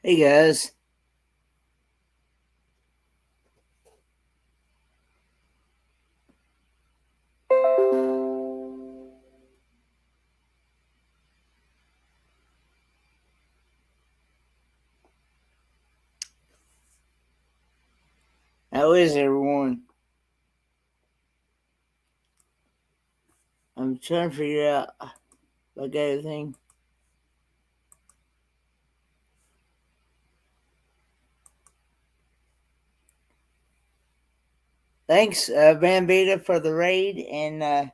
Hey guys. How is everyone? I'm trying to figure out like everything. Thanks, Van Vita, for the raid, and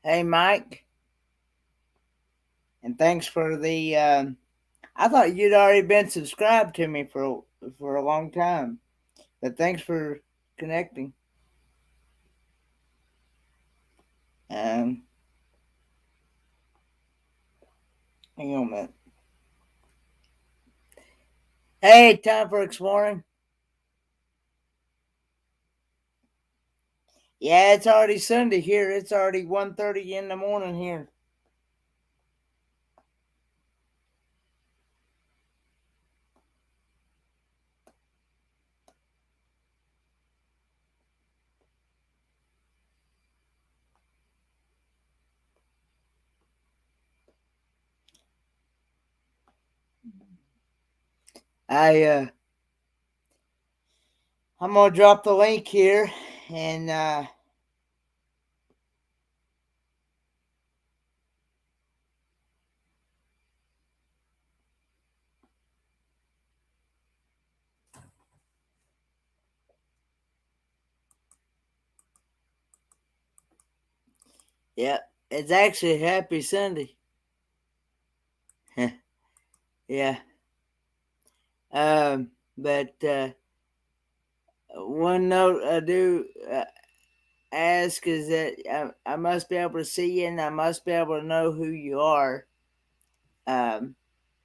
hey Mike, and thanks for the. I thought you'd already been subscribed to me for a long time, but thanks for connecting. Um, Hang on a minute. Hey, time for exploring. Yeah, it's already Sunday here. It's already 1:30 in the morning here. I'm gonna drop the link here, and yeah, it's actually Happy Sunday. Yeah. But one note I do ask is that I must be able to see you, and I must be able to know who you are um,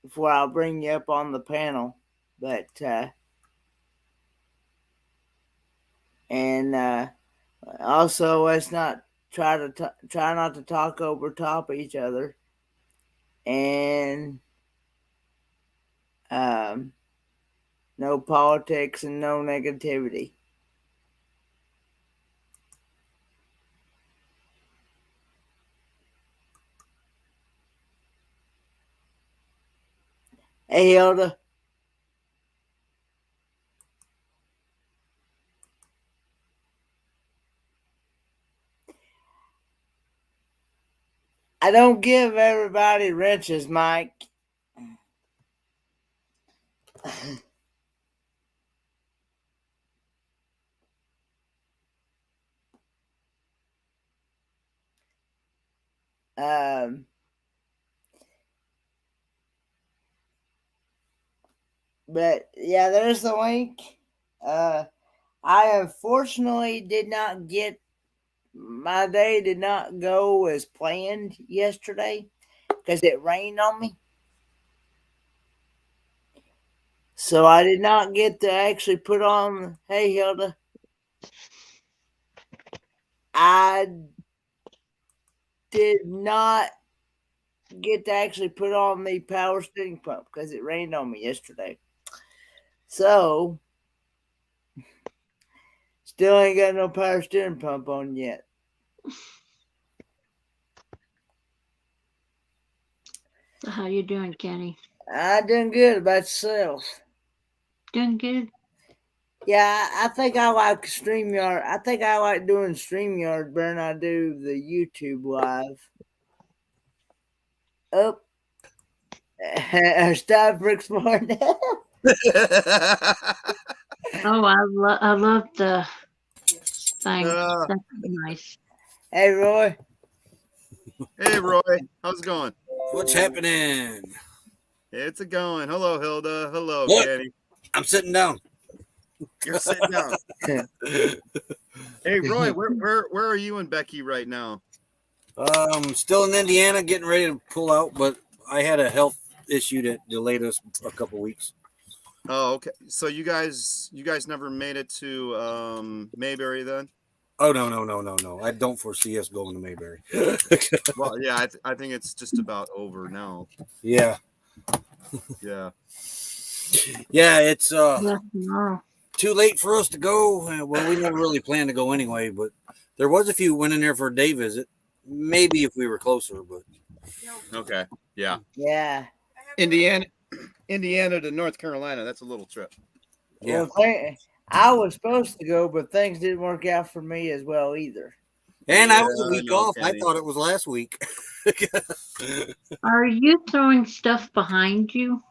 before I'll bring you up on the panel. But and also let's not try not to talk over top of each other, and um, no politics and no negativity. Hey, Hilda. I don't give everybody wrenches, Mike. um, but yeah, there's the link. Uh, I unfortunately did not get my day did not go as planned yesterday because it rained on me. So I did not get to actually put on. Hey, Hilda. I did not get to actually put on the power steering pump because it rained on me yesterday. So still ain't got no power steering pump on yet. So how you doing, Kenny? I doing good about yourself. Doing good. Yeah, I think I like StreamYard. I think I like doing StreamYard better than I do the YouTube live. Oh, stop for exploring. Oh, I love the thing. uh, That's nice. Hey, Roy. hey, Roy. How's it going? What's happening? It's a going. Hello, Hilda. Hello, What? Kenny. I'm sitting down. You're sitting down. Hey, Roy. Where are you and Becky right now? Still in Indiana, getting ready to pull out, but I had a health issue that delayed us a couple weeks. Oh, okay. So you guys never made it to Mayberry then? Oh no! I don't foresee us going to Mayberry. Well, yeah, I think it's just about over now. Yeah, Yeah. yeah. It's Yeah, tomorrow. too late for us to go. Well, we never really planned to go anyway, but there was a few went in there for a day visit. Maybe if we were closer, but Okay. Yeah. Yeah. Indiana, Indiana to North Carolina. That's a little trip. yeah. Well, I was supposed to go, but things didn't work out for me as well either. And Yeah, I was a I week know, off. I Kenny. thought it was last week. Are you throwing stuff behind you?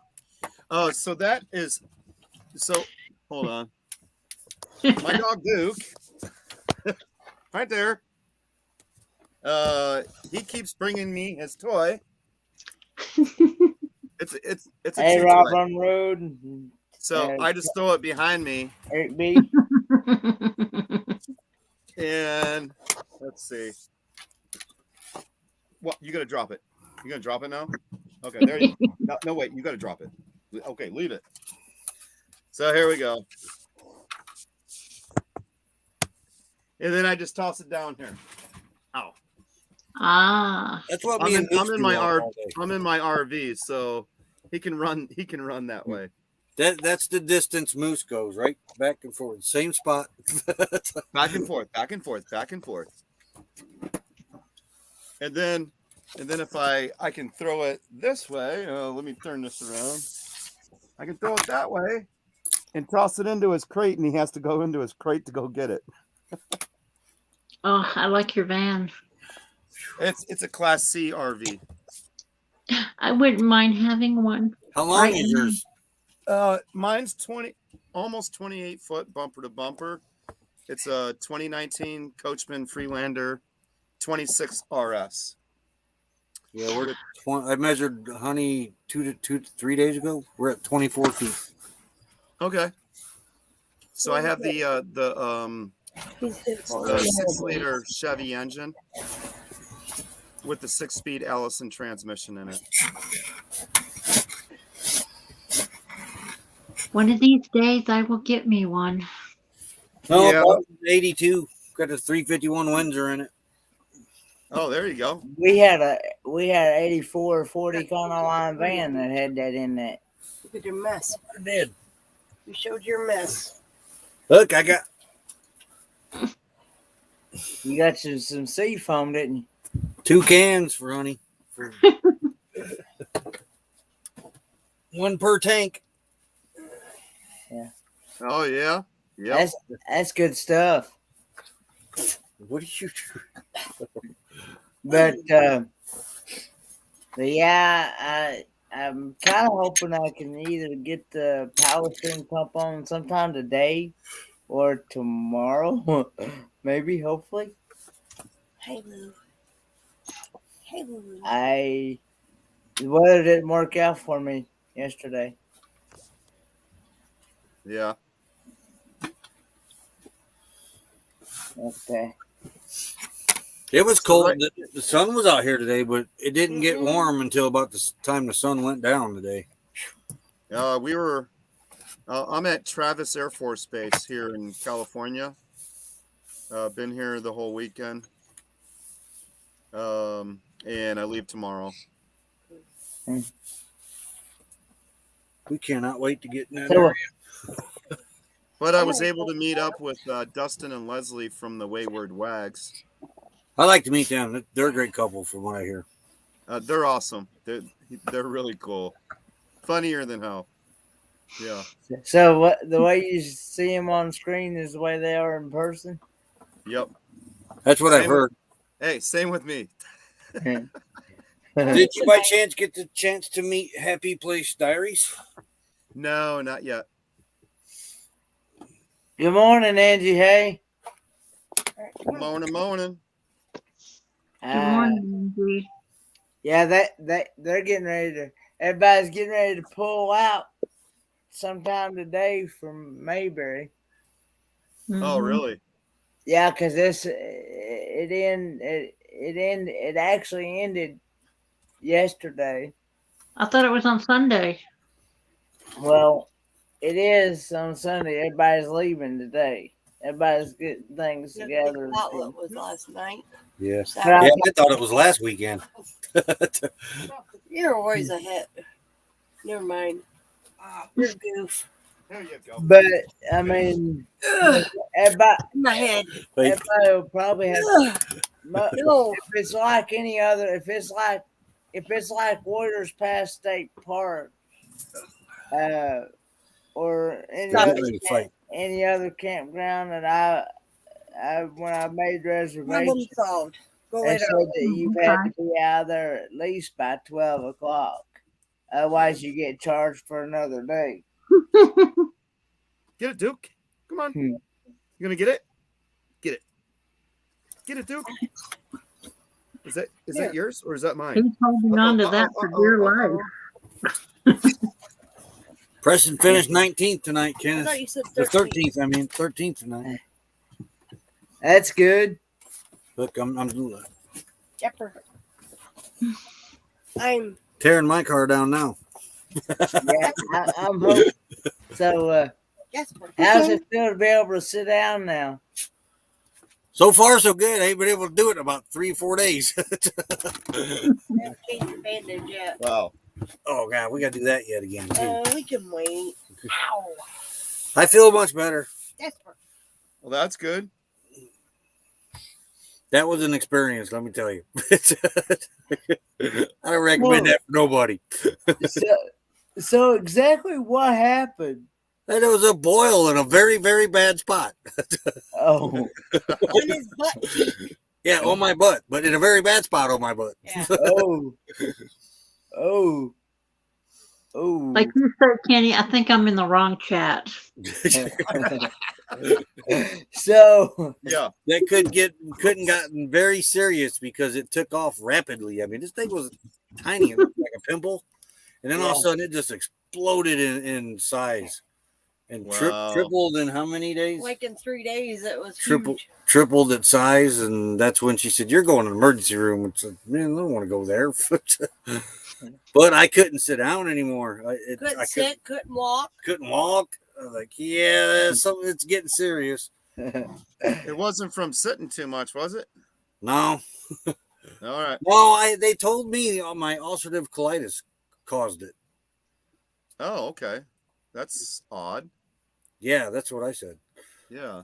Oh, so that is so. Hold on, my dog Duke, right there. He keeps bringing me his toy. It's a Hey, chew Rob toy. on the road. And, So I just throw it behind me, Eric B. and let's see. What you gonna drop it? You gonna drop it now? Okay, there you. No, no, wait. You gotta drop it. Okay, leave it. So here we go. And then I just toss it down here. Ow. Ah, That's what me and Mitch I'm in do my all day. I'm in my RV, so he can run that way. That's the distance Moose goes, right? Back and forth. Same spot. Back and forth, back and forth, back and forth. And then if I can throw it this way, let me turn this around. I can throw it that way and toss it into his crate, and he has to go into his crate to go get it. oh, I like your van. It's a Class C RV. I wouldn't mind having one How long right is now. yours? Mine's almost 28 foot bumper to bumper. It's a 2019 Coachman Freelander 26 RS. Yeah, we're at 20. I measured honey 3 days ago. We're at 24 feet. Okay. So I have the 6-liter Chevy engine with the 6-speed Allison transmission in it. One of these days, I will get me one. No, Yeah. 82. Got a 351 Windsor in it. Oh, there you go. We had an 84 40 Econo line van that had that in that. Look at your mess. I did. You showed your mess. Look, I got You got some sea foam, didn't you? 2 cans for honey. One per tank. Oh yeah. Yeah. That's good stuff. What are you But yeah, I'm kind of hoping I can either get the power steering pump on sometime today or tomorrow, maybe, hopefully. Hey, Lou. Hey, Lou. The weather didn't work out for me yesterday. Yeah. Okay. It was So cold. right- The sun was out here today, but it didn't get warm until about the time the sun went down today. we were. I'm at Travis Air Force Base here in California. Been here the whole weekend. And I leave tomorrow. We cannot wait to get in that So, area. But I was able to meet up with Dustin and Leslie from the Wayward Wags. I like to meet them. They're a great couple, from what I hear. They're awesome. They're really cool. Funnier than hell. Yeah. so what? The way you see them on screen is the way they are in person. Yep. That's what I've Same heard. Hey, same with me. Did you by chance get the chance to meet Happy Place Diaries? No, not yet. Good morning, Angie. Hey. Morning. Good morning, Angie. Yeah, they're getting ready to. Everybody's getting ready to pull out sometime today from Mayberry. Oh, Mhm. really? Yeah, because it actually ended yesterday. I thought it was on Sunday. Well, it is on Sunday. Everybody's leaving today. everybody's getting things The together. big potluck was last night. Yeah. Saturday. Yeah, I thought it was last weekend. You're always ahead. Never mind. You're a goof. There you go. But I mean, Ugh, everybody, my head. Like, everybody will probably have. Ugh, no. If it's like any other, if it's like Warriors Pass State Park, or Stop it. ready to fight. any other campground that when I made Problem reservations, solved. Go they lay said down. that you've had to be out there at least by 12 o'clock. Otherwise, you get charged for another day. Get it, Duke. Come on. Hmm. You gonna get it? Get it. Get it, Duke. Is that yours or is that mine? He's holding on to that for dear life. Preston finished 19th tonight, I Kenneth. thought you said The 13th. 13th, I mean 13th tonight. That's good. Look, I'm Jepper. I'm tearing my car down now. Yeah, I'm hoping. So, Jasper. how's it feel to be able to sit down now? So far, so good. I ain't been able to do it in about 3-4 days. Haven't changed your bandage yet. Wow. Oh God, we gotta do that yet again too. We can wait. Ow. I feel much better. Jasper. Well, that's good. That was an experience, let me tell you. I don't recommend that for nobody. So exactly what happened? And it was a boil in a very, very bad spot. Oh, On his butt cheek. Yeah, on my butt, but in a very bad spot on my butt. Yeah. oh, oh, oh. Like you said, Kenny, I think I'm in the wrong chat. So, Yeah. That couldn't gotten very serious because it took off rapidly. I mean, this thing was tiny, it looked like a pimple, and then all of a sudden it just exploded in size and Wow. tripled in how many days? Like in 3 days, it was huge. Tripled its size, and that's when she said, "You're going to the emergency room." It's like, man, I don't want to go there. But I couldn't sit down anymore. Couldn't sit, couldn't walk. Couldn't walk. I was like, yeah, something that's getting serious. It wasn't from sitting too much, was it? No, All right. no. They told me my ulcerative colitis caused it. Oh, okay. That's odd. Yeah, that's what I said. Yeah.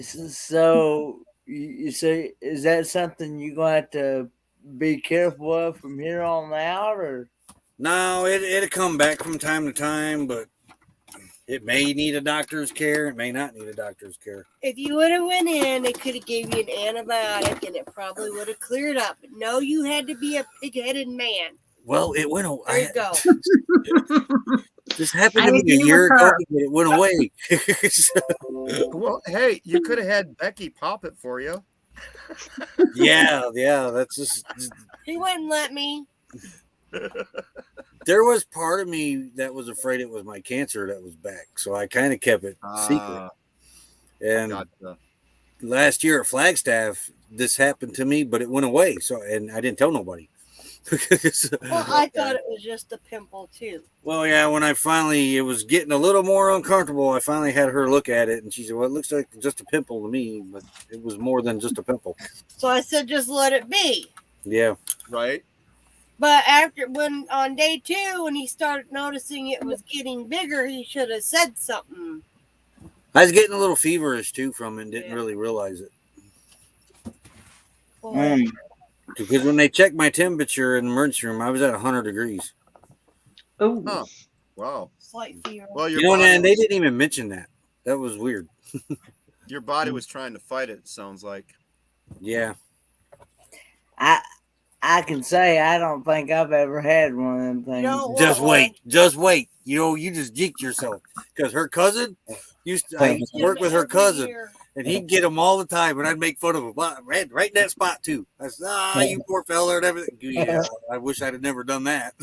so you say, is that something you're going to have to be careful of from here on out, or? No, it'll come back from time to time, but it may need a doctor's care. It may not need a doctor's care. If you would have went in, they could have gave you an antibiotic and it probably would have cleared up. But no, you had to be a pig-headed man. Well, it went There away. you go. This happened I to me agree a with year ago, her. but it went away. Well, hey, you could have had Becky pop it for you. yeah, that's just. He wouldn't let me. There was part of me that was afraid it was my cancer that was back, so I kind of kept it secret. And Gotcha. last year at Flagstaff, this happened to me, but it went away. So, and I didn't tell nobody. Well, I thought it was just a pimple too. Well, yeah, when it was getting a little more uncomfortable, I finally had her look at it, and she said, well, it looks like just a pimple to me, but it was more than just a pimple. So I said, just let it be. Yeah. Right. But on day 2, when he started noticing it was getting bigger, he should have said something. I was getting a little feverish, too, from it and didn't really realize it. Boy, Because when they checked my temperature in the emergency room, I was at 100 degrees. Oh, Huh. Wow. slight fever. Well, And they didn't even mention that. That was weird. your body was trying to fight it, sounds like. Yeah. I can say I don't think I've ever had one of them things. No. Just wait. You just jinxed yourself. Because her cousin I used to work with her cousin, and he'd get them all the time, and I'd make fun of him. Right in that spot, too. I said, you poor fella, and everything. Yeah, I wish I'd have never done that.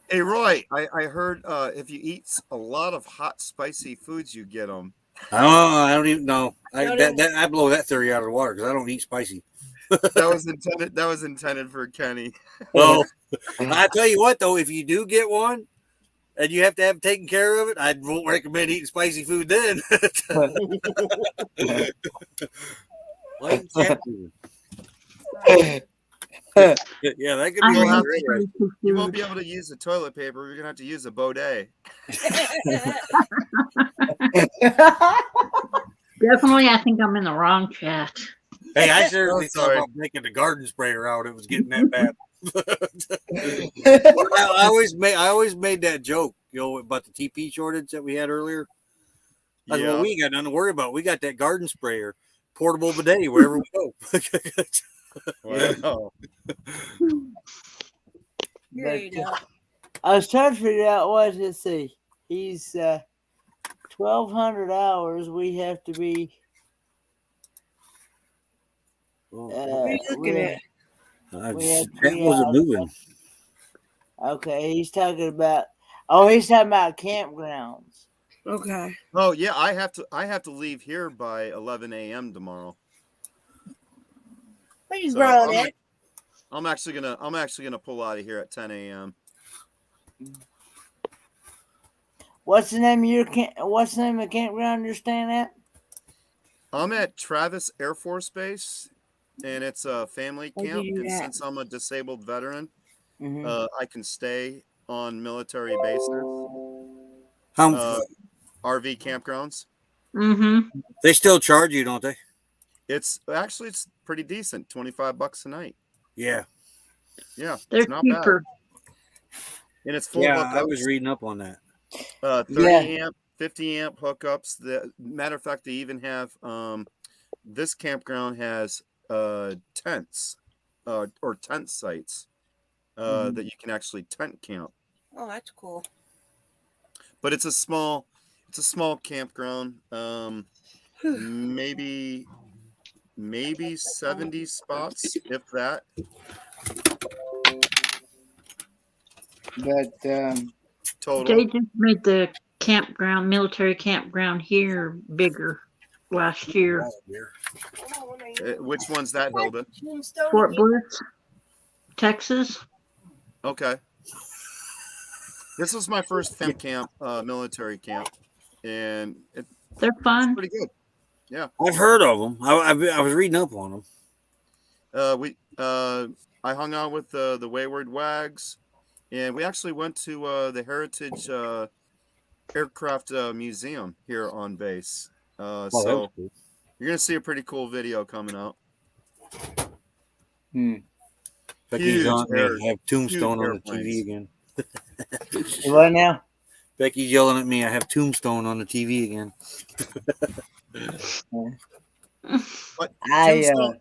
Hey, Roy, I heard if you eat a lot of hot, spicy foods, you get them. I don't even know. I blow that theory out of the water because I don't eat spicy. That was intended for Kenny. Well, I tell you what, though, if you do get one and you have to have taken care of it, I won't recommend eating spicy food then. Like cat food. Yeah, that could I be You'll hate have right there. spicy You won't food. be able to use the toilet paper. You're gonna have to use a bidet. Definitely, I think I'm in the wrong chat. Hey, I seriously thought sorry. about making the garden sprayer out. It was getting that bad. I always made that joke, about the TP shortage that we had earlier. I said, well, Yeah. we ain't got nothing to worry about. We got that garden sprayer, portable bidet wherever we go. Wow. Great. I was trying to figure out what to see. He's 1,200 hours. We have to be. What are you looking at? We have That 3 wasn't hours. moving. Okay, he's talking about. Oh, he's talking about campgrounds. Okay. Oh yeah, I have to leave here by 11 a.m. tomorrow. What you So growing at? I'm actually gonna pull out of here at 10 a.m. What's the name of your What's the name of the campground you're staying at? I'm at Travis Air Force Base, and it's a family Why'd you camp. do And that? since I'm a disabled veteran, Mm-hmm. I can stay on military bases, How RV campgrounds. Mm-hmm. they still charge you, don't they? It's pretty decent, $25 a night. Yeah. Yeah, They're it's not bad, cheaper. and it's full Yeah, I hookups. was reading up on that. 30 amp, 50 amp hookups. The matter of fact, they even have this campground has tents or tent sites that you can actually tent camp. Oh, that's cool. But it's a small campground. Maybe 70 spots, if that. But Total. They just made the military campground here bigger last year. Which one's that, Hilda? Fort Bliss, Texas. Okay. This was my first fem camp, military camp, and They're it's fun. pretty good. Yeah. I've heard of them. I was reading up on them. I hung out with the Wayward Wags, and we actually went to the Heritage Aircraft Museum here on base. That So was cool. you're gonna see a pretty cool video coming out. Becky's Huge on me. I have Tombstone huge on the TV airplanes. again. what now? Becky's yelling at me. I have Tombstone on the TV again. What? I Tombstone?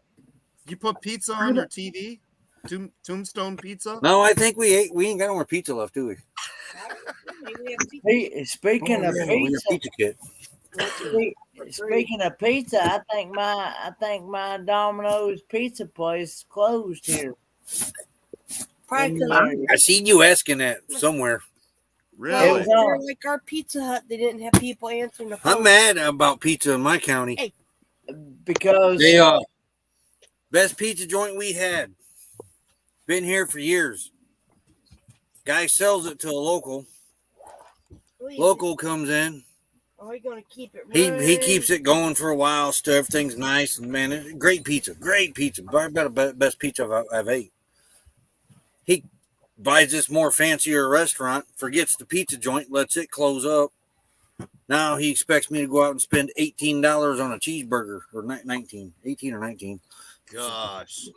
You put pizza on your TV? Tombstone pizza? No, I think we ate. We ain't got no more pizza left, do we? speaking of We got pizza, pizza kit. speaking of pizza, I think my Domino's pizza place closed here. Probably In, because I seen you asking that somewhere. Really? It was on. they're like our Pizza Hut. They didn't have people answering the phone. I'm mad about pizza in my county. Hey. Because They best pizza joint we had. Been here for years. Guy sells it to a local. Local comes in. Oh, you're gonna keep it. He keeps it going for a while. So everything's nice and man, great pizza. Probably about the best pizza I've ate. He buys this more fancier restaurant, forgets the pizza joint, lets it close up. Now he expects me to go out and spend $18 on a cheeseburger, or 18 or 19. Gosh.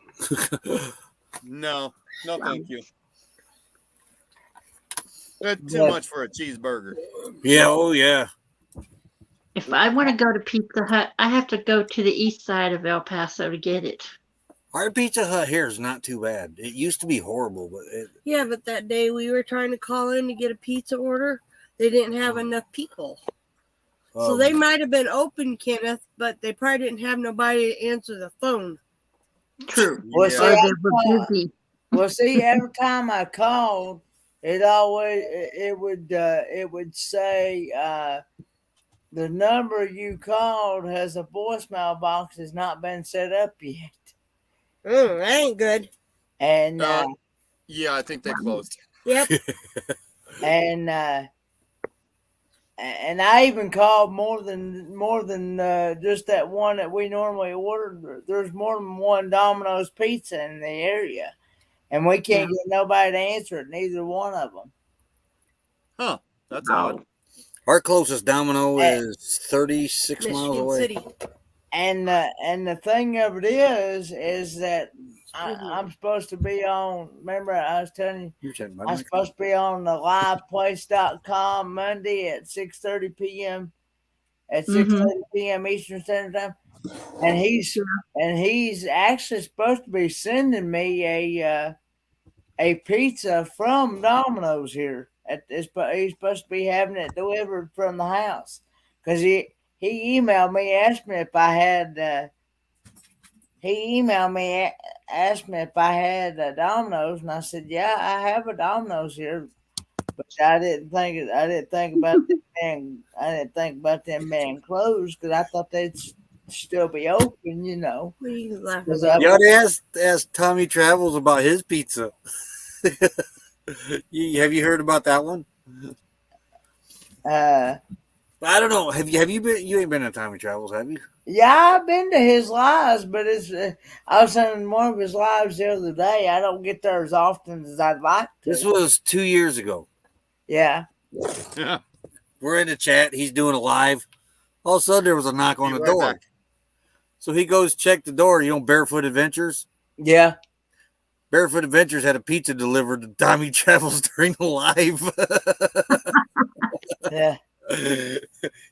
No, thank you. That's too much for a cheeseburger. Yeah, oh yeah. If I want to go to Pizza Hut, I have to go to the east side of El Paso to get it. Our Pizza Hut here is not too bad. It used to be horrible, but Yeah, but that day we were trying to call in to get a pizza order, they didn't have enough people. So they might have been open, Kenneth, but they probably didn't have nobody to answer the phone. True. Well, Yeah. Or see, they were busy. well, see, every time I called, it would say the number you called has a voicemail box has not been set up yet. That ain't good. And Yeah, I think they closed. Yep. and and I even called more than just that one that we normally order. There's more than one Domino's pizza in the area, and we Yeah. can't get nobody to answer it. Neither one of them. Huh. That's Wow. odd. Our closest Domino And is 36 miles Michigan away. City. and the thing of it is that Excuse me. I'm supposed to be on. Remember, I was telling you You're checking my I'm mic? supposed to be on the liveplace.com Monday at 6:30 p.m. at Mm-hmm. 6:30 p.m. Eastern Standard Time, and he's Yeah. and he's actually supposed to be sending me a pizza from Domino's here. He's supposed to be having it delivered from the house because he emailed me asked me if I had he emailed me asked me if I had a Domino's, and I said yeah, I have a Domino's here, but I didn't think about them being closed because I thought they'd still be open, you know. What are you laughing 'Cause about? You ought to ask Tommy Travels about his pizza. Have you heard about that one? uh, I don't know. Have you been? You ain't been to Tommy Travels, have you? yeah, I've been to his lives, but I was in one of his lives the other day. I don't get there as often as I'd like This to. was 2 years ago. Yeah, Yeah. We're in the chat. He's doing a live. All of a sudden, there was a knock on Be the right door. back. So he goes check the door. You know, Barefoot Adventures. yeah, Barefoot Adventures had a pizza delivered to Tommy Travels during the live. yeah,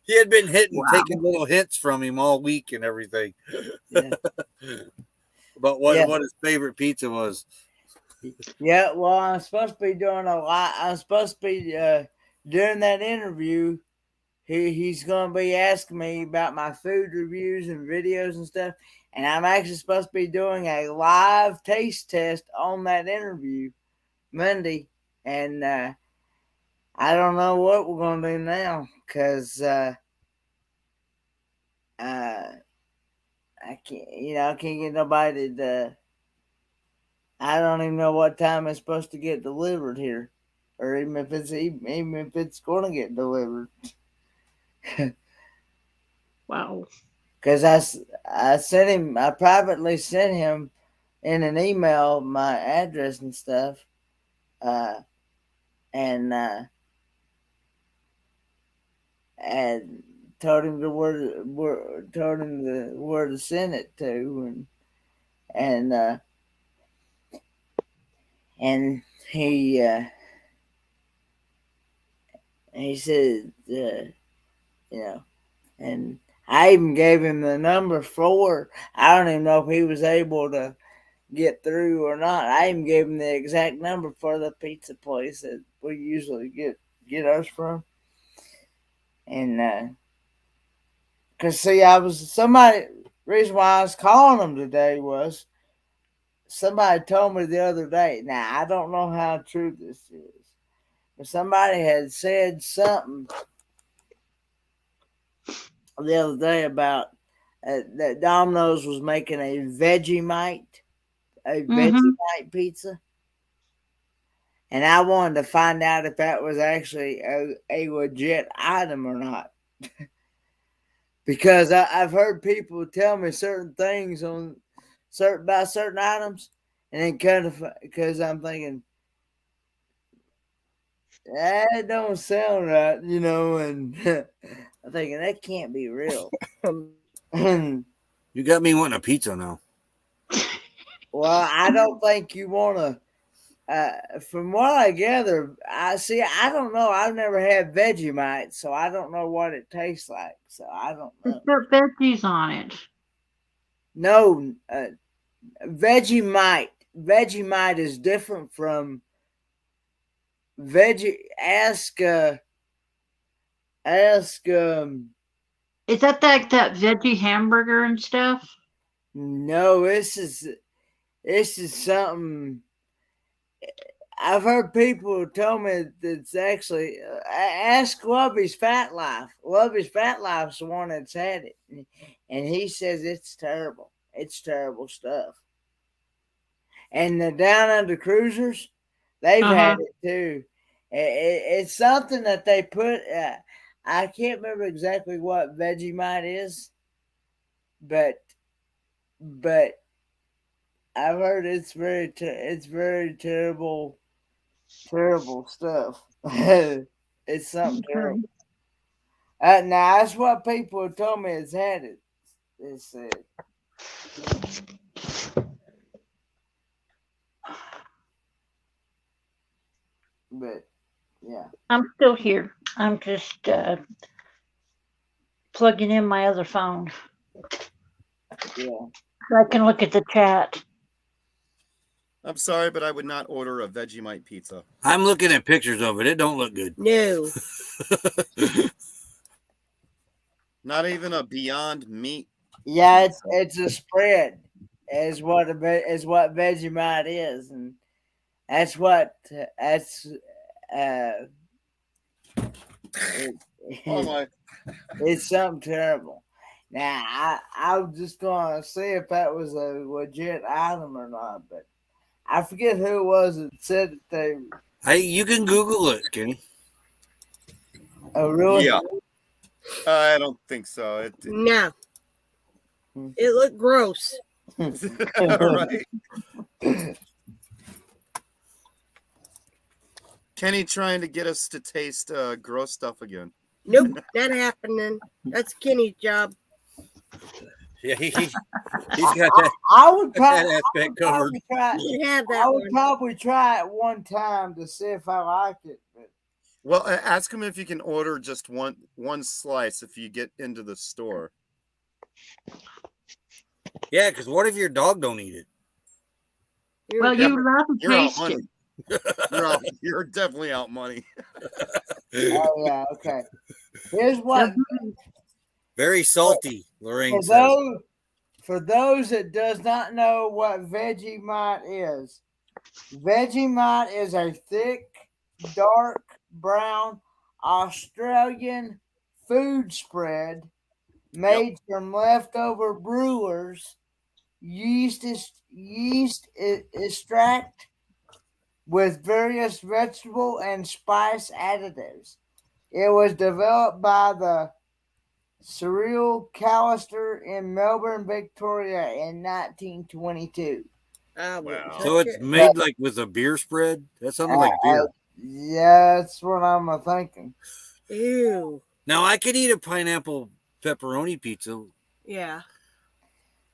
He had been hitting, Wow. taking little hints from him all week and everything yeah, about yeah. what his favorite pizza was. Yeah, well, I'm supposed to be doing a lot. I'm supposed to be during that interview. He's gonna be asking me about my food reviews and videos and stuff, and I'm actually supposed to be doing a live taste test on that interview Monday, and I don't know what we're gonna do now because I can't, I can't get nobody to. I don't even know what time it's supposed to get delivered here, or even if it's going to get delivered. Wow. Because I privately sent him in an email my address and stuff, uh, and and told him where to send it to, and and he said, you know, and I even gave him the number for. I don't even know if he was able to get through or not. I even gave him the exact number for the pizza place that we usually get ours from. And cause see, I was somebody. Reason why I was calling him today was somebody told me the other day. Now I don't know how true this is, but somebody had said something the other day about that Domino's was making a Mm-hmm. Vegemite pizza, and I wanted to find out if that was actually a legit item or not. Because I've heard people tell me certain things on certain about certain items, and then kind of because I'm thinking that don't sound right, and I'm thinking that can't be real. Well, You got me wanting a pizza now. I don't think you want to. From what I gather, I see. I don't know. I've never had Vegemite, so I don't know what it tastes like. So I don't It's know. got veggies on it. No, Vegemite. Vegemite is different from veggie. Ask. Is that that veggie hamburger and stuff? No, this is something. I've heard people tell me that's actually ask Lovey's Fat Life. Lovey's Fat Life's the one that's had it, and he says it's terrible. It's terrible stuff. And the down under cruisers, they've had it too. It's something that they put. I can't remember exactly what Vegemite is, but I've heard it's very terrible stuff. It's something terrible. Now that's what people have told me has had it. They said. But yeah. I'm still here. I'm just plugging in my other phone Yeah. so I can look at the chat. I'm sorry, but I would not order a Vegemite pizza. I'm looking at pictures of it. It don't look good. No. Not even a Beyond Meat. Yeah, it's a spread, is what Vegemite is, and that's uh, Oh my! it's something terrible. Now I was just gonna see if that was a legit item or not, but I forget who it was that said that they. You can Google it, Kenny. Oh really? Yeah. I don't think so. No. It looked gross. Right. Kenny trying to get us to taste gross stuff again. Nope, not happening. That's Kenny's job. Yeah, he's got that. I would that aspect covered. You have that I would one. probably try it one time to see if I like it. But Well, ask him if you can order just one slice if you get into the store. Yeah, because what if your dog don't eat it? Well, Yeah, you love to You're out taste money. it. You're definitely out money. oh yeah, okay. Here's what Very salty, Lorraine for says. those that does not know what Vegemite is. Vegemite is a thick, dark brown Australian food spread made from leftover brewers yeast extract with various vegetable and spice additives. It was developed by the Cyril Callister in Melbourne, Victoria in 1922. Wow. So it's made like with a beer spread? That sounded like beer. Yeah, that's what I'm thinking. Ew. Now, I could eat a pineapple pepperoni pizza. Yeah.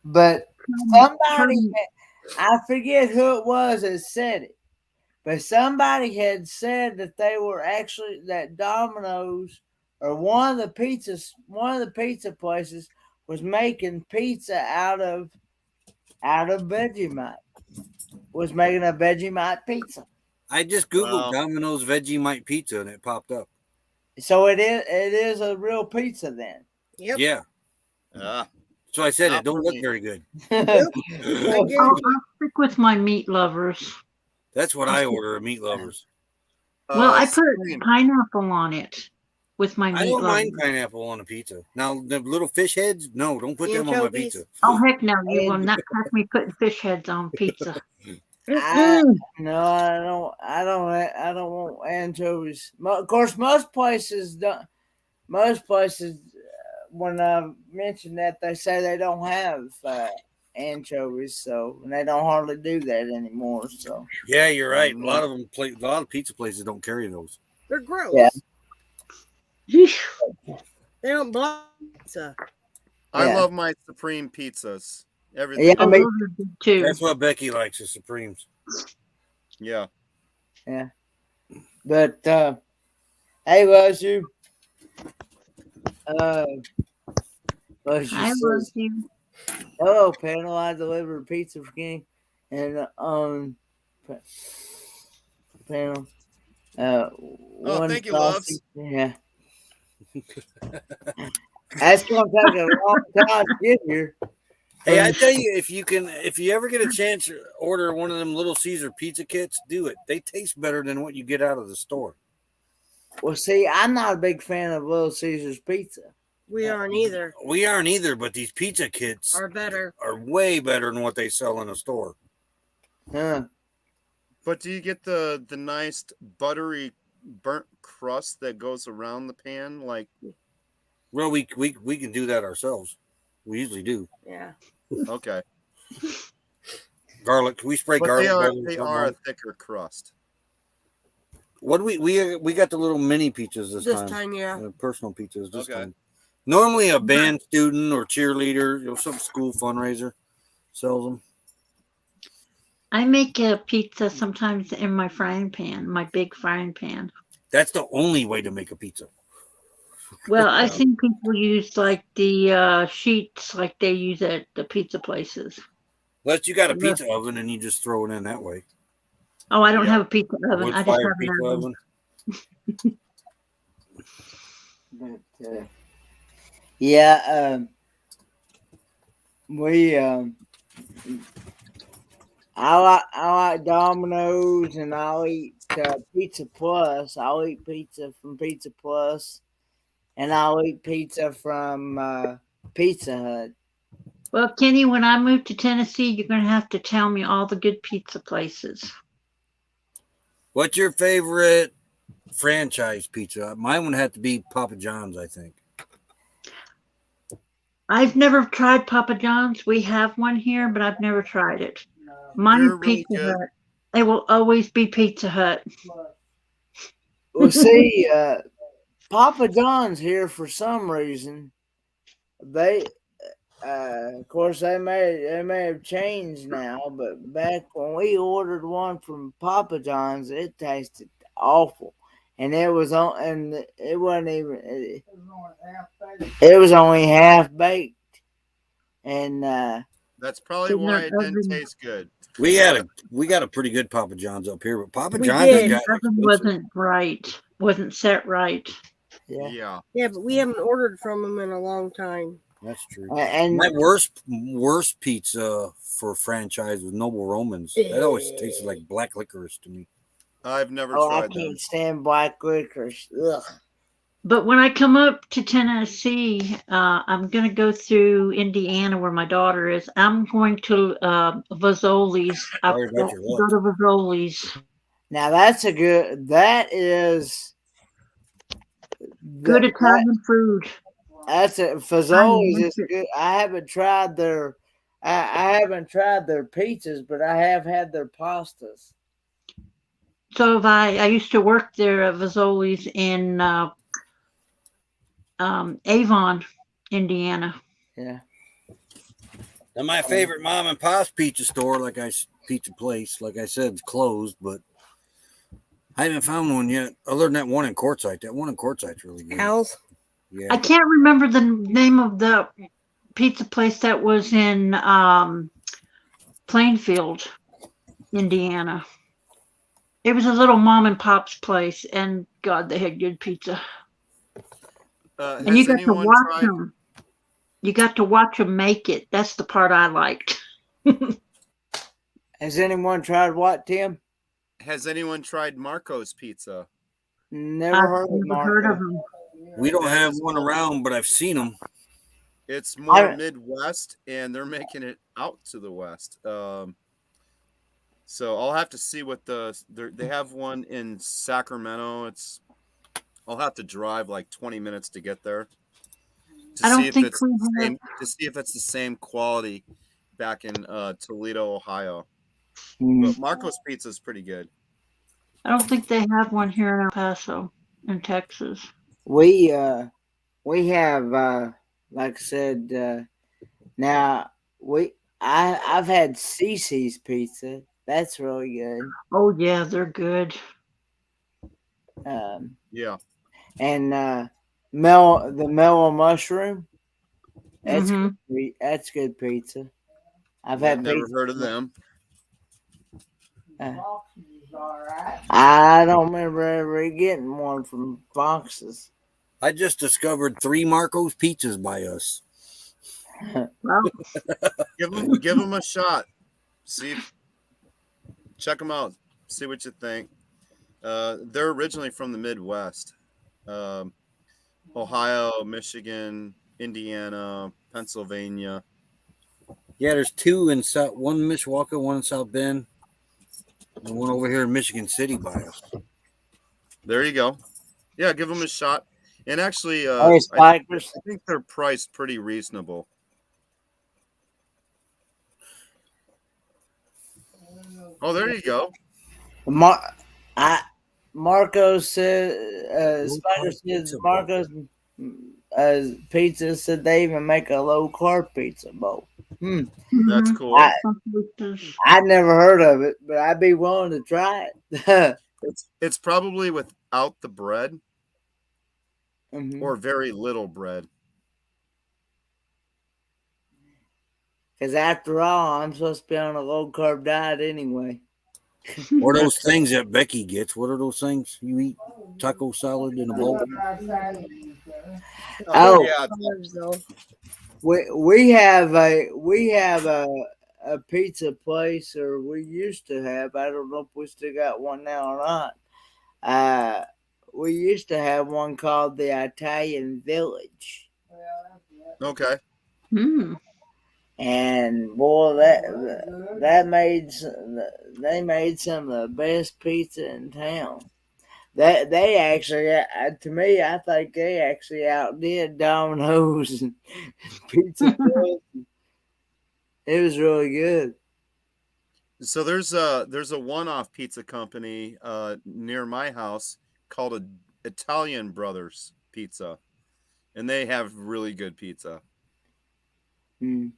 But somebody, I forget who it was that said it, but somebody had said that they were actually, that Domino's or one of the pizza places was making pizza out of Vegemite. Was making a Vegemite pizza. I just Googled Domino's Vegemite pizza and it popped up. So it is a real pizza then. Yep. Yeah. So I said it don't look very good. Nope. I'll stick with my meat lovers. That's what I order at Meat Lovers. Well, I put pineapple on it with my meat I don't lovers. mind pineapple on a pizza. Now, the little fish heads, no, don't put them on my pizza. Oh, heck no. You will not catch me putting fish heads on pizza. No, I don't want anchovies. Of course, most places don't. Most places, when I mention that, they say they don't have anchovies, so and they don't hardly do that anymore. So yeah, you're right. A lot of pizza places don't carry those. They're gross. Yeah. They don't block pizza. I love my Supreme pizzas. Everything. Yeah, me too. That's what Becky likes, the Supremes. Yeah. Yeah. But hey, loves you. I love you. Hello, panel. I delivered pizza for King, and panel. Thank you, loves. Yeah. That's gonna take a long time to get here. Hey, I tell you, if you ever get a chance to order one of them Little Caesar pizza kits, do it. They taste better than what you get out of the store. Well, see, I'm not a big fan of Little Caesar's pizza. We aren't either. We aren't either, but these pizza kits Are better. Are way better than what they sell in a store. Huh. But do you get the nice buttery burnt crust that goes around the pan? Like, Well, we can do that ourselves. We usually do. Yeah. okay, Garlic. We spray but they garlic are butter. they are a thicker crust. What do we got the little mini pizzas this time? This time, yeah. Personal pizzas this Okay. time. Normally a band student or cheerleader, some school fundraiser sells them. I make a pizza sometimes in my frying pan, my big frying pan. That's the only way to make a pizza. Well, I've seen people use like the sheets like they use at the pizza places. Unless you got a Yeah. pizza oven and you just throw it in that way. Oh, I don't Yep. have a pizza oven. Wood I just fire have an pizza oven. oven. But yeah, we I like Domino's and I'll eat Pizza Plus. I'll eat pizza from Pizza Plus, and I'll eat pizza from Pizza Hut. Well, Kenny, when I move to Tennessee, you're going to have to tell me all the good pizza places. What's your favorite franchise pizza? Mine would have to be Papa John's, I think. I've never tried Papa John's. We have one here, but I've never tried it. Mine They're is really Pizza good. Hut. It will always be Pizza Hut. Well, see, Papa John's here for some reason. They, of course, they may have changed now, but back when we ordered one from Papa John's, it tasted awful, and it was on, and it wasn't even. It was only half baked, and That's probably Didn't why their it didn't oven- taste good. We got a pretty good Papa John's up here, but Papa We John's has did. The got oven expensive. wasn't right. Wasn't set right. yeah, Yeah. Yeah, but we haven't ordered from them in a long time. That's true. and My worst pizza for franchise was Noble Romans. That always tasted like black licorice to me. I've never oh, I tried them. can't stand black licorice. Ugh. But when I come up to Tennessee, I'm going to go through Indiana where my daughter is. I'm going to Vazzoli's. I'll Sorry about your go luck. to Vazzoli's. Now that's a good. That is Good that, Italian food. that's a I Fazoli's miss is it. good. I haven't tried their. I haven't tried their pizzas, but I have had their pastas. So if I used to work there at Vazzoli's in Avon, Indiana. Yeah. And my favorite mom and pop's pizza store, pizza place, like I said, it's closed, but I haven't found one yet. Other than that one in Quartzsite. That one in Quartzsite's really good. Al's. Yeah. I can't remember the name of the pizza place that was in Plainfield, Indiana. It was a little mom and pop's place, and God, they had good pizza. And you Has got to anyone watch tried? them. You got to watch them make it. That's the part I liked. Has anyone tried what, Tim? Has anyone tried Marco's Pizza? Never I've heard of never Marco. heard of them. We don't That have is one cool. around, but I've seen them. It's more I- Midwest, and they're making it out to the West. So I'll have to see what they have one in Sacramento. I'll have to drive like 20 minutes to get there to I don't see if think it's we the have. same, to see if it's the same quality back in Toledo, Ohio. Mm. But Marco's Pizza is pretty good. I don't think they have one here in El Paso, in Texas. We have like I said now I've had Cece's pizza. That's really good. Oh yeah, they're good. Yeah. And the mellow mushroom. That's Mhm. good, that's good pizza. I've I've had never pizza. heard of them. I don't remember ever getting one from Fox's. I just discovered 3 Marco's pizzas by us. Well, Give them a shot. Check them out. See what you think. They're originally from the Midwest, Ohio, Michigan, Indiana, Pennsylvania. Yeah, there's 2 in one in Mishawaka, one in South Bend. The one over here in Michigan City by us. There you go. Yeah, give them a shot. And actually, Hey, Spikers. I think they're priced pretty reasonable. Oh, there you go. I Marcos said, Low Spider carb says pizza bowl. Marcos Pizza said they even make a low carb pizza bowl. That's Mhm. cool. I never heard of it, but I'd be willing to try it. It's probably without the bread Because or very little bread. after all, I'm supposed to be on a low carb diet anyway. Or those things that Becky gets. What are those things you eat? Taco salad in a bowl? Oh, yeah. Carbs, though. we have a pizza place, or we used to have. I don't know if we still got one now or not. We used to have one called the Italian Village, Okay. Mm. and boy, they made some of the best pizza in town. They actually, to me, I think they actually outdid Domino's and Pizza Put. It was really good. So there's a one-off pizza company near my house called Italian Brothers Pizza, and they have really good pizza. Mm.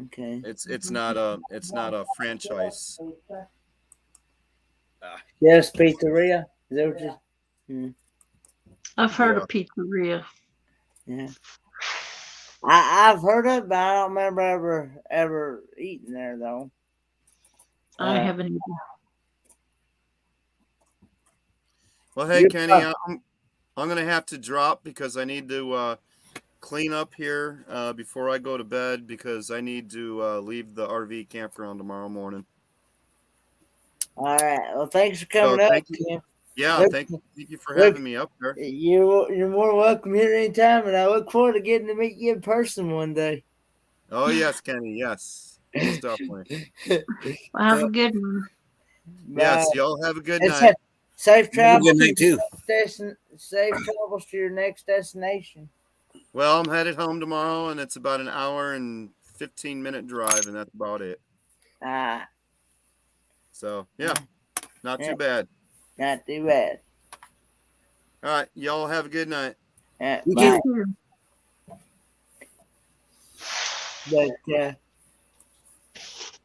Okay. It's not a franchise. Yes, pizzeria. Is that what you? Mm, I've heard Yeah. of pizzeria. yeah. I've heard of it, but I don't remember ever eating there though. I haven't either. Well, hey You're Kenny, I'm gonna have to drop because I need to clean up here before I go to bed because I need to leave the RV campground tomorrow morning. all right. Well, thanks for So coming up, thank you. Kim. Yeah, Look, thank you for look, having me up there. you're more welcome here anytime, and I look forward to getting to meet you in person one day. Oh yes, Kenny. Yes, most definitely. Well, have a good one. Bye. Yes, y'all have a good It's night. safe Have a travels. good night too. Safe travels to your next destination. Well, I'm headed home tomorrow, and it's about an hour and 15-minute drive, and that's about it. Ah, So yeah, not yeah, too bad. not too bad. All right, y'all have a good night. You Bye. too. But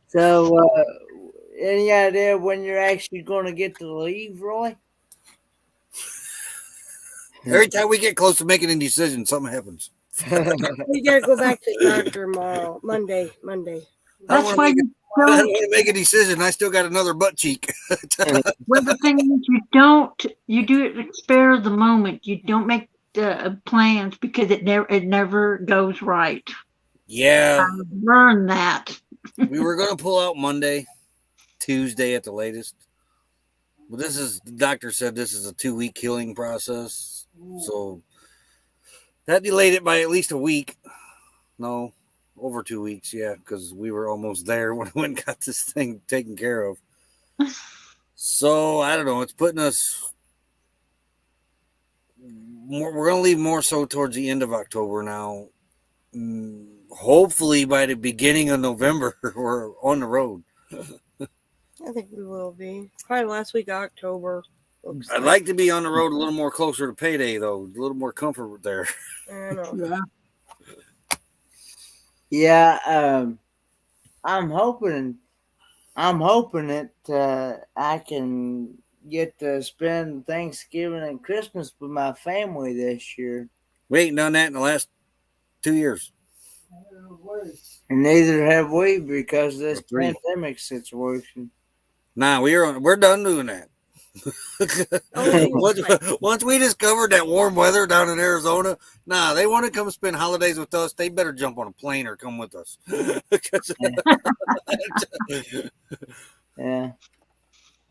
so, any idea when you're actually going to get to leave, Roy? Every time we get close to making a decision, something happens. We gotta go back to the doctor tomorrow, Monday. I don't That's want why to make you I don't don't. want to make a decision. I still got another butt cheek. Well, the thing is, you don't. You do it spare of the moment. You don't make plans because it never goes right. Yeah, I've learned that. we were going to pull out Monday, Tuesday at the latest. But the doctor said this is a 2-week healing process. So that delayed it by at least a week. No, over 2 weeks, yeah, because we were almost there when we went and got this thing taken care of. So I don't know. It's putting us. We're going to leave more so towards the end of October now. Hopefully by the beginning of November, we're on the road. I think we will be. Probably last week of October. Looks I'd like to be on the road a little more closer to payday, though. A little more comfort there. I know. Yeah. Yeah, I'm hoping. I'm hoping that I can get to spend Thanksgiving and Christmas with my family this year. We ain't done that in the last 2 years. And neither have we because of this Or 3. pandemic situation. Nah, we're done doing that. once we discovered that warm weather down in Arizona, they want to come spend holidays with us. They better jump on a plane or come with us. Yeah.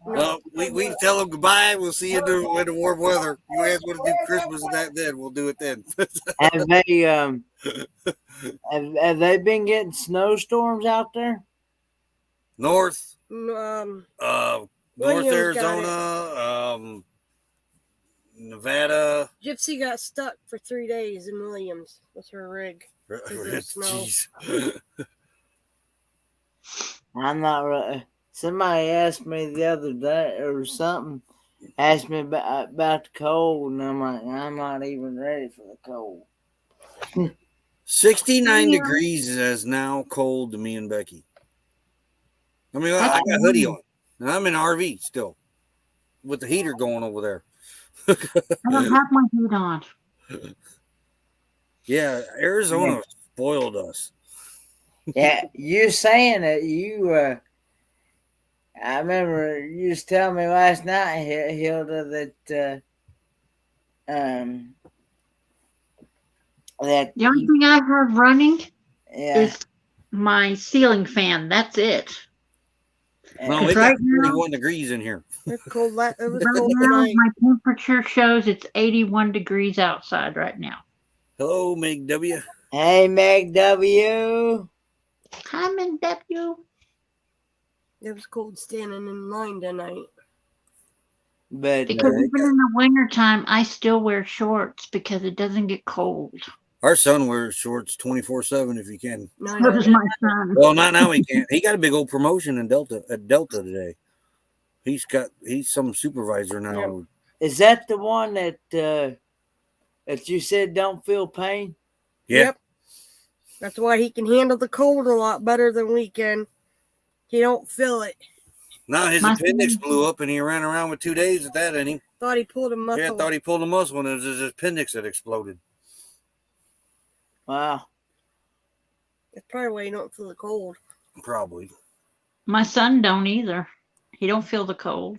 Well, we tell them goodbye. We'll see you in the warm weather. You guys want to do Christmas and that then? We'll do it then. Have they have they been getting snowstorms out there? North, Um, North Williams got Arizona, Nevada. Gypsy got stuck for 3 days in Williams with her rig. Jeez. I'm not really. Somebody asked me the other day or something. Asked me about the cold, and I'm like, I'm not even ready for the cold. 69 degrees is now cold to me and Becky. I mean, I got a hoodie on, and I'm in an RV still with the heater going over there. I don't have my heat on. Yeah, Arizona spoiled us. Yeah, you saying it, you I remember you was telling me last night, Hilda, that that The only thing I have running yeah, is my ceiling fan. That's it. No, Because it got 41 degrees in here. It's cold. It was right cold now, tonight. my temperature shows it's 81 degrees outside right now. Hello, Meg W. hey Meg W. Hi, Meg W. It was cold standing in line tonight. But Because even in the wintertime, I still wear shorts because it doesn't get cold. Our son wears shorts 24/7 if he can. No, So does my son. Well, not now he can't. He got a big old promotion in Delta today. He's some supervisor now. Yep. is that the one that you said don't feel pain? Yeah. Yep. That's why he can handle the cold a lot better than we can. He don't feel it. Now his appendix blew up and he ran around with 2 days at that in him. Thought he pulled a muscle. Yeah, thought he pulled a muscle and it was his appendix that exploded. Wow. That's probably why you don't feel the cold. Probably. My son don't either. He don't feel the cold.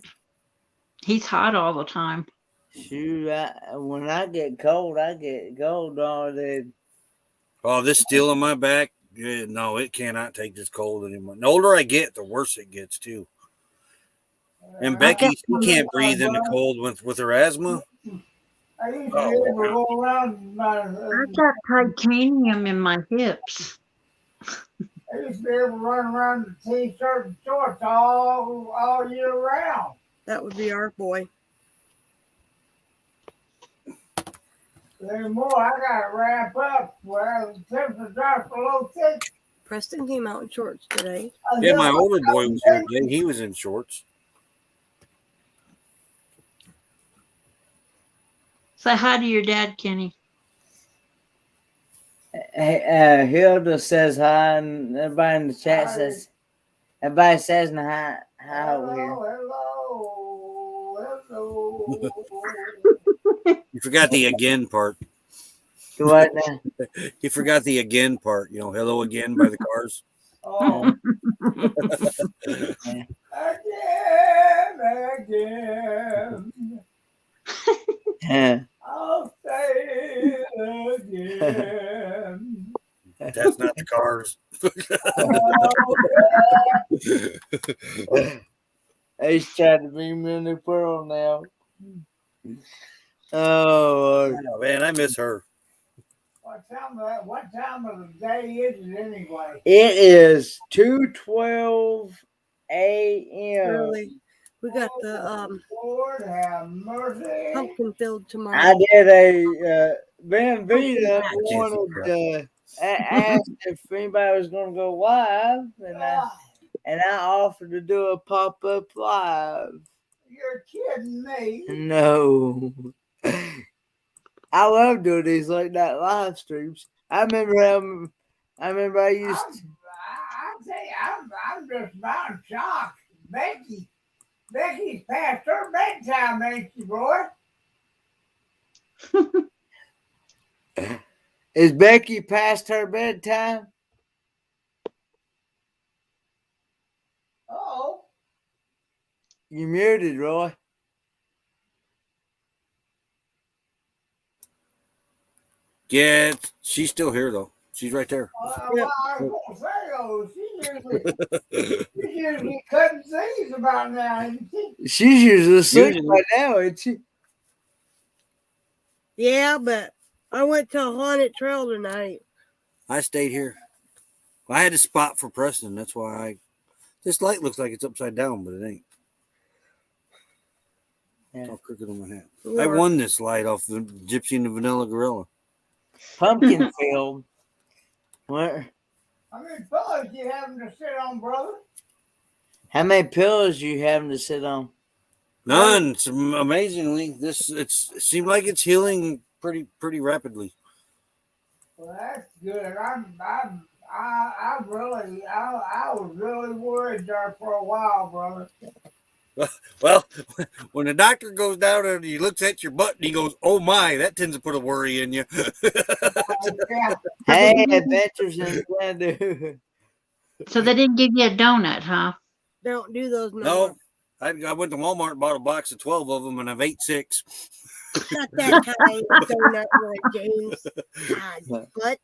He's hot all the time. Shoot, when I get cold all day. Oh, this steel in my back. Yeah, no, it cannot take this cold anymore. The older I get, the worse it gets too. And Becky, she can't breathe in the cold with her asthma. I used to be able to go around. I've got titanium in my hips. I used to be able to run around in t-shirt and shorts all year round. That would be our boy. Anymore, I gotta wrap up where the temperature drops below 6. Preston came out in shorts today. Yeah, my older boy was here today. He was in shorts. Say hi to your dad, Kenny. Hilda says hi, and everybody in the chat says, everybody says hi over here. Hello. You forgot the again part. What now? You forgot the again part. You know, hello again by the Cars. Oh. Again. I'll say again. That's not the Cars. He's trying to be Minnie Pearl now. Oh, Oh, man, I miss her. what time of the day is it anyway? It is 2:12 a.m. Early. We got the Lord have mercy. pumpkin filled tomorrow. I did a Ben Vita wanted asked if anybody was going to go live, and I offered to do a pop-up live. You're kidding me. No. I love doing these like that live streams. I remember I used to. I tell you, I'm just about shocked. Becky's past her bedtime, ain't she, boy? Is Becky past her bedtime? Oh. You muted, Roy. Yeah, she's still here, though. She's right there. Yep. I was going to say, though, she's usually cutting things about now, isn't she? She's usually asleep right now, isn't she? Yeah, but I went to a haunted trail tonight. I stayed here. I had a spot for Preston. That's why This light looks like it's upside down, but it ain't. Yeah. It's all crooked on my hat. You I are- won this light off the Gypsy and the Vanilla Gorilla. Pumpkin field. What? How many pillows you having to sit on, brother? How many pillows you having to sit on? None. It's amazingly, it seemed like it's healing pretty rapidly. Well, that's good. I was really worried there for a while, brother. Well, when the doctor goes down and he looks at your butt and he goes, "Oh my," that tends to put a worry in you. Yeah. Hey, adventures in Xanadu. So they didn't give you a donut, huh? Don't do those no, No, more. I went to Walmart and bought a box of 12 of them, and I've ate 6. Not that kind of donut, really, James. God, what?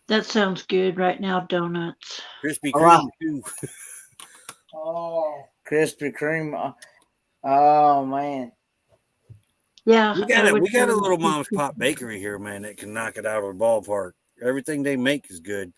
That sounds good right now, donuts. Krispy Oh, Kreme wow. too. Oh. Krispy Kreme. Oh man. Yeah, We got a little mom's pop bakery here, man, that can knock it out of the ballpark. Everything they make is good.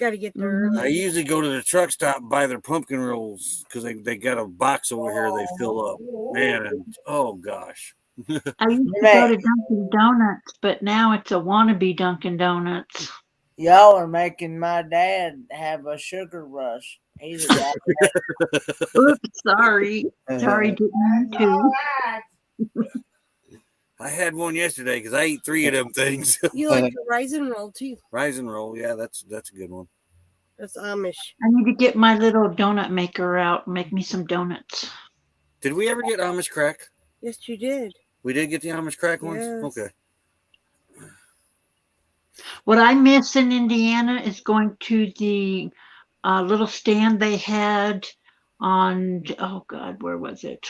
Got to get there. Mhm. I usually go to the truck stop and buy their pumpkin rolls because they got a box over here they fill up. Man, and, oh gosh. I used to go to Dunkin' Donuts, but now it's a wannabe Dunkin' Donuts. Y'all are making my dad have a sugar rush. He's a diabetic. Oops, sorry. Sorry, didn't mean That's to. all right. I had one yesterday because I ate 3 of them things. You like the rise and roll too. Rise and roll, yeah, that's a good one. That's Amish. I need to get my little donut maker out and make me some donuts. Did we ever get Amish crack? Yes, you did. We did get the Amish crack ones? Yes. Okay. What I miss in Indiana is going to the little stand they had on, oh God, where was it?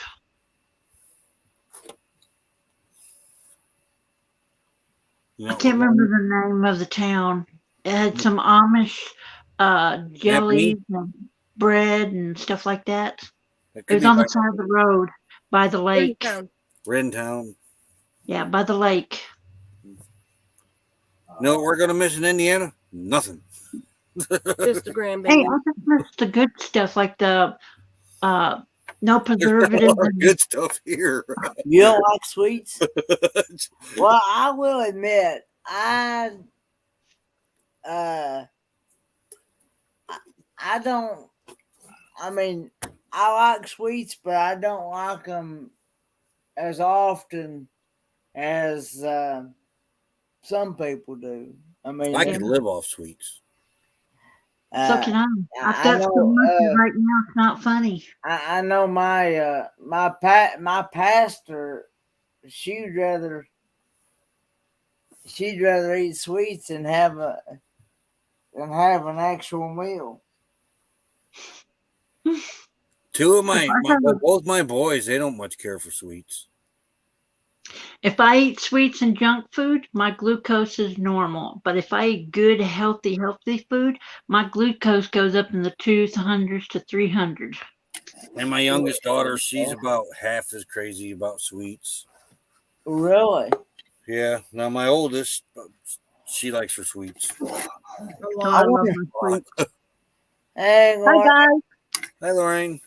You I know, can't remember the name of the town. It had some Amish jellies and bread and stuff like that. That It could was be on the by side of the road by the lake. Town. Rentown. Yeah, by the lake. You know what we're going to miss in Indiana? Nothing. Just the grandbaby. Hey, I just missed the good stuff like the no There's a preservatives. lot of good stuff here. You don't like sweets? Well, I will admit, I don't. I mean, I like sweets, but I don't like them as often as some people do. I mean, I can live off sweets. So can I. I've got so much right now, it's not funny. I know my pastor. She'd rather eat sweets than have an actual meal. Both my boys, they don't much care for sweets. If I eat sweets and junk food, my glucose is normal. But if I eat good, healthy food, my glucose goes up in the 200s to 300. And my youngest daughter, she's about half as crazy about sweets. Really? Yeah. Now my oldest, she likes her sweets. Oh, I love my sweets. Hey, Hi, guys. Hi, Lorraine.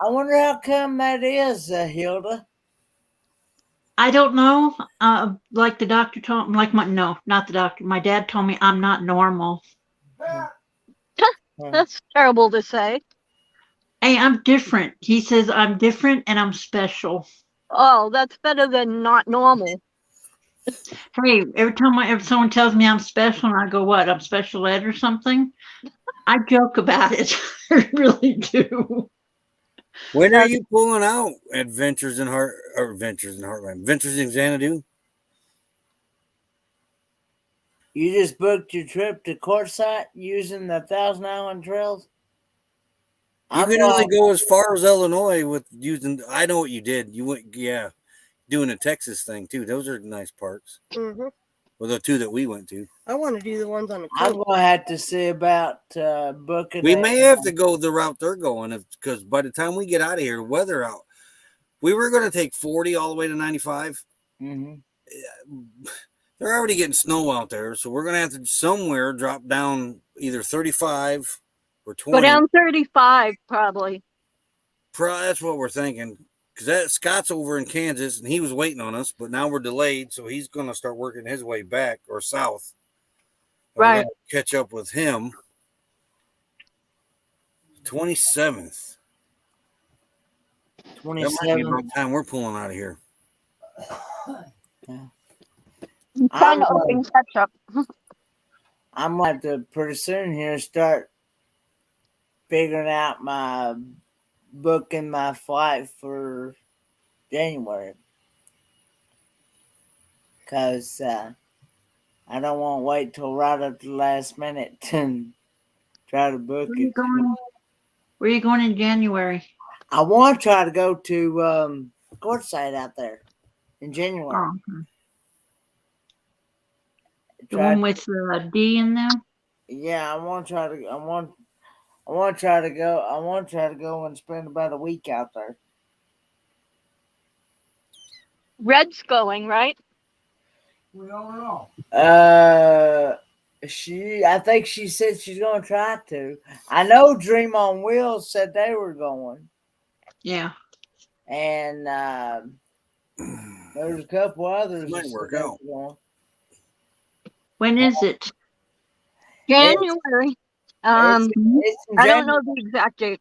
I wonder how come that is, Hilda. I don't know. Like the doctor told me, not the doctor. My dad told me I'm not normal. That's terrible to say. Hey, I'm different. He says I'm different and I'm special. Oh, that's better than not normal. Hey, every time someone tells me I'm special and I go, what, I'm special ed or something? I joke about it. I really do. When are you pulling out Ventures in Heartland? Ventures in Xanadu? You just booked your trip to Quartzsite using the Thousand Island Trails? You can only go as far as Illinois with using. I know what you did. You went, doing a Texas thing too. Those are nice parks. Mm-hmm. Well, the 2 that we went to. I want to do the ones on the I'm coast. gonna have to see about booking. We may have to go the route they're going because by the time we get out of here, weather out. We were going to take 40 all the way to 95. Mm-hmm. They're already getting snow out there, so we're gonna have to somewhere drop down either 35 or Go 20. down 35, probably. That's what we're thinking. Because that Scott's over in Kansas and he was waiting on us, but now we're delayed, so he's gonna start working his way back or south. And we're Right. gonna catch up with him. 27th. That might be 27. about time we're pulling out of here. I'm trying to open catch up. I'm going to pretty soon here start figuring out my booking my flight for January. Because I don't want to wait till right at the last minute to try to book Where are you it. going? Where are you going in January? I want to try to go to Quartzsite out there in January. Oh, okay. The one with D in them? Yeah, I want to try to. I want to try to go. I want to try to go and spend about a week out there. Red's going, right? We don't know. I think she said she's going to try to. I know Dream on Wheels said they were going, Yeah. and there's a couple others Might that work said they out. were going. When is it? January. It's in I don't January. know the exact date.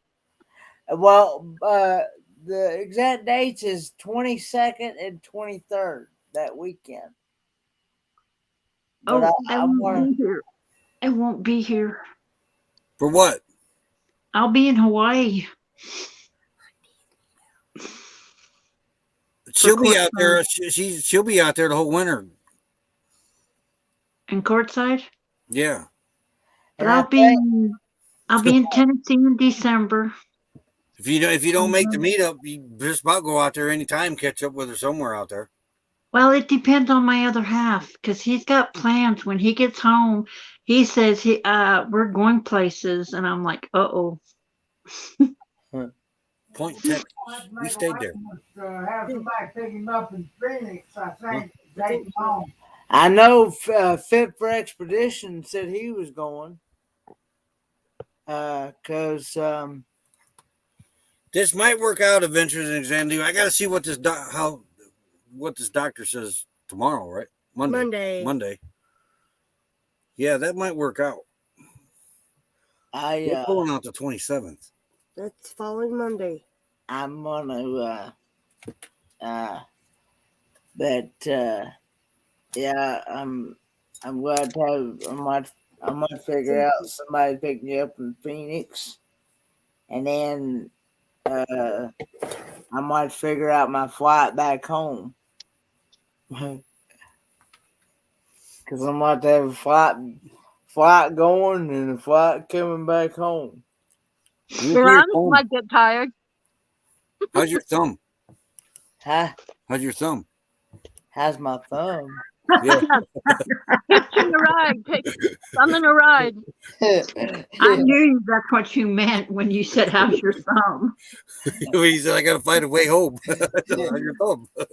Well, the exact dates is 22nd and 23rd that weekend. But Oh, I won't be here. I won't be here. For what? I'll be in Hawaii. She'll be out there. She'll be out there the whole winter. In Courtside? Yeah. But I'll be in Tennessee in December. If you don't make the meetup, you just about go out there anytime, catch up with her somewhere out there. Well, it depends on my other half because he's got plans. When he gets home, he says we're going places, and I'm like, uh-oh. Point Texas. We stayed there. Have somebody pick him up in Phoenix, I think. Take him home. I know Fit for Expedition said he was going. Because this might work out. Adventures in Xanadu. I got to see what this doctor says tomorrow, right? Monday. Yeah, that might work out. We're pulling out the 27th. That's following Monday. I'm gonna but yeah, I'm glad to have I might figure out somebody to pick me up in Phoenix, and then I might figure out my flight back home. Because I might have a flight going and a flight coming back home. Your arms might get tired. How's your thumb? Huh? How's your thumb? How's my thumb? Yeah. Hitching a ride. Take thumb a ride. I knew that's what you meant when you said, how's your thumb? He said, I got to find a way home. How's your thumb? But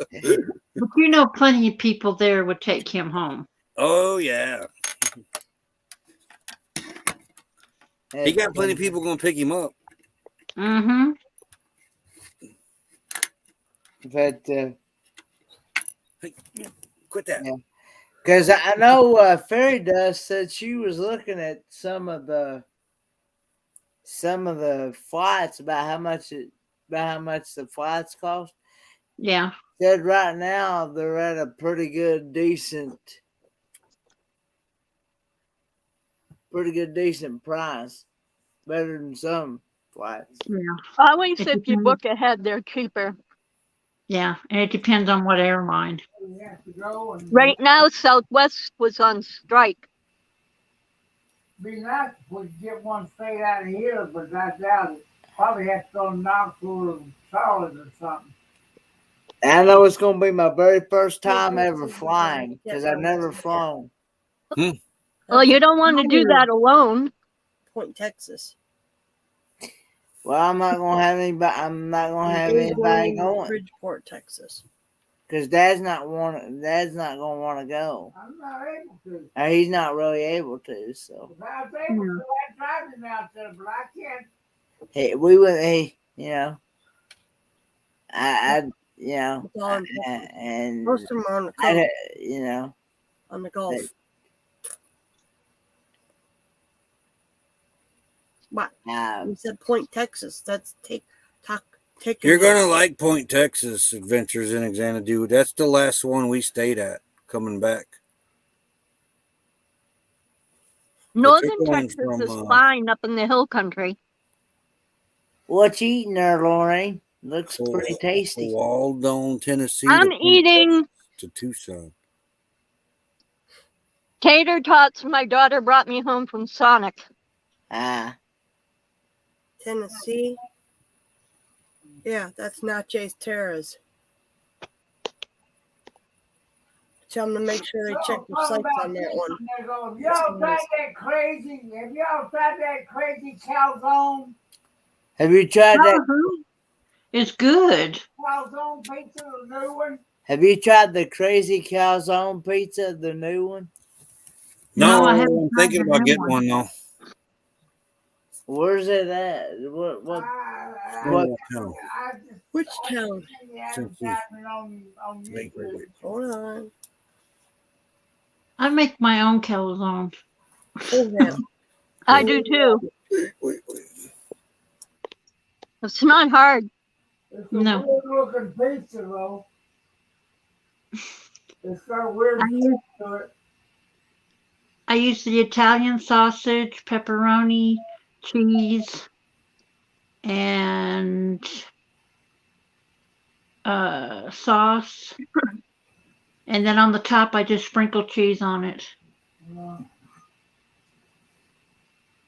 you know plenty of people there would take him home. Oh, yeah. He got plenty of people going to pick him up. Mm-hmm. But hey, quit that. Because I know Fairy Dust said she was looking at some of the flights about how much the flights cost. Yeah. Said right now they're at a pretty good decent price, better than some flights. Yeah. Always, if you book ahead, they're cheaper. Yeah, and it depends on what airline. Right now, Southwest was on strike. Be nice if we could get one straight out of here, but I doubt it. Probably have to go to Knoxville or Charlotte or something. I know it's going to be my very first time ever flying because I've never flown. Well, you don't want to do that alone. Point Texas. Well, I'm not going to have anybody. I'm not going to have anybody going. Bridgeport, Texas. Because Dad's not gonna want to go. I'm not able to. He's not really able to. So If I was able to, I'd drive him out there, but I can't. we would. You know, I you know, It's on. and Most of them are on the coast, you know, on the Gulf. What? You said Point, Texas. That's taking. You're gonna like Point, Texas Adventures in Xanadu. That's the last one we stayed at coming back. Northern Texas is fine up in the hill country. What you eating there, Lorraine? Looks pretty tasty. Waldo, Tennessee. I'm eating to Tucson. Tater tots my daughter brought me home from Sonic. Tennessee. Yeah, that's Nachos Terra's. Tell them to make sure they check their sites on that one. Have y'all tried that crazy calzone? Have you tried that? It's good. Calzone pizza, the new one? Have you tried the crazy calzone pizza, the new one? No, I haven't. I'm thinking about getting one though. Where's it at? What? Which town? Wait. Hold on. I make my own calzone. I do too. Wait. It's not hard. It's a weird looking pizza though. It's got a weird taste to it. I use the Italian sausage, pepperoni, cheese, and sauce. And then on the top, I just sprinkle cheese on it.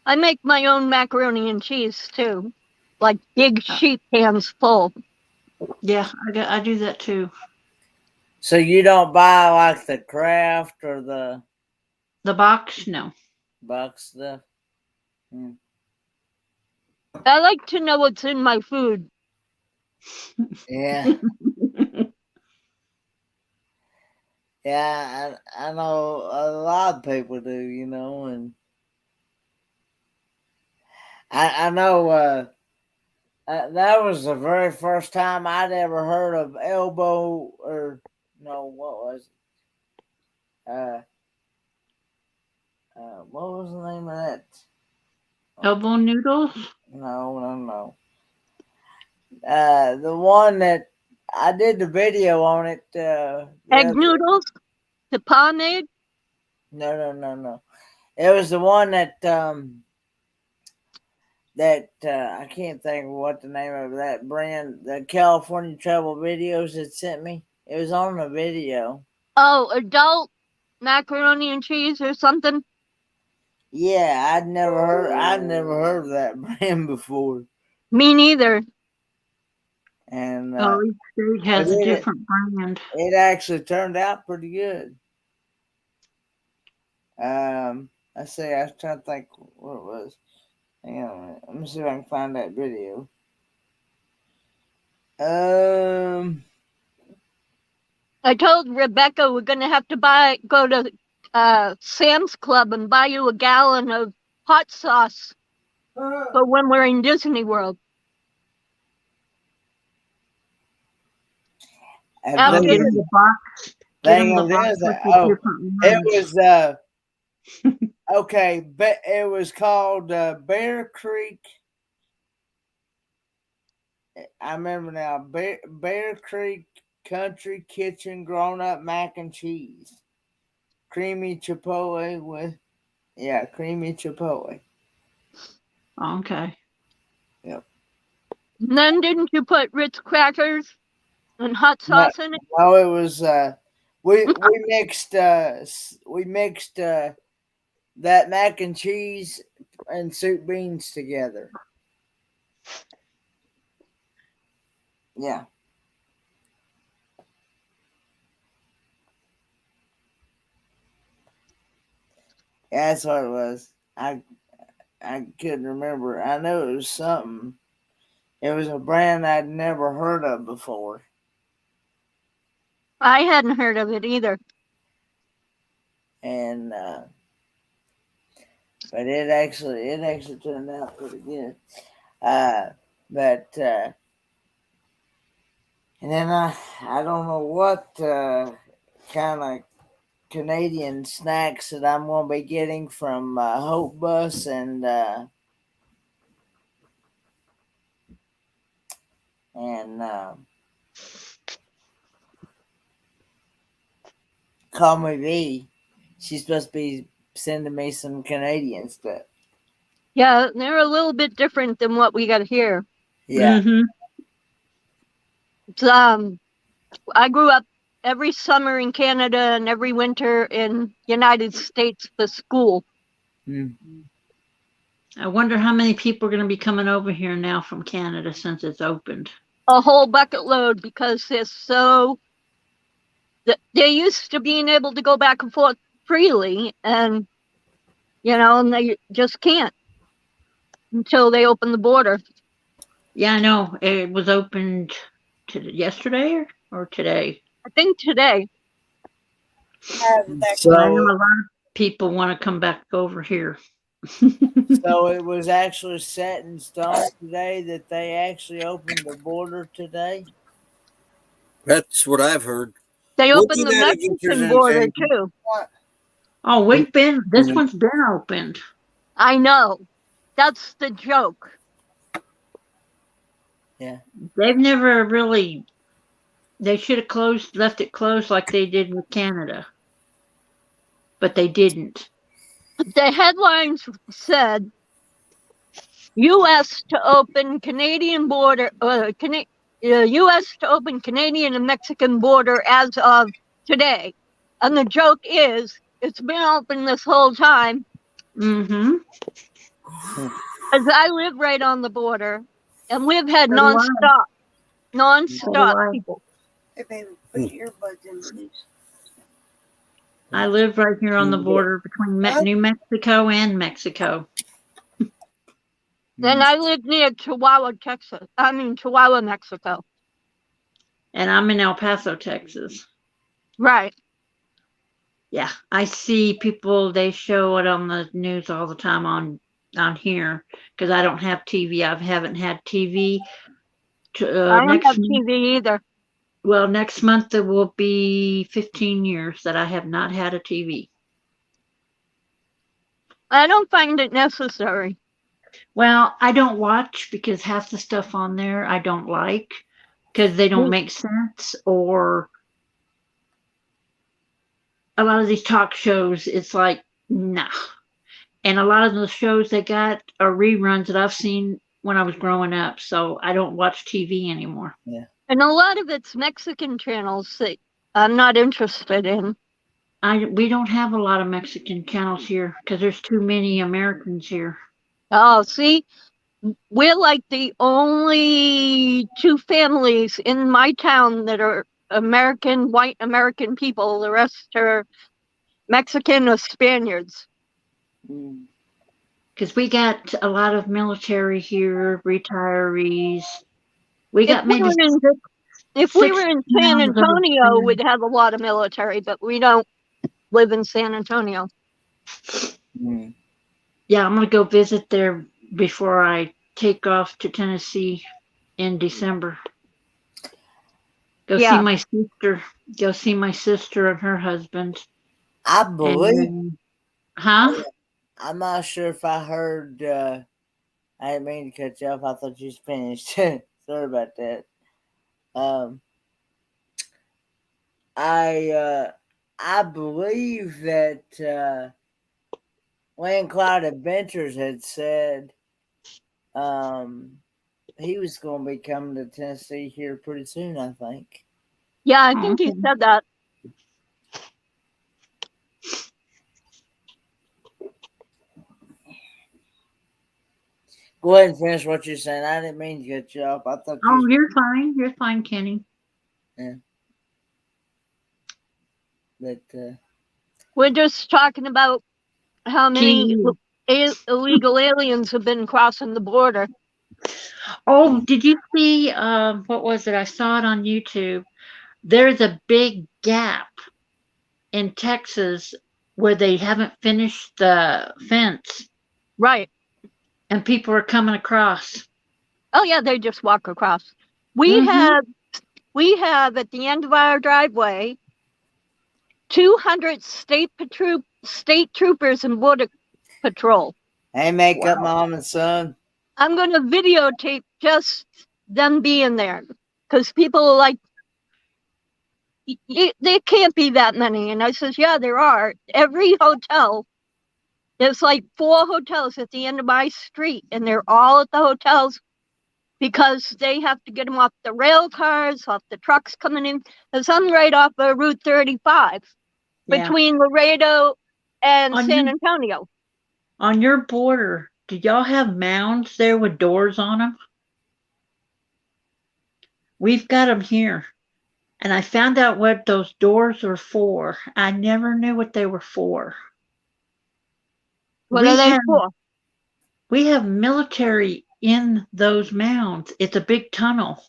I make my own macaroni and cheese too, like big sheet pans full. Yeah, I do that too. So you don't buy like the Kraft or the box? No. box stuff? I like to know what's in my food. Yeah. Yeah, I know a lot of people do, you know, and I know that was the very first time I'd ever heard of elbow, or no, what was it? What was the name of that? Elbow noodles? No. The one that I did the video on it. Egg noodles? The pomade? No. It was the one that I can't think of what the name of that brand, the California Travel Videos had sent me. It was on the video. Oh, adult macaroni and cheese or something? Yeah, I'd never heard of that brand before. Me neither. And each state has a different brand. It actually turned out pretty good. I say I was trying to think what it was. Hang on a minute. Let me see if I can find that video. I told Rebecca we're gonna have to go to Sam's Club and buy you a gallon of hot sauce for when we're in Disney World. I'll get in the box. It was okay, but it was called Bear Creek. I remember now. Bear Creek Country Kitchen Grown Up Mac and Cheese, creamy chipotle with creamy chipotle. Okay. Yep. And then didn't you put Ritz crackers and hot sauce in it? No, it was we mixed that mac and cheese and soup beans together. Yeah. Yeah, that's what it was. I couldn't remember. I know it was something. It was a brand I'd never heard of before. I hadn't heard of it either. And but it actually turned out pretty good. But and then I don't know what kind of Canadian snacks that I'm going to be getting from Hope Bus and Call Me V. She's supposed to be sending me some Canadian stuff. Yeah, they're a little bit different than what we got here. Yeah. Mm-hmm. It's, I grew up every summer in Canada and every winter in United States for school. Mm. I wonder how many people are going to be coming over here now from Canada since it's opened. A whole bucket load, because they're used to being able to go back and forth freely, and and they just can't until they open the border. Yeah, I know. It was opened yesterday or today. I think today. I know So a lot of people want to come back over here. so it was actually set in stone today that they actually opened the border today. That's what I've heard. They We'll opened do the that if there's Mexican border anything. too. Oh, this one's been opened. I know. That's the joke. Yeah. They've never really, they should have left it closed like they did with Canada. But they didn't. The headlines said U.S. to open Canadian border, U.S. to open Canadian and Mexican border as of today. And the joke is, it's been open this whole time. Mm-hmm. Because I live right on the border, and we've had So do I. nonstop people. Hey, baby, put your earbuds in, please. I live right here on the border between New Mexico and Mexico. And I live near Chihuahua, Mexico. And I'm in El Paso, Texas. Right. Yeah, I see people, they show it on the news all the time on here, because I don't have TV. I haven't had TV. I don't have TV either. Well, next month it will be 15 years that I have not had a TV. I don't find it necessary. Well, I don't watch because half the stuff on there I don't like because they don't make sense, or a lot of these talk shows, it's like, nah. And a lot of the shows they got are reruns that I've seen when I was growing up, so I don't watch TV anymore. Yeah. And a lot of it's Mexican channels that I'm not interested in. We don't have a lot of Mexican channels here because there's too many Americans here. Oh, see, we're like the only two families in my town that are white American people. The rest are Mexican or Spaniards. Because we got a lot of military here, retirees. We got maybe if we were in San Antonio, we'd have a lot of military, but we don't live in San Antonio. Yeah, I'm going to go visit there before I take off to Tennessee in December. See my sister. Go see my sister and her husband. I believe. Huh? I'm not sure if I heard. I didn't mean to cut you off. I thought you was finished. Sorry about that. I believe that Land Cloud Adventures had said he was going to be coming to Tennessee here pretty soon, I think. Yeah, I think he said that. Go ahead and finish what you're saying. I didn't mean to cut you off. I thought. You're fine. You're fine, Kenny. Yeah. But we're just talking about how many illegal aliens have been crossing the border. Oh, did you see, what was it? I saw it on YouTube. There's a big gap in Texas where they haven't finished the fence Right. and people are coming across. Oh yeah, they just walk across. We Mhm. have at the end of our driveway 200 state troopers and border patrol. Hey, makeup Wow. mom and son. I'm going to videotape just them being there because people are like, there can't be that many. And I says, yeah, there are. Every hotel, there's like 4 hotels at the end of my street, and they're all at the hotels because they have to get them off the rail cars, off the trucks coming in. Because I'm right off of Route 35 Yeah. between Laredo and On San your, Antonio. on your border, do y'all have mounds there with doors on them? We've got them here. And I found out what those doors are for. I never knew what they were for. What are We they have for? we have military in those mounds. It's a big tunnel.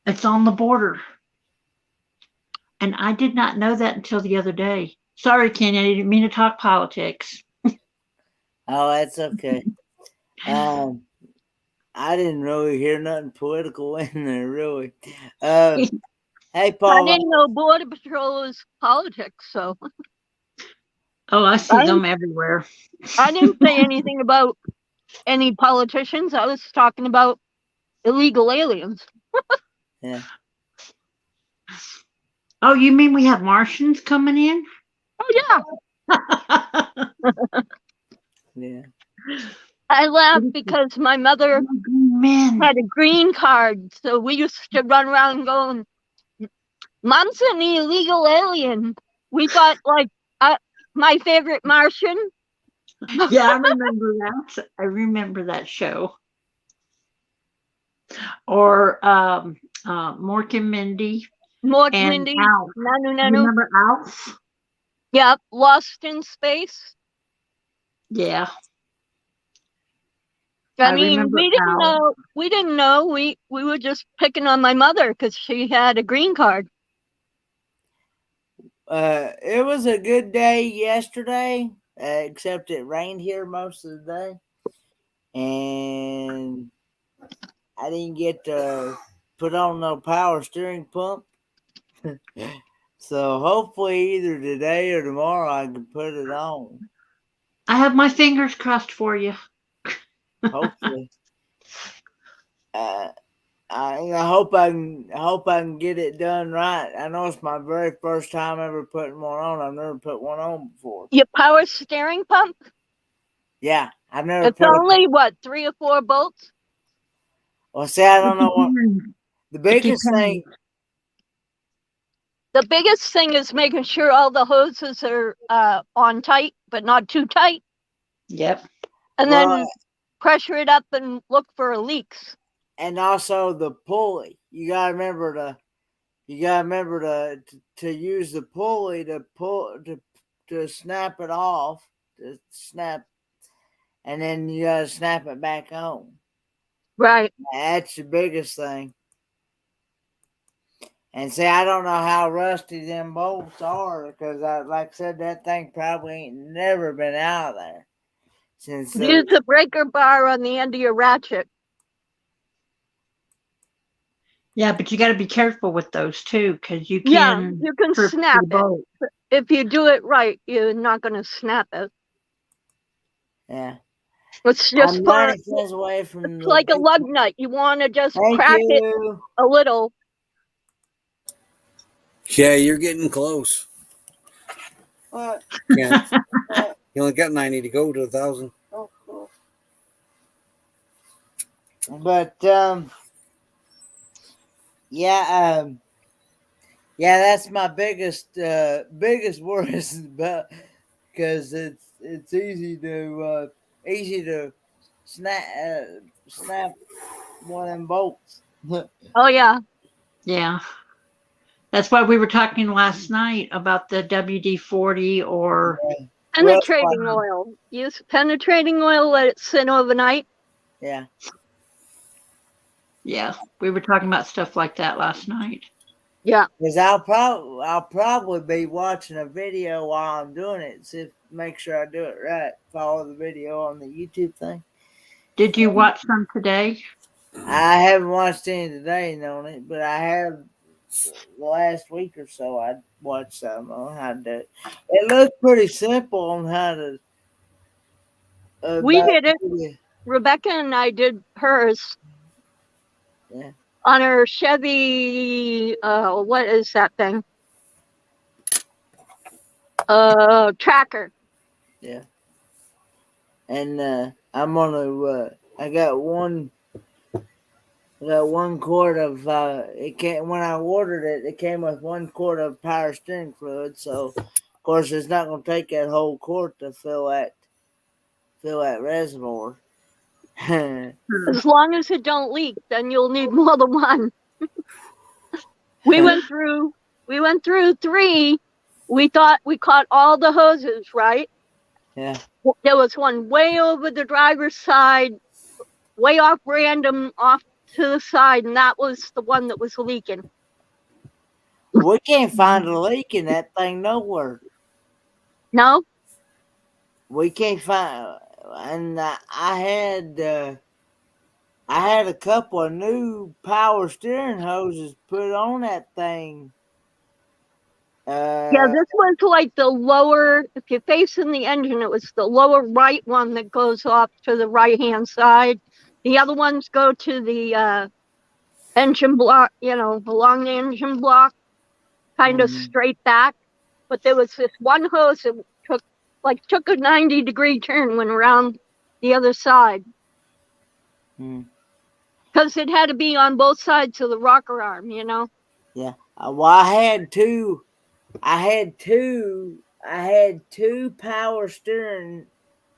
It's on the border. And I did not know that until the other day. Sorry, Kenny, I didn't mean to talk politics. Oh, that's okay. I didn't really hear nothing political in there, really. Hey, I Paula. didn't know Border Patrol was politics, so Oh, I see them everywhere. I didn't say anything about any politicians. I was talking about illegal aliens. Yeah. Oh, you mean we have Martians coming in? Oh yeah. Yeah. I laughed because my mother Men. had a green card, so we used to run around going, "Mom's an illegal alien." We thought like my favorite Martian. Yeah, I remember that. I remember that show. Or Mork and Mindy Mork, and Mindy, Alf. Nanu You Nanu. remember Alf? Yep, Lost in Space. Yeah. I I mean, remember we didn't Alf. know. We didn't know. We were just picking on my mother because she had a green card. It was a good day yesterday, except it rained here most of the day, and I didn't get to put on no power steering pump. So hopefully either today or tomorrow I can put it on. I have my fingers crossed for you. Hopefully. I hope I can get it done right. I know it's my very first time ever putting one on. I've never put one on before. Your power steering pump? Yeah, I've never It's put only what, 3 or 4 bolts? Well, see, I don't know what the biggest thing. The biggest thing is making sure all the hoses are on tight, but not too tight. Yep. And then pressure it up and look for leaks. And also the pulley. You gotta remember to use the pulley to snap it off, and then you gotta snap it back on. Right. That's the biggest thing. And see, I don't know how rusty them bolts are because, like I said, that thing probably ain't never been out of there since. Use the breaker bar on the end of your ratchet. Yeah, but you got to be careful with those too, because you can. Yeah, you can snap it. If you do it right, you're not going to snap it. Yeah. It's just away from it's like a lug nut. You want to just crack it a little. Yeah, you're getting close. What? Yeah. You only got 90 to go to 1,000. Oh, cool. But yeah, that's my biggest worry about, because it's easy to snap one of them bolts. Oh yeah. Yeah. That's why we were talking last night about the WD-40 or penetrating oil. Use penetrating oil, let it sit overnight. Yeah. Yeah, we were talking about stuff like that last night. Yeah. Because I'll probably be watching a video while I'm doing it, make sure I do it right. Follow the video on the YouTube thing. Did you watch some today? I haven't watched any today on it, but I have the last week or so. I watched some on how to do it. It looked pretty simple on how to. We About, did it. Rebecca and I did hers yeah. on her Chevy. What is that thing? Tracker. Yeah. And I'm gonna. I got one quart of it came when I ordered it. It came with 1 quart of power steering fluid. So, of course, it's not gonna take that whole quart to fill that reservoir. As long as it don't leak, then you'll need more than one. We went through 3. We thought we caught all the hoses, right? Yeah. There was one way over the driver's side, way off random off to the side, and that was the one that was leaking. We can't find a leak in that thing nowhere. No? We can't find, and I had a couple of new power steering hoses put on that thing. Yeah, this was like the lower, if you're facing the engine, it was the lower right one that goes off to the right-hand side. The other ones go to the engine block, along the engine block, kind of straight back. But there was this one hose that took a 90-degree turn, went around the other side. Because it had to be on both sides of the rocker arm, Yeah. Well, I had two power steering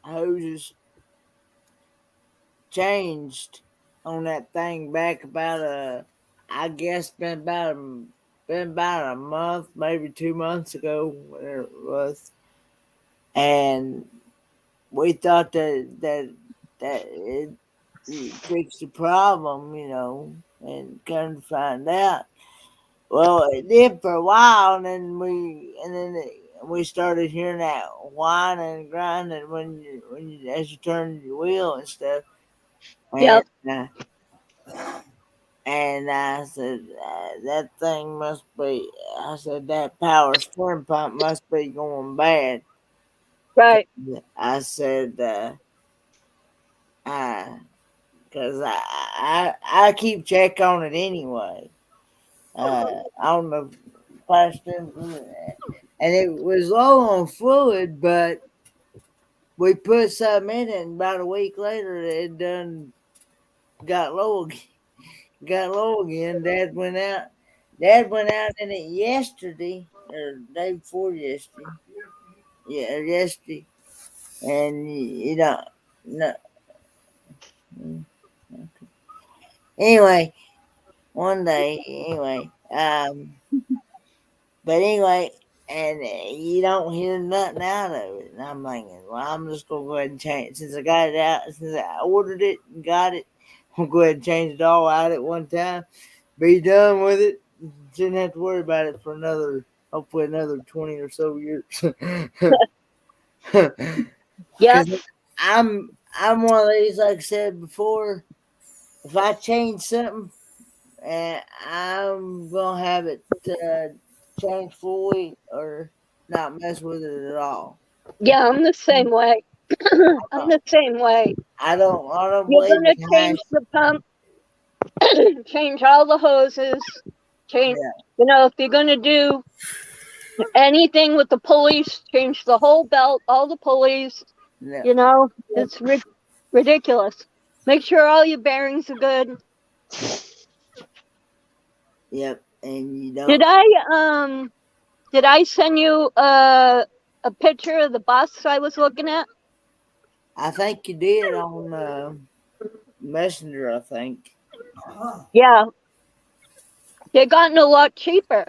hoses changed on that thing back about I guess been about a month, maybe 2 months ago, whatever it was, and we thought that it fixed the problem, and come to find out, well, it did for a while, and then we started hearing that whining and grinding as you turn your wheel and stuff. Yep. And I said, that thing must be. I said that power steering pump must be going bad. Right. I said, because I keep check on it anyway. On the power steering fluid, and it was low on fluid, but we put something in it, and about a week later, it done got low again. Got low again. Dad went out. Dad went out in it yesterday or day before yesterday. Yeah, yesterday, and no. Anyway, one day, but anyway, and you don't hear nothing out of it. And I'm thinking, well, I'm just gonna go ahead and change it. Since I got it out, since I ordered it and got it, I'm gonna go ahead and change it all out at one time. Be done with it. Shouldn't have to worry about it for hopefully another 20 or so years. Yes. I'm one of these, like I said before. If I change something, I'm gonna have it changed fully or not mess with it at all. Yeah, I'm the same way. I'm the same way. I don't You're believe gonna in change the pump, change all the hoses, change. Yeah. If you're gonna do anything with the pulleys, change the whole belt, all the pulleys. Yeah. It's ridiculous. Make sure all your bearings are good. Yep, and you don't. Did I send you a picture of the bus I was looking at? I think you did on Messenger. I think. Yeah, they're gotten a lot cheaper.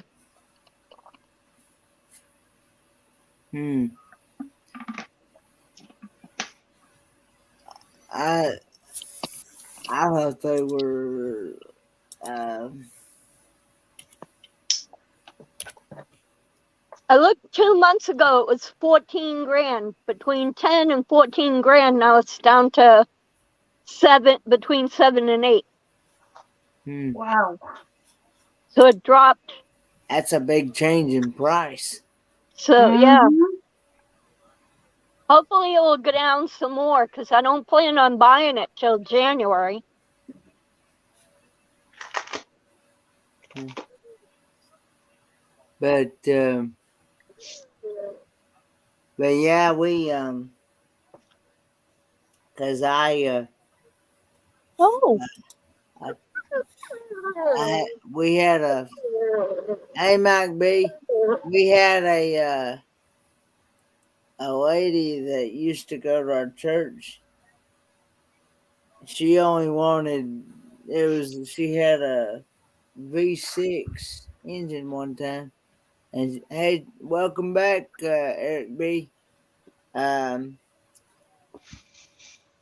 I thought they were Um, I looked 2 months ago, it was 14 grand. Between 10 and 14 grand. Now it's down to between 7 and 8. Wow. So it dropped. that's a big change in price. So yeah, Mhm. hopefully it will go down some more because I don't plan on buying it till January. But but yeah, we cause Oh. I, we had a hey Mac B, we had a lady that used to go to our church. She only wanted she had a V6 engine one time. And hey, welcome back, Eric B. Um,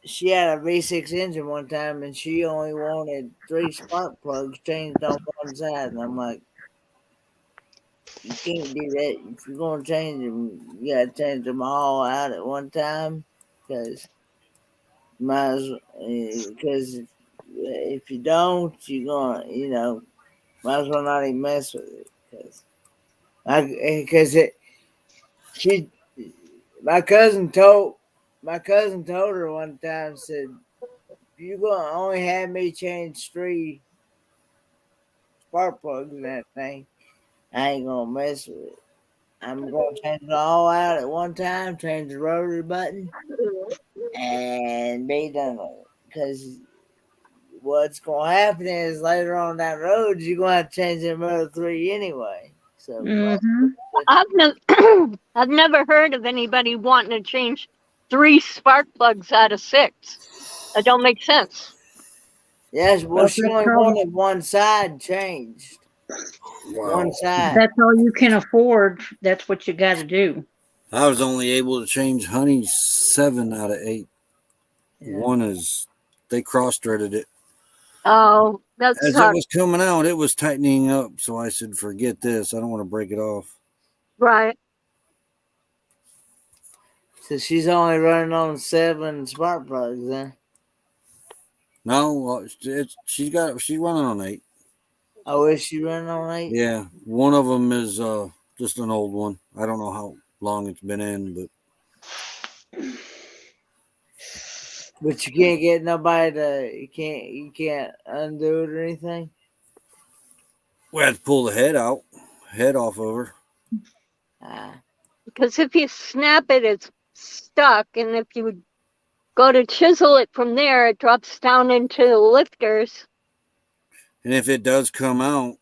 she had a V6 engine one time, and she only wanted 3 spark plugs changed on one side. And I'm like, you can't do that. If you're gonna change them, you gotta change them all out at one time, because because if you don't, you're gonna, might as well not even mess with it, because she my cousin told her one time, said, if you're gonna only have me change 3 spark plugs in that thing, I ain't gonna mess with it. I'm gonna change it all out at one time, change the rotary button, and be done with it. Because what's gonna happen is later on down the road, you're gonna have to change them other 3 anyway. So, Mhm. I've never I've never heard of anybody wanting to change 3 spark plugs out of 6. That don't make sense. yes, well, Well, she only wanted one side changed. One Wow. side. that's all you can afford. That's what you got to do. I was only able to change Honey's 7 out of 8. Yeah. One is they cross threaded it. Oh, that As it sucks. was coming out, it was tightening up. So I said, forget this. I don't want to break it off. Right. So she's only running on 7 spark plugs, huh? No, she's running on 8. Oh, is she running on 8? Yeah, one of them is just an old one. I don't know how long it's been in, but But you can't get nobody you can't undo it or anything? we had to pull the head off of her. Ah, Because if you snap it, it's stuck, and if you go to chisel it from there, it drops down into the lifters. And if it does come out,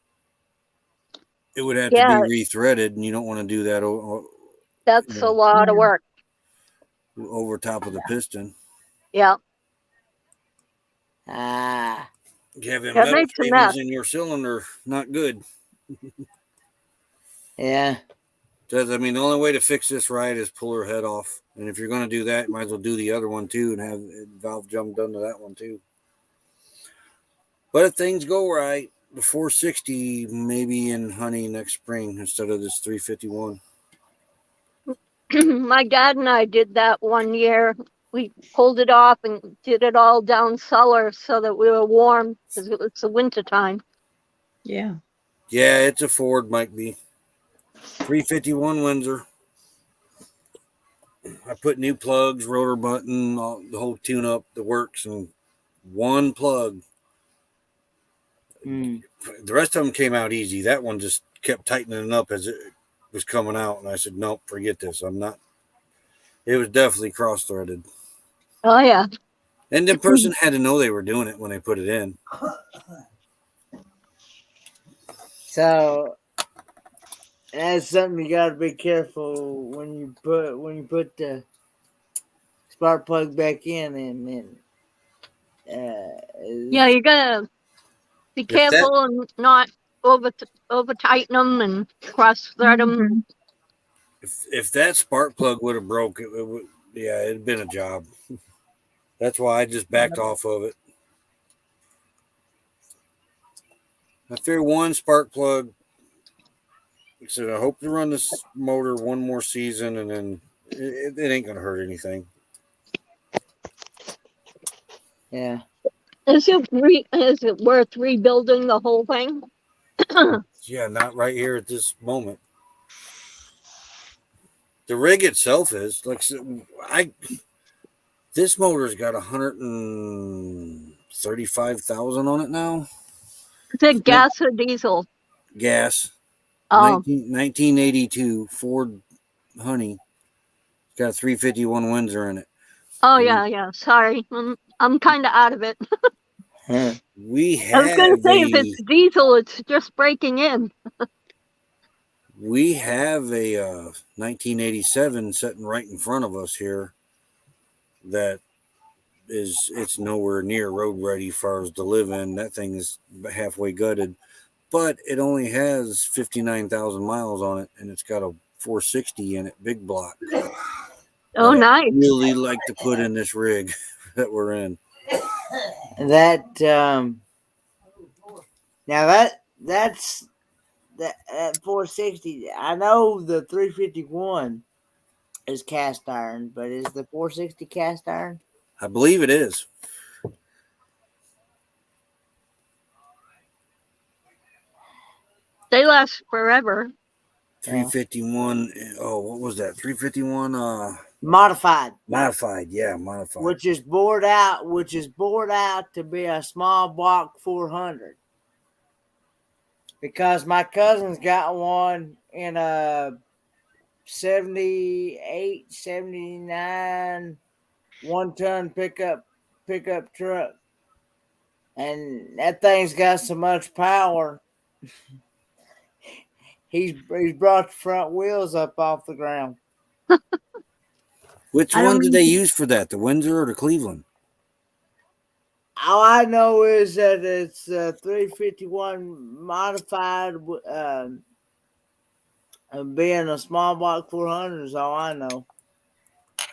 it would have to Yeah, be rethreaded, and you don't want to do that that's a lot of work. over top of the piston. Yeah, ah, You have them that metal makes a shavings mess. in your cylinder, not good. yeah. Says, I mean, the only way to fix this right is pull her head off. And if you're going to do that, you might as well do the other one too and have valve jump done to that one too. But if things go right, the 460 maybe in Honey next spring instead of this 351. My dad and I did that one year. We pulled it off and did it all down cellar so that we were warm because it was the winter time. Yeah. Yeah, it's a Ford, might be 351 Windsor. I put new plugs, rotor button, the whole tune up, the works, and one plug. Hmm. The rest of them came out easy. That one just kept tightening up as it was coming out, and I said, "Nope, forget this. I'm not." It was definitely cross threaded, Oh yeah. and the person had to know they were doing it when they put it in. So that's something you gotta be careful when you put the spark plug back in, and Yeah, you gotta be If that careful and not over tighten them and cross thread them. Mhm. if that spark plug would have broke, it would, yeah, it'd been a job. That's why I just backed off of it. I figured one spark plug. I said I hope to run this motor one more season, and then it ain't gonna hurt anything. Yeah. Is it worth rebuilding the whole thing? Yeah, not right here at this moment. The rig itself is like I. This motor's got 135,000 on it now. Is it gas or diesel? Gas. Oh, 1982 Ford Honey. It's got a 351 Windsor in it. oh yeah. Sorry, I'm kind of out of it. We I was going to have say if it's diesel, it's just breaking in. we have a 1987 sitting right in front of us here that it's nowhere near road ready as far as to live in. That thing is halfway gutted, but it only has 59,000 miles on it, and it's got a 460 in it, big block. Oh, that nice. I really like to put in this rig that we're in. That now that's that 460. I know the 351 is cast iron, but is the 460 cast iron? I believe it is. They last forever. 351. Oh, what was that? 351 Modified, yeah, modified. which is bored out to be a small block 400. Because my cousin's got one in a 78, 79 1-ton pickup truck. And that thing's got so much power. He's brought the front wheels up off the ground. Which one did they use for that? The Windsor or the Cleveland? All I know is that it's 351 modified, being a small block 400 is all I know.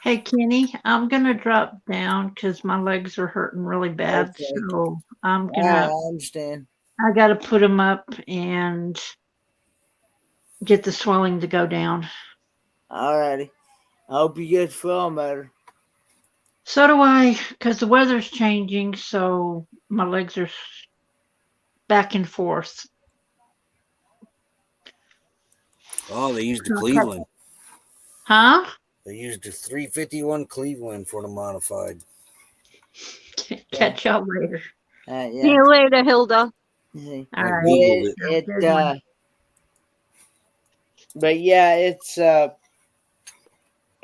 Hey, Kenny, I'm going to drop down because my legs are hurting really bad. Okay. So I'm going I to, understand. I got to put them up and get the swelling to go down. Alrighty. I hope you get feeling better. So do I, because the weather's changing, so my legs are back and forth. Oh, they used the Cleveland. Huh? They used the 351 Cleveland for the modified. Catch y'all later. Yeah. See you later, Hilda. All I right. Googled it. But yeah, it's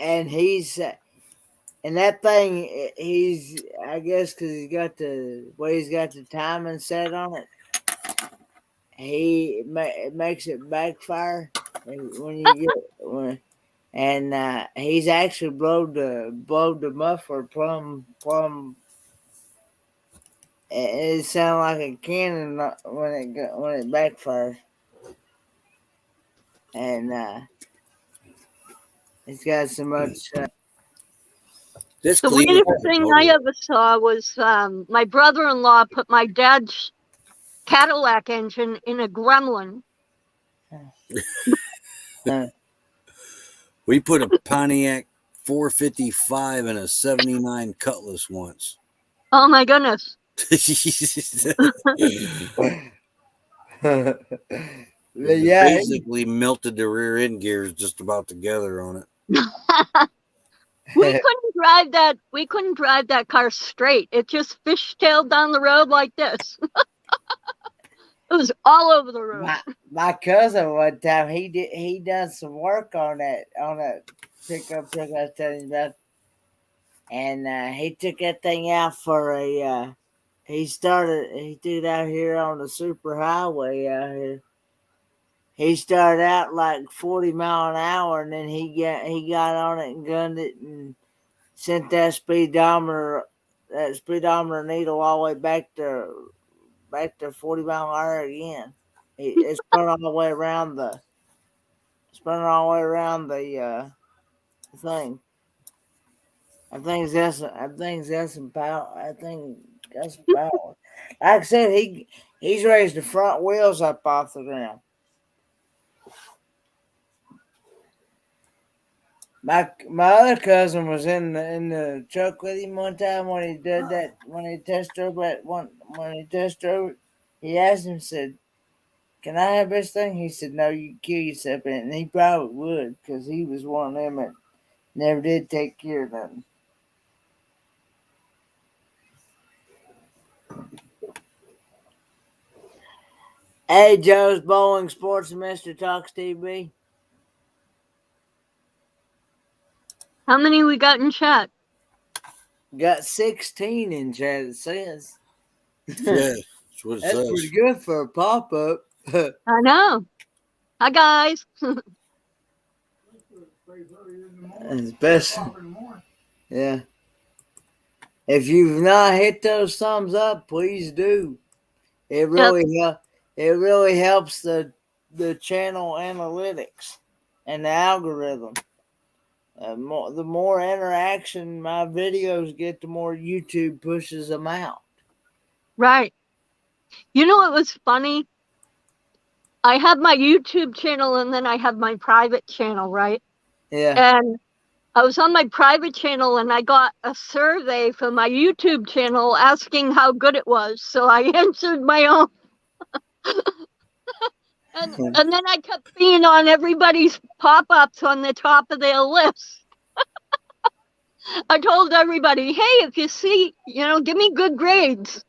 and he's and that thing, he's, I guess because he's got the way he's got the timing set on it, it makes it backfire when you get and he's actually blowed the muffler plumb. It sounded like a cannon when it backfires, and it's got so much. This The Cleveland weirdest thing I ever saw was my brother-in-law put my dad's Cadillac engine in a Gremlin. We put a Pontiac 455 in a 79 Cutlass once. Oh my goodness. Yeah, basically melted the rear end gears just about together on it. We couldn't drive that car straight. It just fishtailed down the road like this. It was all over the road. My cousin one time he done some work on that pickup truck I was telling you about, and he took that thing out for a he took it out here on the super highway out here. He started out like 40 mile an hour, and then he got on it and gunned it and sent that speedometer needle all the way back to 40 mile an hour again. It spun all the way around the thing. I think that's some power. I think that's some power. Like I said, he's raised the front wheels up off the ground. My other cousin was in the truck with him one time when he did that, when he test drove it when he test drove it. He asked him, said, "Can I have this thing?" He said, "No, you can kill yourself in it," and he probably would, because he was one of them that never did take care of nothing. Hey, Joe's Bowling Sports and Mr. Talks TV. How many we got in chat? Got 16 in chat, it says. Yeah, that's what it That's says. pretty good for a pop up. I know. Hi, guys. Especially, yeah. If you've not hit those thumbs up, please do. It really helps the channel analytics and the algorithm. The more interaction my videos get, the more YouTube pushes them out. Right. You know what was funny? I have my YouTube channel and then I have my private channel, right? Yeah. And I was on my private channel and I got a survey from my YouTube channel asking how good it was. So I answered my own. and then I kept being on everybody's pop-ups on the top of their list. I told everybody, hey, if you see, give me good grades.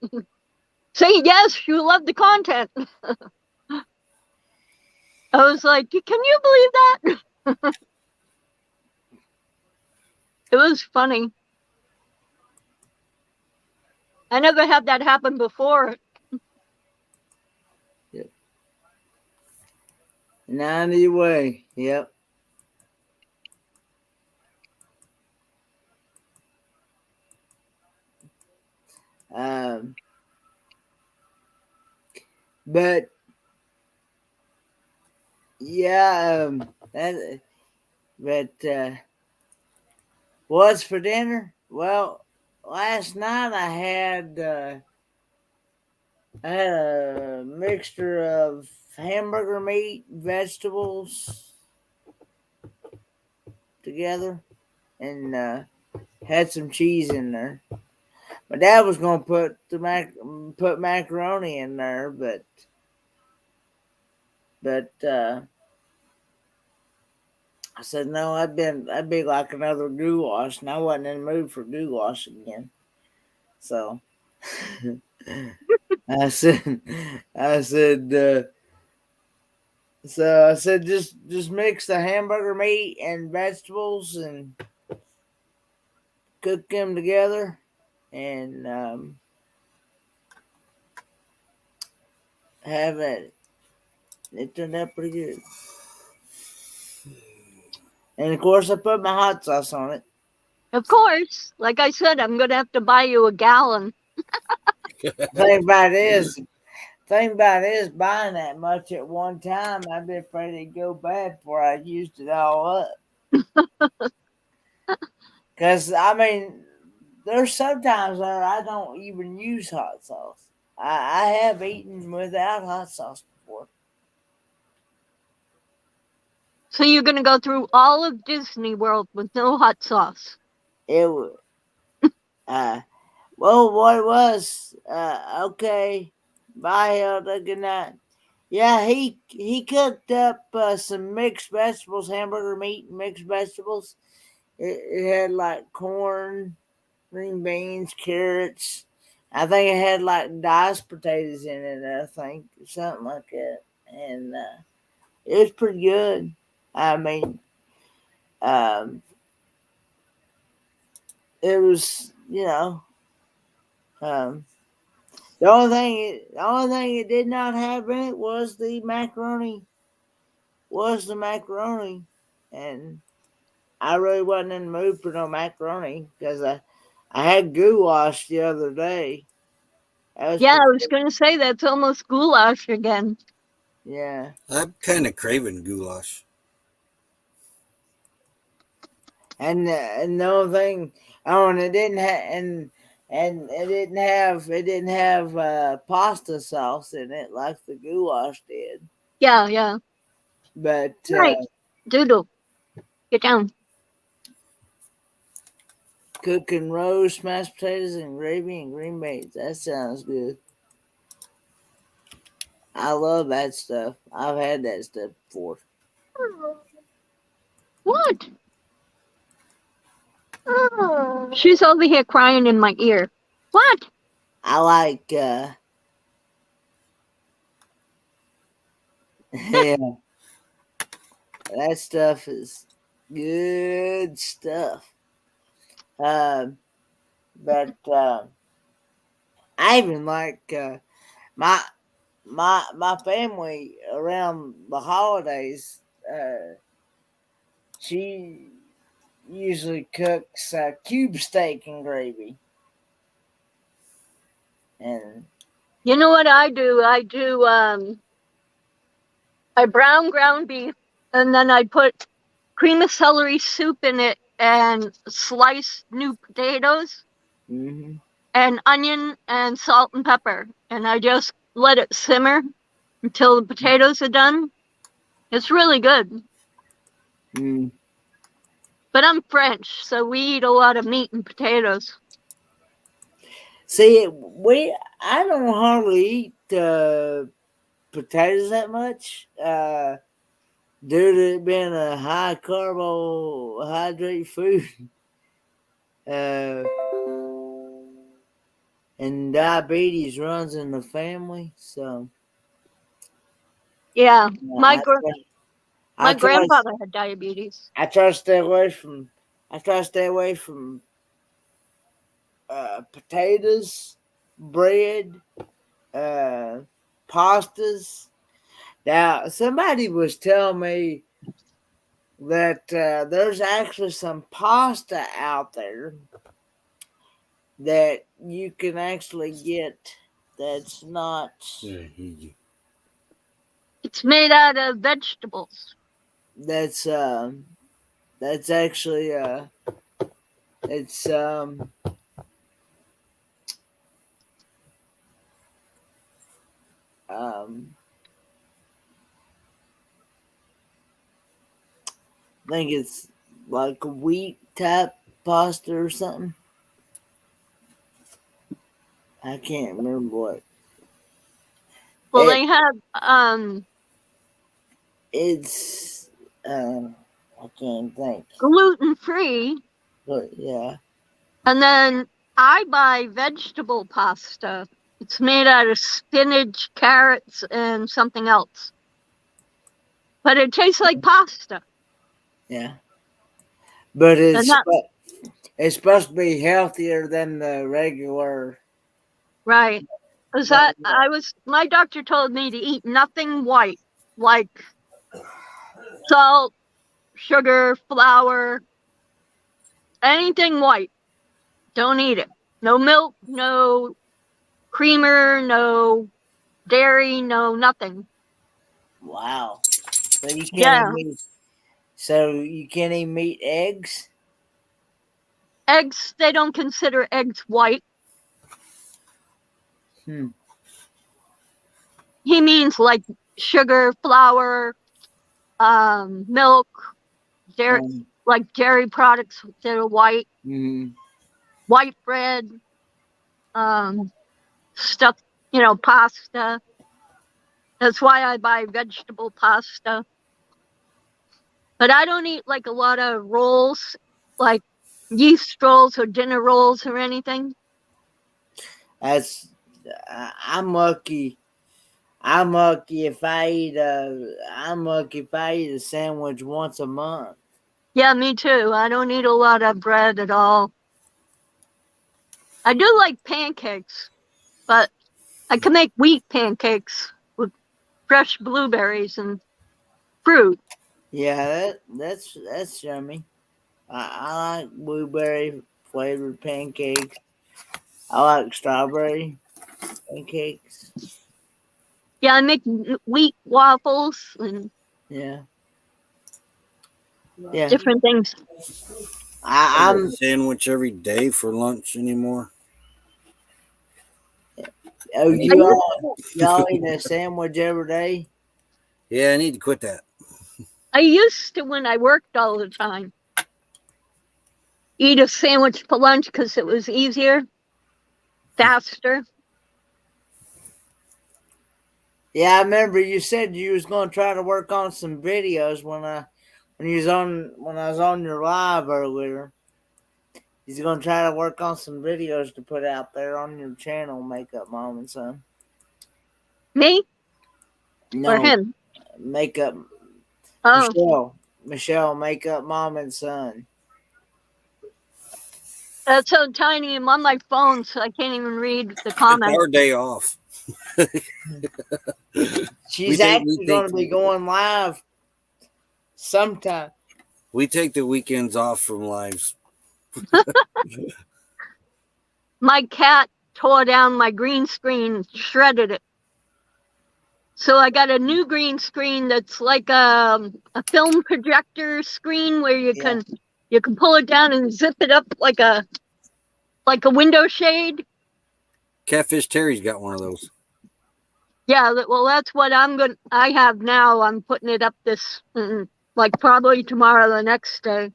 Say yes, you love the content. I was like, can you believe that? It was funny. I never had that happen before. Yep. 90 way. Yep. But yeah, what's for dinner? Well, last night I had a mixture of hamburger meat, vegetables together, and had some cheese in there. My dad was gonna put macaroni in there, but I said no. I'd be like another goulash, and I wasn't in the mood for goulash again. So I said, I said, just mix the hamburger meat and vegetables and cook them together, and have it. It turned out pretty good. And of course, I put my hot sauce on it. Of course, like I said, I'm going to have to buy you a gallon. Thing about it is, buying that much at one time, I'd be afraid it'd go bad before I used it all up. Because, I mean, there's sometimes where I don't even use hot sauce. I have eaten without hot sauce before. So you're going to go through all of Disney World with no hot sauce? It would. Well, what it was, okay, bye, Hilda, good night. Yeah, he cooked up some mixed vegetables, hamburger meat and mixed vegetables. It had like corn, green beans, carrots. I think it had like diced potatoes in it, I think, something like that. And it was pretty good. I mean, um, it was, um, the only thing it did not have in it was the macaroni. And I really wasn't in the mood for no macaroni because I had goulash the other day. Yeah, I was going to say that's almost goulash again. Yeah. I'm kind of craving goulash. And the only thing, and it didn't have, and and it didn't have pasta sauce in it like the goulash did. Yeah, yeah. But Right. Doodle. Get down. cooking roast, mashed potatoes, and gravy and green beans. That sounds good. I love that stuff. I've had that stuff before. What? She's over here crying in my ear. What? I like yeah, that stuff is good stuff. Um, but I even like my my family around the holidays. She usually cooks cube steak and gravy, and You know what I do? I do I brown ground beef, and then I put cream of celery soup in it and sliced new potatoes mm-hmm, and onion and salt and pepper. And I just let it simmer until the potatoes are done. It's really good. mm. But I'm French, so we eat a lot of meat and potatoes. See, I don't hardly eat potatoes that much. Due to it being a high carbohydrate food, uh, and diabetes runs in the family, so Yeah, my I gr- try, I my try, grandfather had diabetes. I try to stay away from, I try to stay away from potatoes, bread, uh, pastas. Now, somebody was telling me that there's actually some pasta out there that you can actually get that's not It's made out of vegetables. that's that's actually it's um I think it's like a wheat type pasta or something. I can't remember what Well, it they have it's I can't think. gluten free, But yeah. and then I buy vegetable pasta. It's made out of spinach, carrots, and something else. But it tastes like pasta. Yeah. But And that it's supposed to be healthier than the regular. right. Because my doctor told me to eat nothing white, like salt, sugar, flour, anything white. Don't eat it. No milk, no creamer, no dairy, no nothing. Wow. So you can't Yeah. even eat. So you can't even eat eggs. Eggs, they don't consider eggs white. Hmm. He means like sugar, flour, milk, dairy, Um, like dairy products that are white, mm, white bread, um, stuff, pasta. That's why I buy vegetable pasta. But I don't eat like a lot of rolls, like yeast rolls or dinner rolls or anything. that's I'm lucky. I'm lucky if I eat a. I'm lucky if I eat a sandwich once a month. Yeah, me too. I don't eat a lot of bread at all. I do like pancakes, but I can make wheat pancakes with fresh blueberries and fruit. Yeah, that's yummy. I like blueberry flavored pancakes. I like strawberry pancakes. Yeah, I make wheat waffles and Yeah, yeah. different things. I I, have a I'm sandwich every day for lunch anymore. Oh, I need I you to, used, all y'all eat a sandwich every day? yeah, I need to quit that. I used to when I worked all the time. Eat a sandwich for lunch because it was easier, faster. Yeah, I remember you said you was gonna try to work on some videos when I was on your live earlier. He's gonna try to work on some videos to put out there on your channel, Makeup Mom and Son. Me or No, him? Makeup Oh, Michelle, Makeup Mom and Son. that's so tiny. I'm on my phone, so I can't even read the It's comments. our day off. She's actually gonna be going live sometime. we take the weekends off from lives. My cat tore down my green screen, shredded it. So I got a new green screen that's like a film projector screen where Yeah. you can pull it down and zip it up like a window shade. Catfish Terry's got one of those. Yeah, well that's what I have now. I'm putting it up like probably tomorrow, the next day.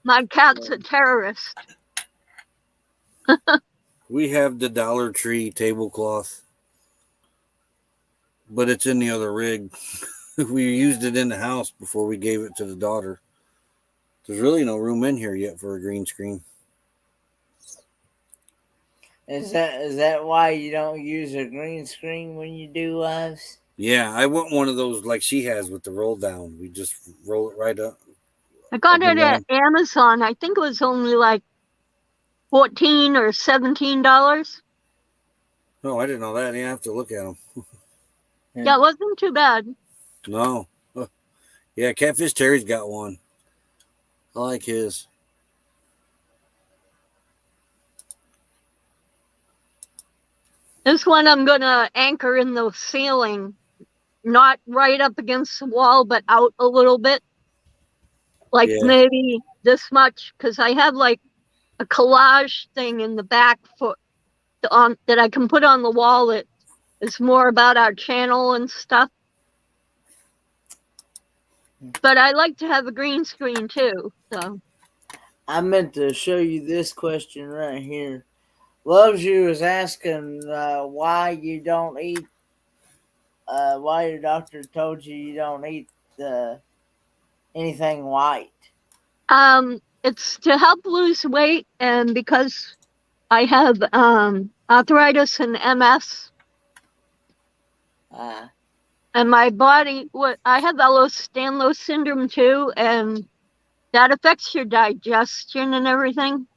My cat's a terrorist. We have the Dollar Tree tablecloth, but it's in the other rig. We used it in the house before we gave it to the daughter. There's really no room in here yet for a green screen. Is that why you don't use a green screen when you do lives? Yeah, I want one of those like she has with the roll down. We just roll it right up. I got Up and it at down. Amazon. I think it was only like $14 or $17. Oh, I didn't know that. You have to look at them. Yeah, it wasn't too bad. No. Yeah, Catfish Terry's got one. I like his. This one I'm gonna anchor in the ceiling, not right up against the wall, but out a little bit, like Yeah. maybe this much, because I have like a collage thing in the back that I can put on the wall that is more about our channel and stuff. But I like to have a green screen too. So I meant to show you this question right here. Loves You is asking why you don't eat. Why your doctor told you don't eat anything white. it's to help lose weight, and because I have arthritis and MS, Uh, and my body, I have Ehlers-Danlos syndrome too, and that affects your digestion and everything.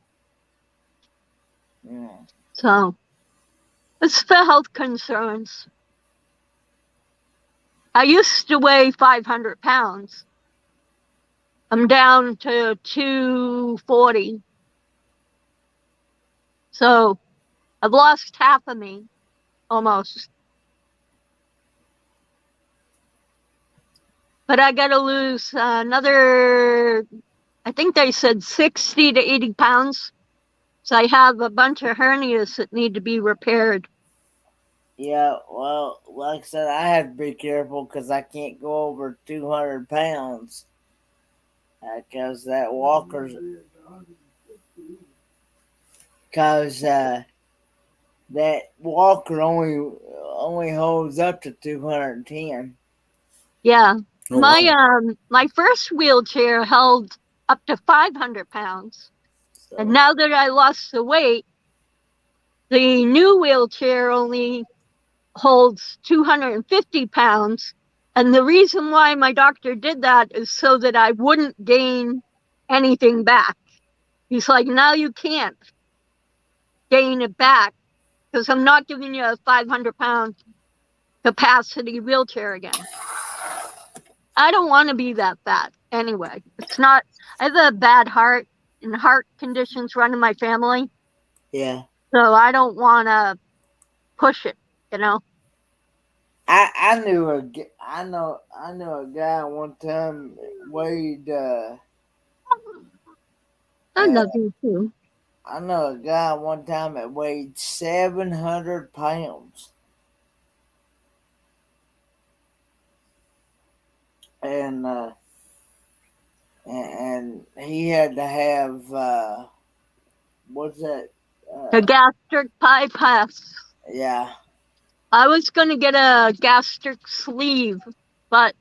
yeah. So it's for health concerns. I used to weigh 500 pounds. I'm down to 240. So I've lost half of me almost. But I got to lose another, I think they said 60 to 80 pounds. So I have a bunch of hernias that need to be repaired. Yeah, well, like I said, I have to be careful because I can't go over 200 pounds. Because that walker's. Because that walker only holds up to 210. Yeah. Oh, wow. My first wheelchair held up to 500 pounds. And So, now that I lost the weight, the new wheelchair only holds 250 pounds. And the reason why my doctor did that is so that I wouldn't gain anything back. He's like, now you can't gain it back because I'm not giving you a 500-pound capacity wheelchair again. I don't want to be that fat anyway. It's not, I have a bad heart and heart conditions run in my family. yeah. So I don't want to push it, you know? I knew a guy one time weighed I love you too. I know a guy one time that weighed 700 pounds. And and he had to have what's that? The Uh, gastric bypass. yeah, I was going to get a gastric sleeve, but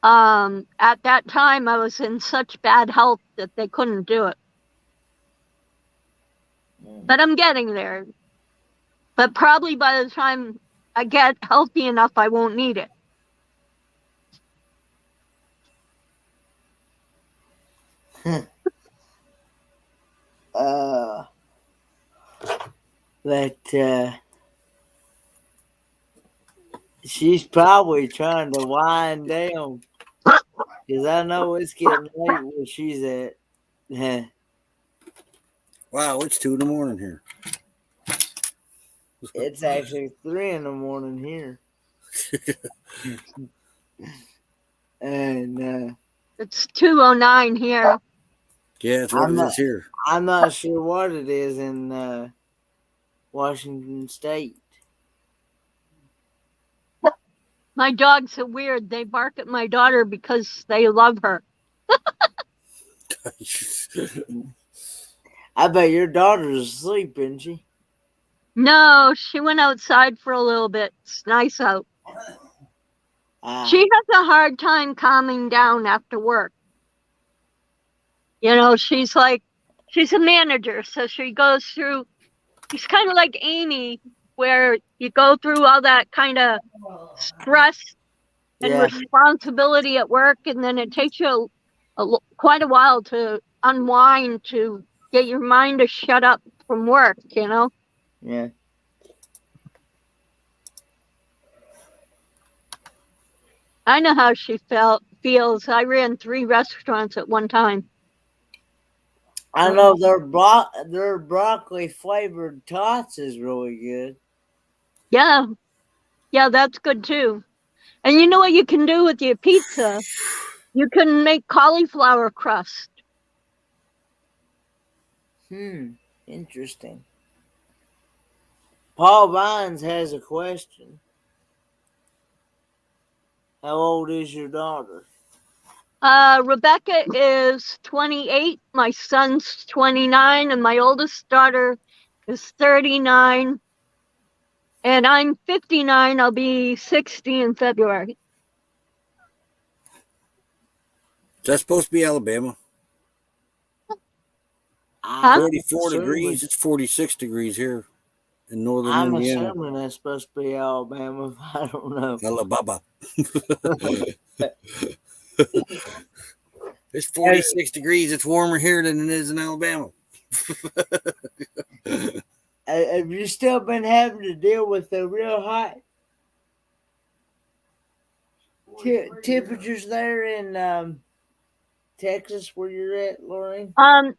at that time I was in such bad health that they couldn't do it. But I'm getting there. But probably by the time I get healthy enough, I won't need it. uh, but she's probably trying to wind down because I know it's getting late where she's at. Wow, it's 2 a.m. here. It's actually 3 in the morning here. And It's 2:09 here. Yeah, it's what it is here. I'm not sure what it is in Washington State. My dogs are weird. They bark at my daughter because they love her. I bet your daughter's asleep, isn't she? No, she went outside for a little bit. It's nice out. She has a hard time calming down after work. You know, she's a manager, so she goes through, she's kind of like Amy, where you go through all that kind of stress and responsibility at work, and then it takes you quite a while to unwind, to get your mind to shut up from work, you know? Yeah. I know how she feels. I ran 3 restaurants at one time. I know their broccoli flavored tots is really good. Yeah, that's good too. And you know what you can do with your pizza? You can make cauliflower crust. Interesting. Paul Vines has a question. How old is your daughter? Rebecca is 28, my son's 29, and my oldest daughter is 39. And I'm 59. I'll be 60 in February. Is that supposed to be Alabama? Huh? 44 degrees. It's 46 degrees here in northern Indiana. I'm assuming that's supposed to be Alabama. I don't know. Alabama. It's 46 degrees. It's warmer here than it is in Alabama. Have you still been having to deal with the real hot temperatures there in Texas where you're at, Lorraine?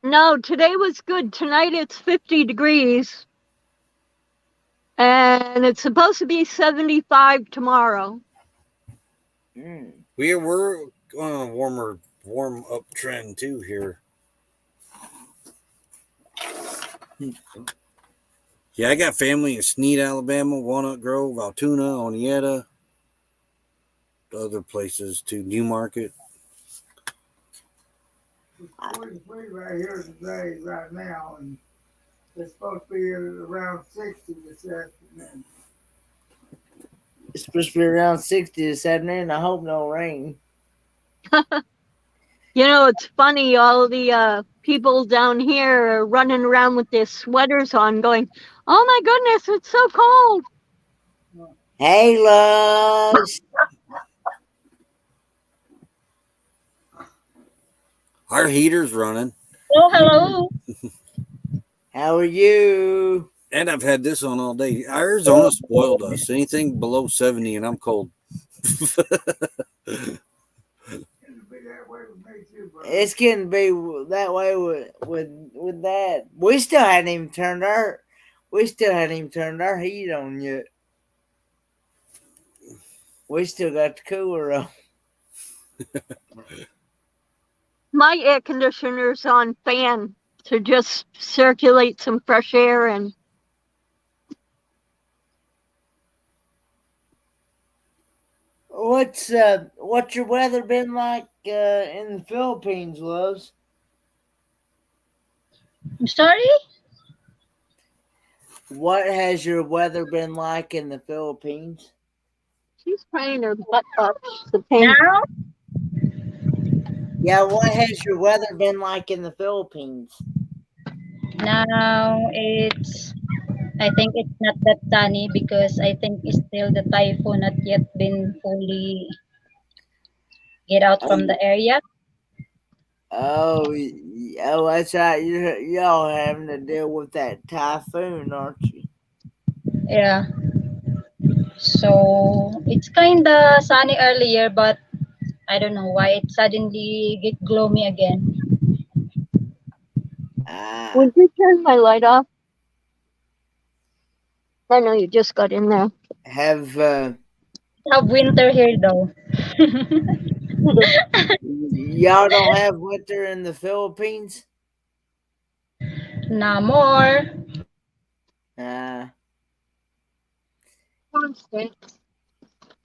No, today was good. Tonight it's 50 degrees. And it's supposed to be 75 tomorrow. We're on a warm up trend too here. Yeah, I got family in Sneed, Alabama, Walnut Grove, Altoona, Oneida, other places too, Newmarket. It's 43 right here today, right now, and it's supposed to be around 60 this afternoon. It's supposed to be around 60 this afternoon. I hope no rain. You know, it's funny, all the people down here are running around with their sweaters on going, oh my goodness, it's so cold. Hey, loves. Our heater's running. Oh, hello. How are you? And I've had this on all day. Arizona spoiled us. Anything below 70 and I'm cold. It's getting to be that way with that. We still hadn't even turned our heat on yet. We still got the cooler on. My air conditioner's on fan to just circulate some fresh air and What's your weather been like in the Philippines, loves? I'm sorry? What has your weather been like in the Philippines? she's praying her butt off. The pain. Now? Yeah, what has your weather been like in the Philippines? Now it's I think it's not that sunny because I think it's still the typhoon not yet been fully get out from Oh, the area. oh, that's right. Y'all having to deal with that typhoon, aren't you? Yeah. So it's kinda sunny earlier but I don't know why it suddenly get gloomy again. Ah, Would you turn my light off? I know you just got in there. have Have winter here though. y'all don't have winter in the Philippines? No more. Ah, Constant.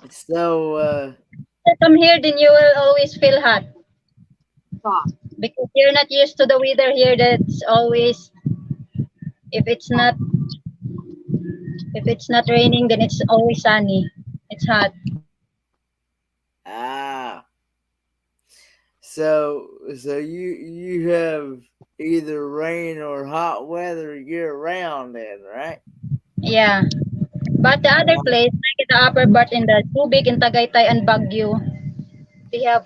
so Come here then you will always feel hot Stop. because you're not used to the weather here that's always if it's not if it's not raining then it's always sunny. It's hot. ah, so you have either rain or hot weather year round, then, right? Yeah. But the other place, like in the upper part in the Subic, in Tagaytay and Baguio, they have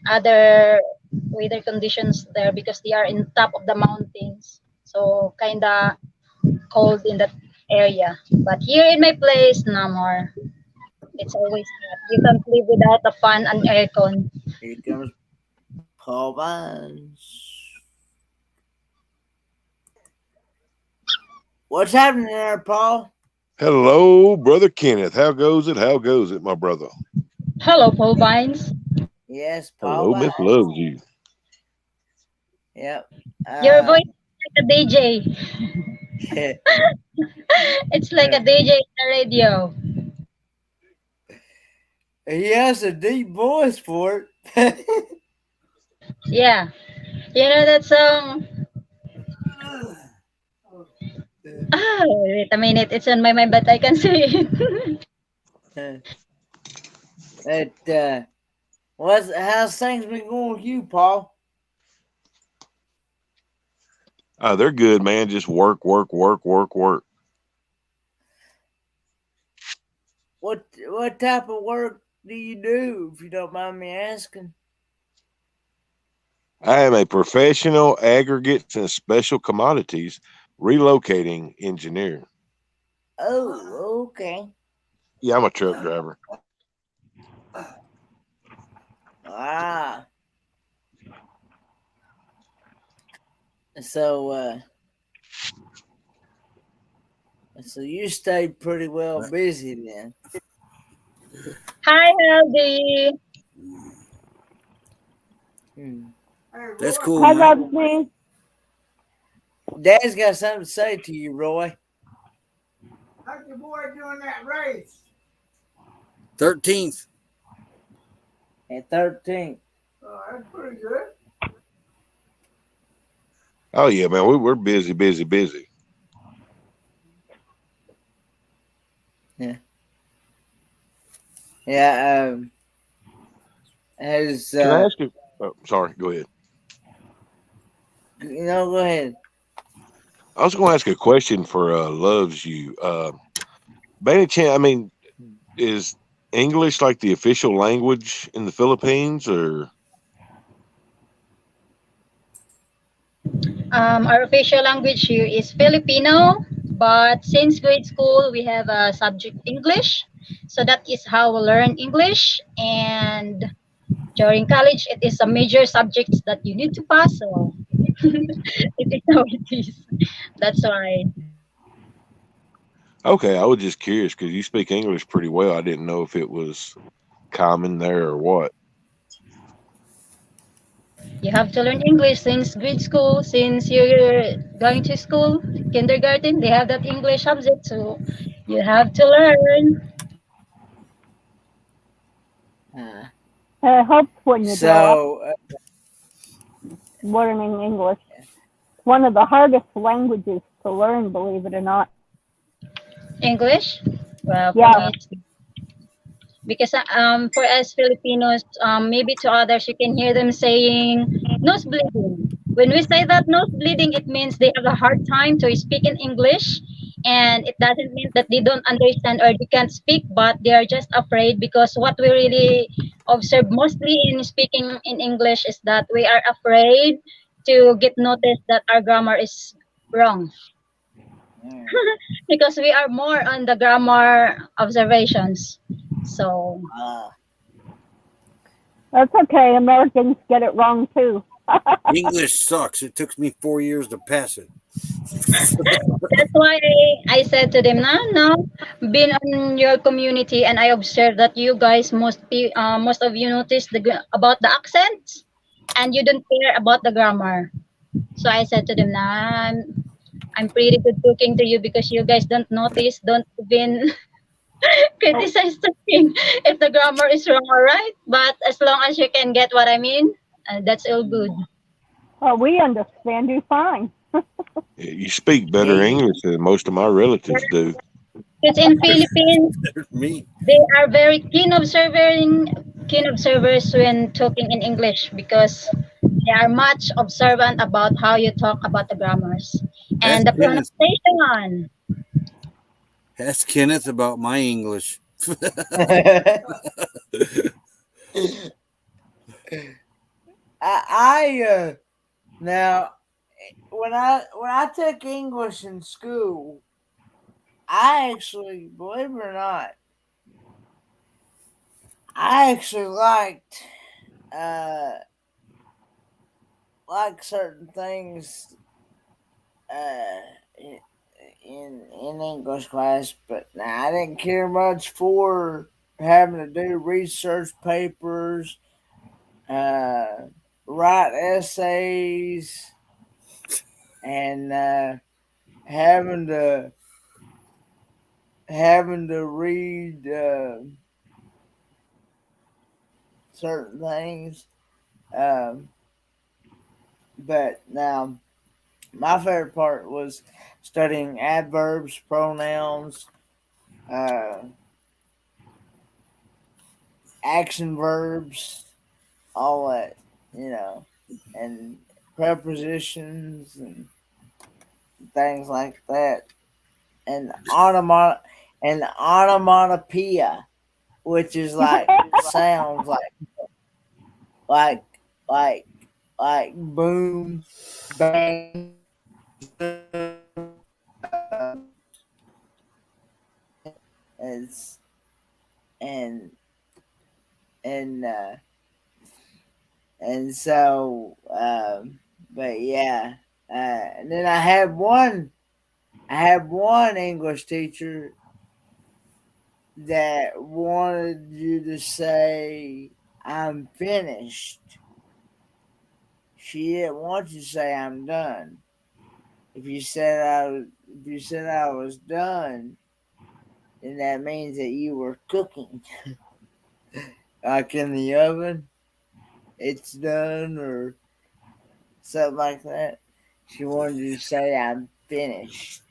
other weather conditions there because they are in top of the mountains. So kinda cold in that area. But here in my place, no more. It's always hot. You can't live without a fan and aircon. Here comes Paul Vines. What's happening there, Paul? Hello, brother Kenneth. How goes it? How goes it, my brother? Hello, Paul Vines. Yes, Paul Hello, Miss Vines. loves you. Yep. Your Uh, voice is like a DJ. It's like a DJ in the radio. he has a deep voice for it. Yeah. You know that song? Oh, wait a minute. It's on my mind, but I can say it. It how's things been going with you, Paul? They're good, man. Just work, work, work, work, work. What type of work do you do, if you don't mind me asking? I am a professional aggregates and special commodities relocating engineer. Oh, okay. Yeah, I'm a truck driver. Ah, so so you stayed pretty well busy then. Hi, Healthy. Hmm. That's Roy, cool, Hi, man. Bubsy. Dad's got something to say to you, Roy. how's your boy doing that race? 13th. At 13. Oh, that's pretty good. Oh yeah, man. We're busy, busy, busy. Yeah. Yeah. Has Can I ask you? Oh, sorry. Go ahead. go ahead. I was going to ask a question for loves you. By any chance, I mean, is English like the official language in the Philippines, or? Our official language here is Filipino, but since grade school we have a subject English, so that is how we learn English. And during college, it is a major subject that you need to pass. So it is how it is. That's why. Okay, I was just curious because you speak English pretty well. I didn't know if it was common there or what. You have to learn English since grade school, since you're going to school, kindergarten, they have that English subject, so you have to learn. Uh, It helps when you grow up so learning English. One of the hardest languages to learn, believe it or not. English? Well, for Yeah. me, it's because for us Filipinos, maybe to others you can hear them saying nose bleeding. When we say that nose bleeding, it means they have a hard time to speak in English, and it doesn't mean that they don't understand or they can't speak, but they are just afraid because what we really observe mostly in speaking in English is that we are afraid to get noticed that our grammar is wrong mm, because we are more on the grammar observations. So uh, That's okay. Americans get it wrong too. English sucks. It took me 4 years to pass it. that's why I said to them, no, no, been on your community, and I observed that you guys most of you notice about the accents, and you don't care about the grammar. So I said to them, nah, I'm pretty good talking to you because you guys don't notice, don't even criticize the thing if the grammar is wrong or right. But as long as you can get what I mean, that's all good. Well, we understand you fine. You speak better yeah. English than most of my relatives do. It's in Philippines. Me. They are very keen observers when talking in English because they are much observant about how you talk about the grammars Ask and the Kenneth. pronunciation. Ask Kenneth about my English. I now when I took English in school, I actually, believe it or not, I actually uh liked certain things uh in English class, but nah, I didn't care much for having to do research papers, uh, write essays, and having to read certain things. Um, but now my favorite part was studying adverbs, pronouns, uh, action verbs, all that, you know, and prepositions and things like that, and onomatopoeia, which is like sounds like like boom, bang, zoom, it's and and uh, and so but yeah, and then I had one English teacher that wanted you to say I'm finished. She didn't want you to say I'm done. If you said I was done, then that means that you were cooking, like in the oven. It's done or something like that. She wanted you to say I'm finished.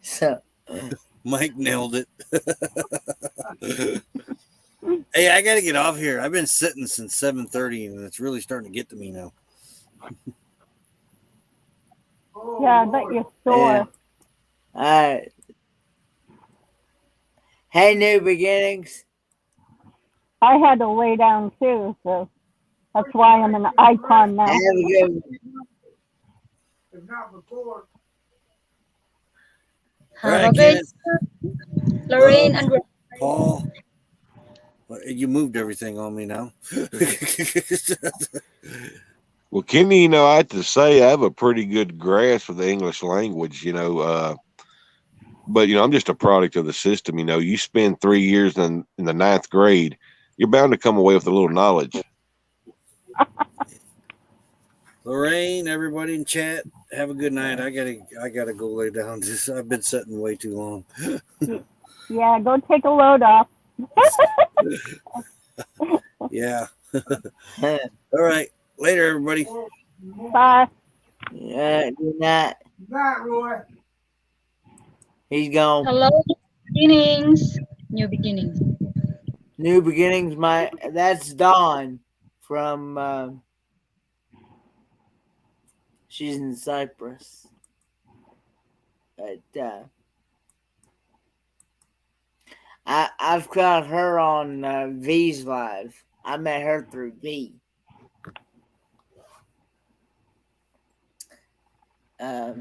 So Mike nailed it. Hey, I got to get off here. I've been sitting since 7:30, and it's really starting to get to me now. Yeah, I bet you're yeah. sore. All right. Hey, new beginnings. I had to lay down too, so that's why I'm an icon Have now. a good If not before. All Have a right, great Kenneth. Lorraine Loves, and Paul. You moved everything on me now. Well, Kenny, I have to say I have a pretty good grasp of the English language, but I'm just a product of the system. You spend 3 years in the ninth grade, you're bound to come away with a little knowledge. Lorraine, everybody in chat, have a good night. I gotta go lay down. Just I've been sitting way too long. Yeah, go take a load off. Yeah. All right. Later, everybody. Bye. Yeah, good night. Not Roy. He's gone. Hello, beginnings. New beginnings. New beginnings. That's Dawn from. She's in Cyprus. But I've caught her on V's live. I met her through V. I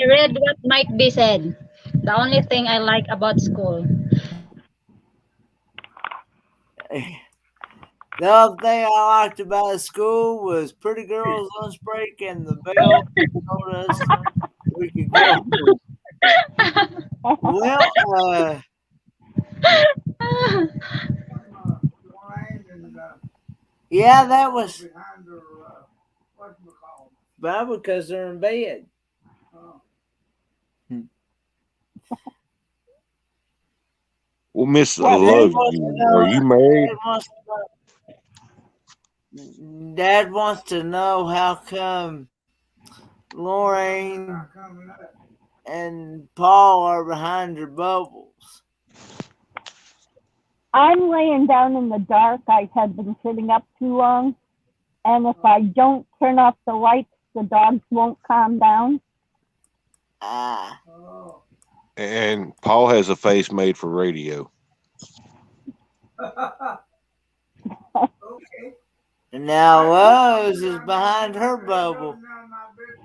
read what might be said. The only thing I like about school. The other thing I liked about school was pretty girls lunch break and the bell told us we could go. Well, yeah, that was Behind her, whatchamacallit. probably because they're in bed. Well, Miss What? Love, are you married? Dad wants to know how come Lorraine Not coming up. and Paul are behind your bubbles. I'm laying down in the dark. I have been sitting up too long. And if I don't turn off the lights, the dogs won't calm down. Ah. Oh. And Paul has a face made for radio. Okay. And now Lowe's is behind her bubble.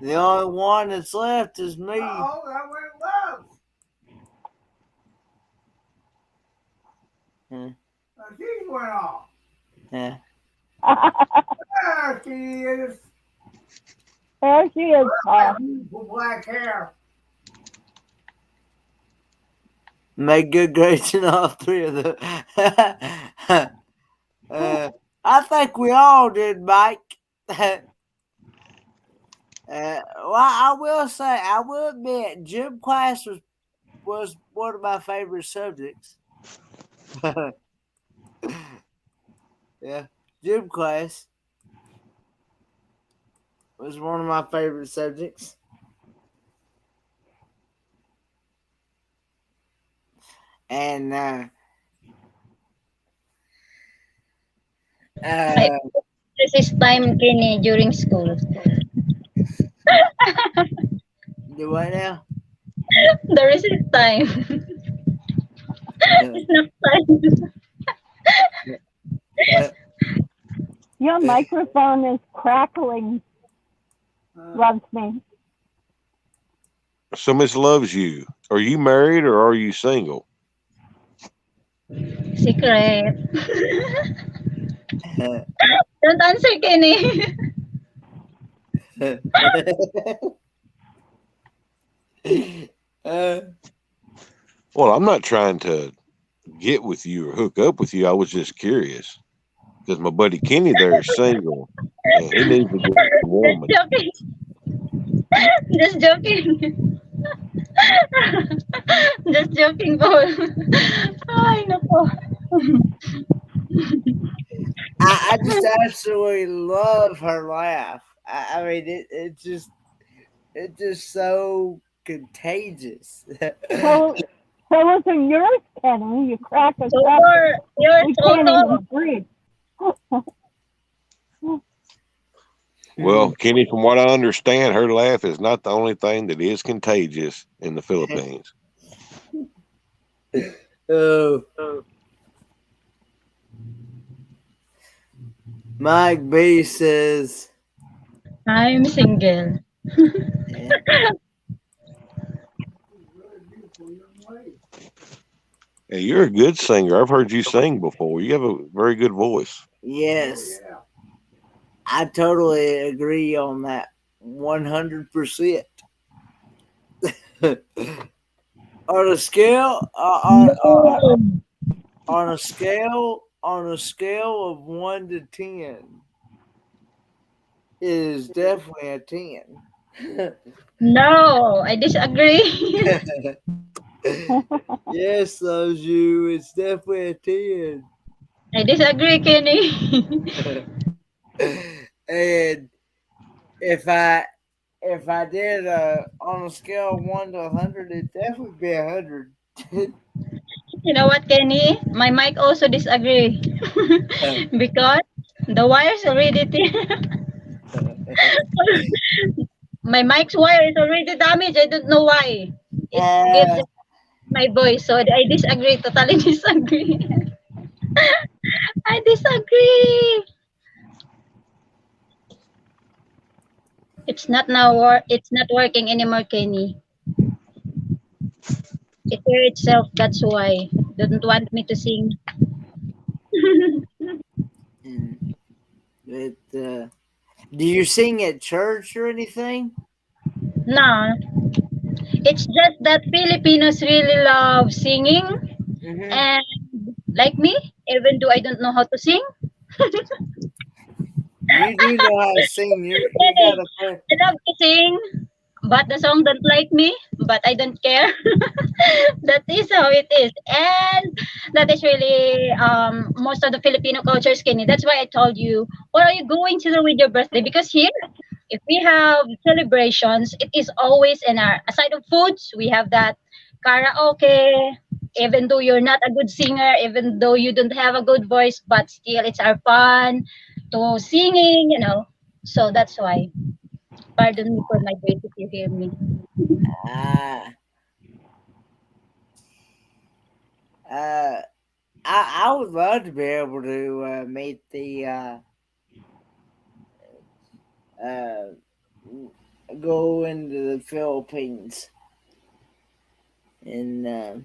The only one that's left is me. Oh, that went love. She went off. Yeah. There she is. There she is, Paul. Beautiful black hair. Make good grades in all three of them. I think we all did, Mike. Well, I will admit, gym class was one of my favorite subjects. Yeah, gym class was one of my favorite subjects. And Recess time, Kenny, during school. do what now? The recess time. It's not time. Your microphone is crackling. Loves me. So Miss Loves you. Are you married or are you single? Secret. Don't answer, Kenny. Well, I'm not trying to get with you or hook up with you. I was just curious because my buddy Kenny there is single and he needs a good woman. Just joking. Just joking, Paul. Ay, nako. I just absolutely love her laugh. I mean, it's just so contagious. So those are yours, Kenny. You crack us So up. yours We can't also. even breathe. Well, Kenny, from what I understand, her laugh is not the only thing that is contagious in the Philippines. Oh. Mike B says, I'm single. yeah. Hey, you're a good singer. I've heard you sing before. You have a very good voice. Yes, I totally agree on that 100%. On a scale, on a scale of 1 to 10, is definitely a 10. No, I disagree. Yes, loves you. It's definitely a 10. I disagree, Kenny. And if I if I did on a scale of 1 to 100, it'd definitely be 100. You know what, Kenny? My mic also disagree because the wire's already my mic's wire is already damaged. I don't know why. It gives uh, my voice, so I disagree. Totally disagree. I disagree. It's not now. It's not working anymore, Kenny. It hear itself. That's why. Don't want me to sing. and it, do you sing at church or anything? No, it's just that Filipinos really love singing, Mm-hmm. and like me, even though I don't know how to sing, You do know how to sing. You got Kenny, a friend. I love to sing, but the song don't like me. But I don't care. That is how it is, and that is really most of the Filipino culture, Kenny. That's why I told you, what are you going to do with your birthday? Because here, if we have celebrations, it is always in our aside of foods, we have that karaoke. Even though you're not a good singer, even though you don't have a good voice, but still it's our fun to singing. So that's why. Pardon me for my voice if you hear me. Ah, uh, I would love to be able to meet the uh, go into the Philippines and The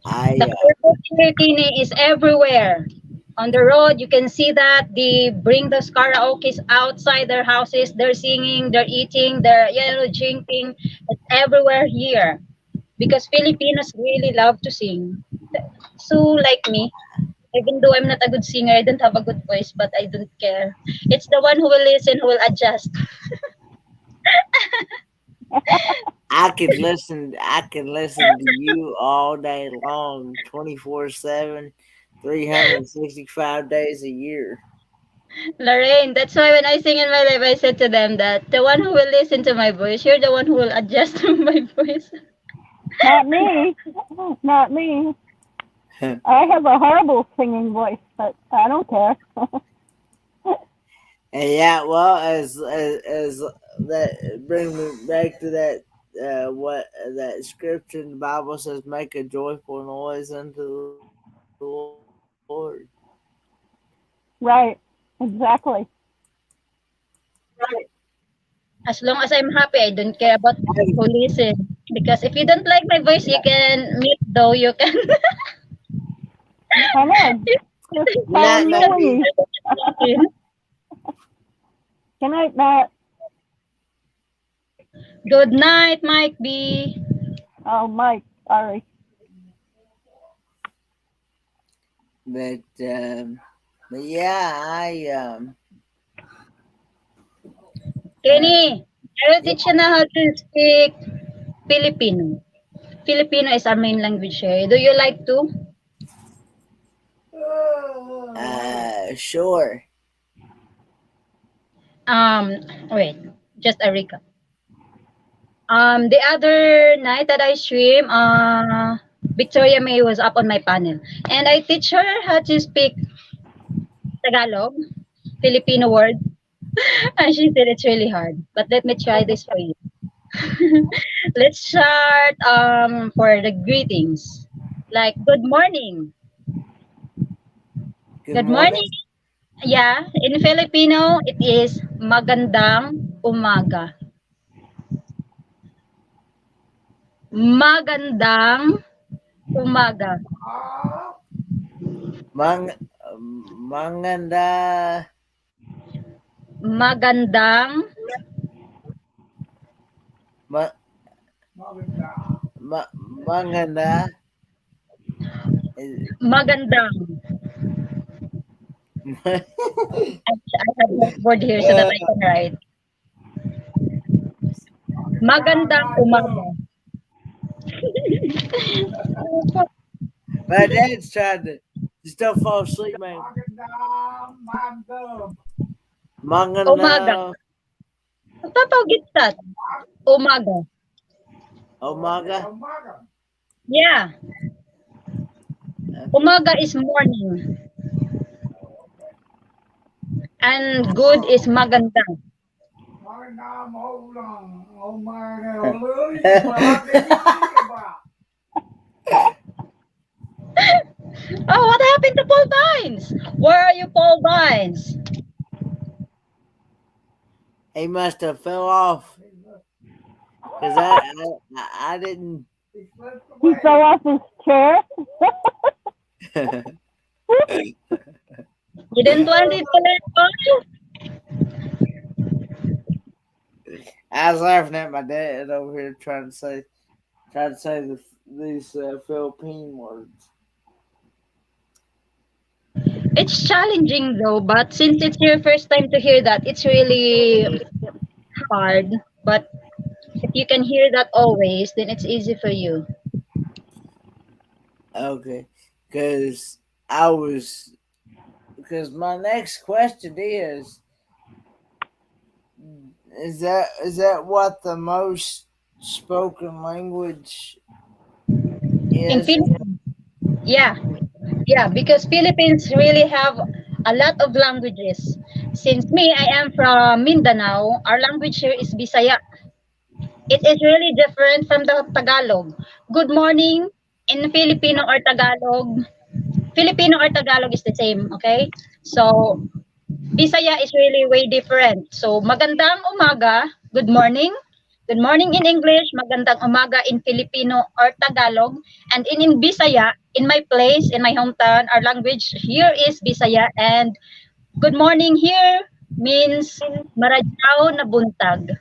I karaoke Tini is everywhere. On the road, you can see that they bring those karaoke's outside their houses. They're singing, they're eating, they're drinking. It's everywhere here because Filipinos really love to sing. So like me, even though I'm not a good singer, I don't have a good voice, but I don't care. It's the one who will listen who will adjust. I could listen to you all day long, 24/7, 365 days a year. Lorraine, that's why when I sing in my life, I said to them that the one who will listen to my voice, you're the one who will adjust to my voice. Not me. Not me. I have a horrible singing voice, but I don't care. And yeah, well, as that brings me back to that what that scripture in the Bible says, make a joyful noise unto the Lord. Right. Exactly. As long as I'm happy, I don't care about who listen. Because if you don't like my voice, you can mute though. You can I know. Just Good follow night, your Maggie. wings. Good night, Matt. Good night, Mike B. Oh, Mike. Sorry. But but yeah, uh, Kenny, I will yeah, teach you now how to speak Filipino. Filipino is our main language here. Do you like to? sure. Um, Wait, just a recap. The other night that I stream, Victoria May was up on my panel, and I teach her how to speak Tagalog, Filipino word, and she said it's really hard. But let me try this for you. Let's start for the greetings. Like good morning. Good Good morning. morning. Yeah, in Filipino it is magandang umaga. Magandang umaga. Mang Manganda Magandang ma, Manganda is magandang I have whiteboard here so that I can write. Magandang umaga. My dad's trying to just don't fall asleep, man. Umaga. Mangana Tatawagin sa umaga. Omaga. Yeah. Umaga is morning. And good is magandang. Oh, what happened to Paul Vines? Where are you, Paul Vines? He must have fell off because I didn't. He fell off his chair. You didn't want it to let go? I was laughing at my dad over here trying to say these Philippine words. It's challenging though, but since it's your first time to hear that, it's really hard. But if you can hear that always, then it's easy for you. Okay, because my next question is that what the most spoken language In is? Philippines, yeah, yeah, because Philippines really have a lot of languages. Since me, I am from Mindanao, our language here is Bisaya. It is really different from the Tagalog. Good morning in Filipino or Tagalog. Filipino or Tagalog is the same, okay? So, Bisaya is really way different. So, magandang umaga, good morning. Good morning in English, magandang umaga in Filipino or Tagalog. And in Bisaya, in my place, in my hometown, our language here is Bisaya. And good morning here means maradyaw na buntag.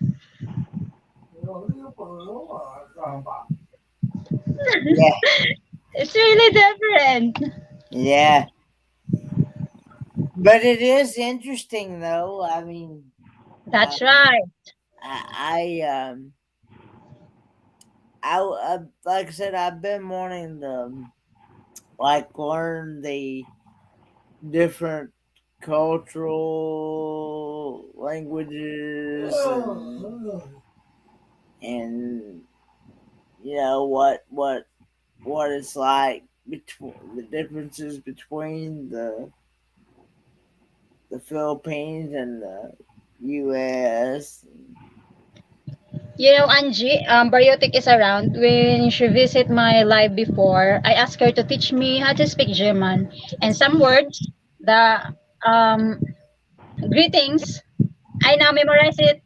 Yeah, It's really different. yeah. But it is interesting, though. I mean, That's right. I, I like I said, I've been wanting to like learn the different cultural languages and you know what it's like between the differences between the Philippines and the U.S. You know, Angie, Bariotic is around. When she visit my live before, I asked her to teach me how to speak German. And some words, the greetings, I now memorize it.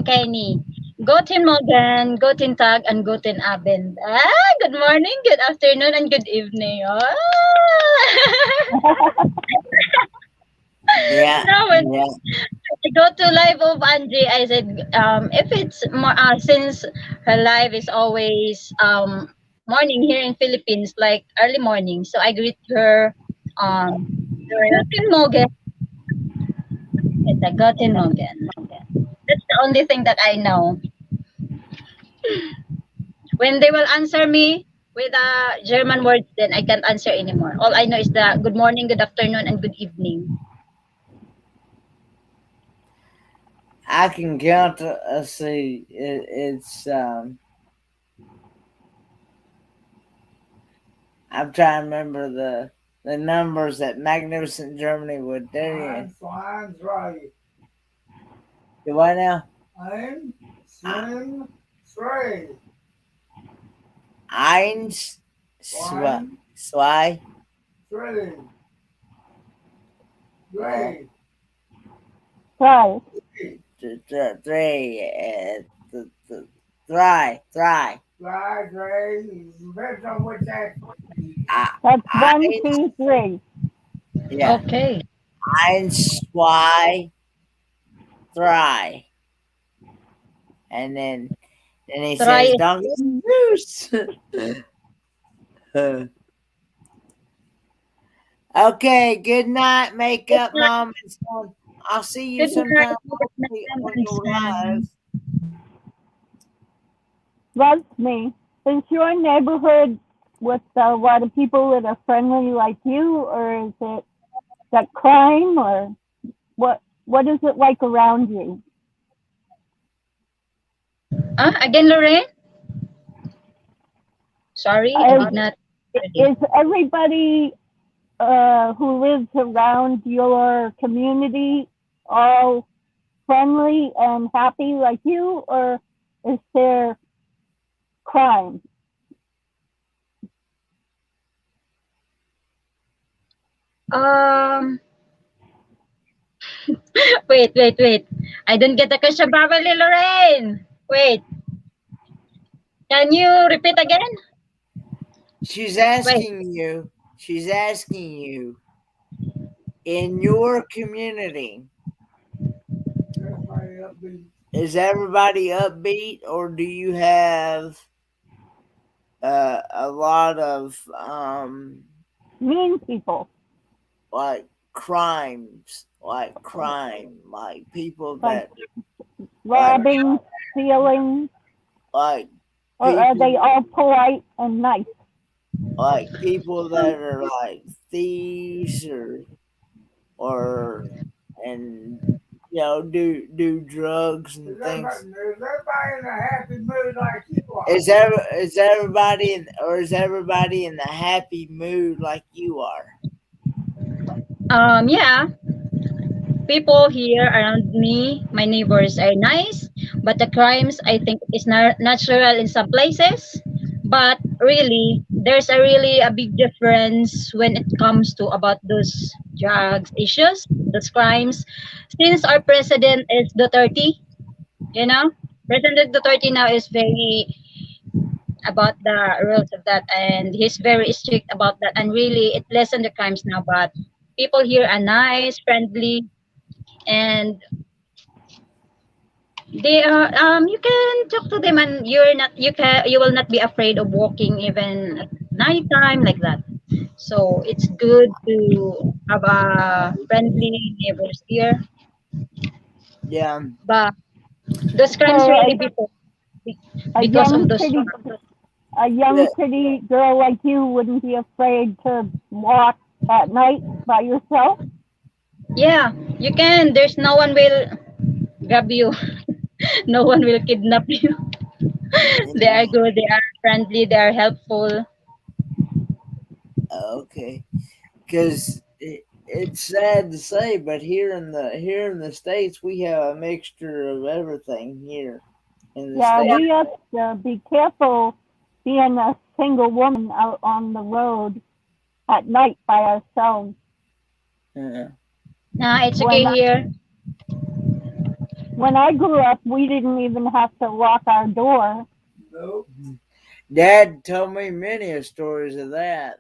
Kenny. Guten Morgen, Guten Tag, and Guten Abend. Ah, good morning, good afternoon, and good evening. Ah. Yeah, So when yeah, I go to live of Angie, I said, if it's more, since her live is always morning here in Philippines, like early morning, so I greet her, Guten Morgen. It's a Guten Morgen. That's the only thing that I know. When they will answer me with German words, then I can't answer anymore. All I know is the good morning, good afternoon, and good evening. I can count. Let's see, it's I'm trying to remember the numbers that Magnificent Germany would do. Eins, zwei, Do what now? eins, zwei, Eins, zwei, one, zwei, three, three, Right. three, three, three. three. Depends on which accent. That's one, Eins, two, three. yeah, Okay. eins, zwei, three, and then he Try says, it. "Don't get loose." Okay, good night, Good makeup night, mom and son. I'll see you good night, sometime ma'am on and your live. son. Me. Is your neighborhood with a lot of people that are friendly like you, or is it that crime, or what is it like around you? Again, Lorraine? Sorry, I did not hear you. Is everybody who lives around your community all friendly and happy like you, or is there crime? Um, wait. I didn't get the question properly, Lorraine. Wait, can you repeat again? She's Wait. asking you. She's asking you. In your community, Everybody upbeat. is everybody upbeat, or do you have a lot of Mean people, like crimes, like crime, like people like that like robbing, stealing, like or are people they all polite and nice? like people that are like thieves or and do drugs and things. Is everybody in a happy mood like you are? Is everybody is everybody in the happy mood like you are? Yeah, people here around me, my neighbors are nice, but the crimes I think is natural in some places. But really, there's a really a big difference when it comes to about those drugs issues, those crimes. Since our president is Duterte, you know, President Duterte now is very about the rules of that, and he's very strict about that, and really it lessen the crimes now. But people here are nice, friendly, and they are you can talk to them, and you will not be afraid of walking even at night time like that. So it's good to have a friendly neighbors here. Yeah. But those So crimes really before a because of young those. pretty a Yeah. young pretty girl like you wouldn't be afraid to walk at night by yourself? Yeah, you can. There's no one will grab you. No one will kidnap you. They Yeah. are good. They are friendly. They are helpful. Okay. Because it's sad to say, but here in the states, we have a mixture of everything here in the Yeah, state. we have to be careful being a single woman out on the road at night by ourselves. Yeah. Nah, it's okay When here. when I grew up, we didn't even have to lock our door. Nope. Dad told me many of stories of that.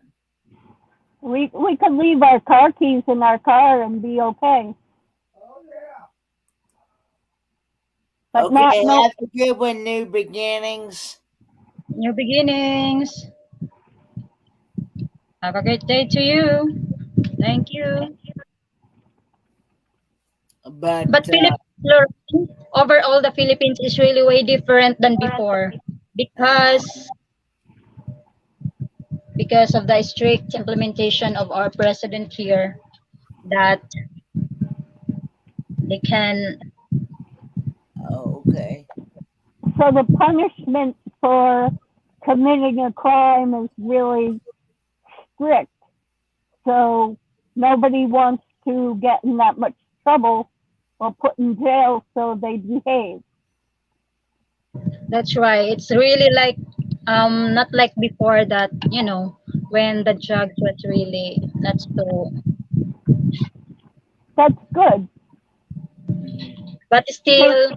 We could leave our car keys in our car and be okay, Oh yeah. but Okay, not no. have a good one, New Beginnings. New beginnings. Have a great day to you. Thank you. But But Philippines, overall, the Philippines is really way different than before because because of the strict implementation of our president here that they can. okay. So the punishment for committing a crime is really strict. So nobody wants to get in that much trouble or put in jail, so they behave. That's right. It's really like not like before that, when the drugs was really not so, That's good. but So still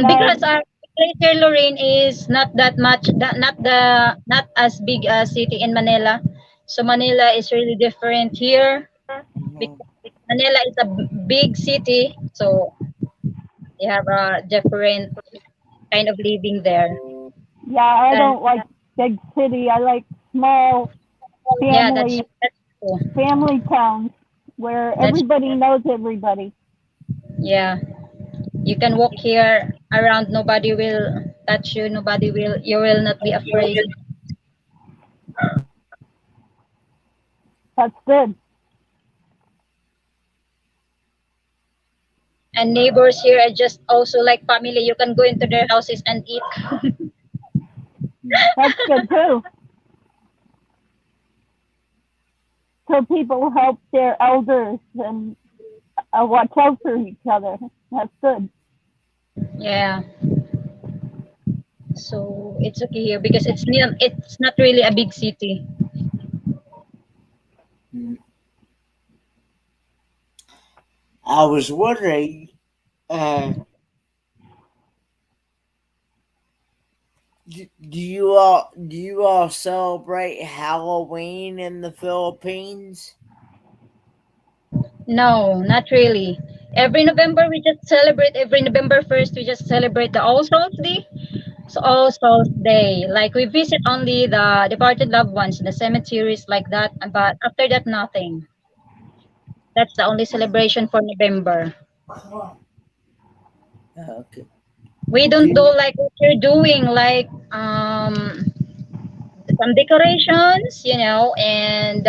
now, because our Greater Lorraine is not that much, not as big a city in Manila. So Manila is really different here Mhm. because Manila is a big city, so they have a different kind of living there. yeah, I And don't like big city. I like small yeah, that's family Oh, family towns where that's everybody knows everybody. yeah. You can walk here around. Nobody will touch you. Nobody will. You will not be afraid. That's good. And neighbors here are just also like family. You can go into their houses and eat. That's good too. So people help their elders and watch out for each other. That's good. Yeah. So it's okay here because it's not really a big city. Mm. I was wondering, uh, do you all celebrate Halloween in the Philippines? No, not really. Every November we just celebrate. Every November 1st we just celebrate the All Souls Day. So All Souls Day. Like we visit only the departed loved ones in the cemeteries like that. But after that, nothing. That's the only celebration for November. Okay. We don't do Do like what you're doing, like some decorations, and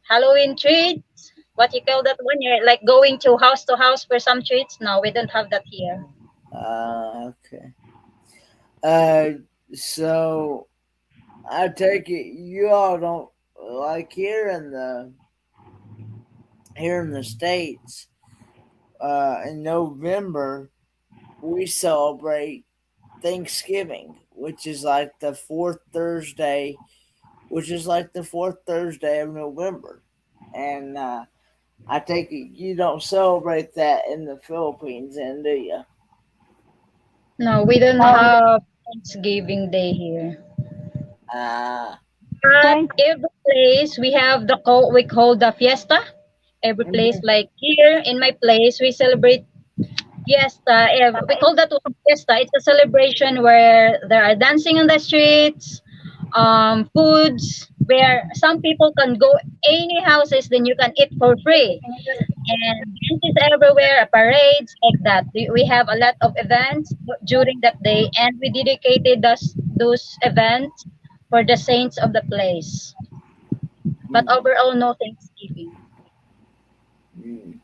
Halloween treats. What you call that one? You're like going to house for some treats. No, we don't have that here. okay. Uh, so I take it you all don't like here in the states. In November we celebrate Thanksgiving, which is like the fourth Thursday of November, and I take it you don't celebrate that in the Philippines, then do you? No, we don't No, have Thanksgiving Day here. Uh, But thanks. every place we have we call the fiesta. Every place, mhm. like here in my place, we celebrate fiesta. We call that one fiesta. It's a celebration where there are dancing on the streets, foods where some people can go any houses, then you can eat for free. And dances everywhere, parades like that. We have a lot of events during that day, and we dedicated those events for the saints of the place. But Mm, overall, no Thanksgiving. mm.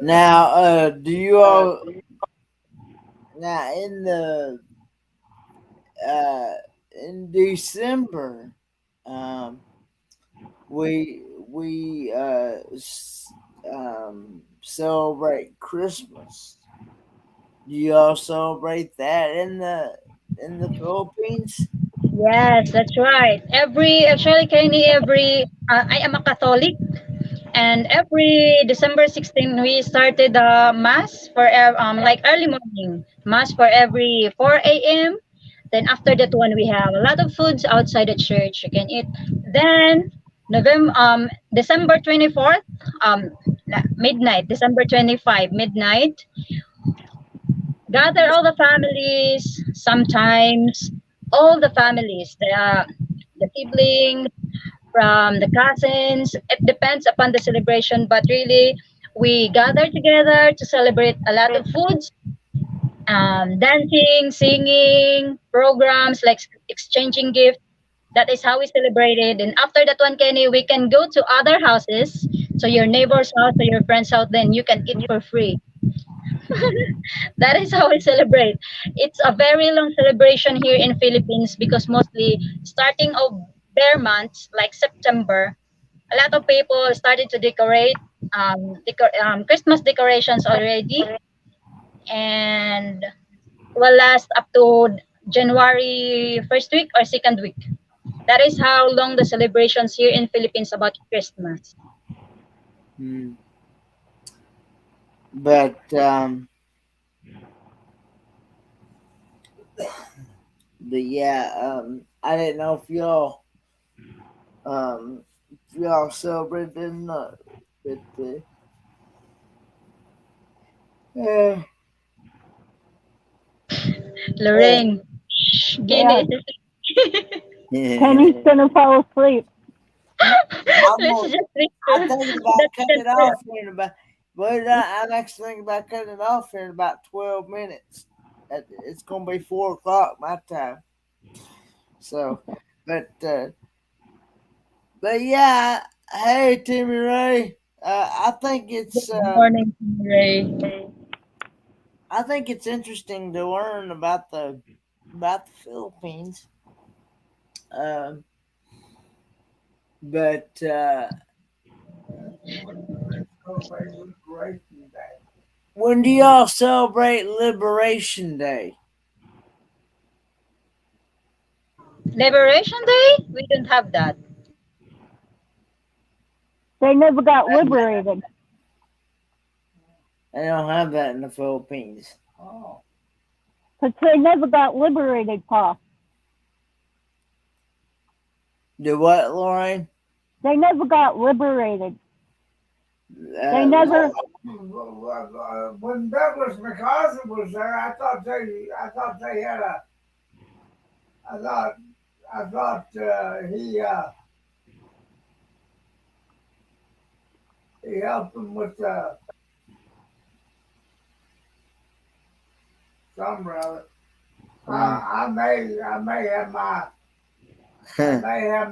Now, do you all now uh in December, um, we celebrate Christmas. Do you all celebrate that in the Philippines? Yes, that's right. Actually, Kenny, I am a Catholic, and every December 16, we started the mass for like early morning mass for every 4 a.m. Then after that one, we have a lot of foods outside the church you can eat. Then December 24th, midnight, December 25 midnight, gather all the families. Sometimes all the families, the siblings, from the cousins. It depends upon the celebration, but really, we gather together to celebrate a lot of foods, dancing, singing, programs like exchanging gifts. That is how we celebrated. And after that one, Kenny, we can go to other houses. So your neighbor's house or your friend's house, then you can eat for free. That is how we celebrate. It's a very long celebration here in Philippines because mostly starting of bare months like September, a lot of people started to decorate Christmas decorations already, and will last up to January first week or second week. That is how long the celebrations here in Philippines about Christmas. Mm. But yeah, I didn't know if y'all celebrated or not. But uh, uh, Lorraine, shh, Yeah, Kenny. Kenny's gonna fall asleep. I'm Let's gonna, just make I'm sure thinking about that's cutting it off confirmed. here in about. But I'm actually thinking about cutting it off here in about 12 minutes. It's gonna be 4 o'clock my time. So, but but yeah. Hey, Timmy Ray. I think it's Good morning, Ray. I think it's interesting to learn about the Philippines. Um, but Celebrate Liberation Day. when do y'all celebrate Liberation Day? Liberation Day? We don't have that. They never got liberated. They don't have that in the Philippines. Oh, Because they never got liberated, Pa. Do what, Lorraine? They never got liberated. They Uh, never. when Douglas MacArthur was there, I thought they had a, I thought, I thought he helped them with some rather. I may have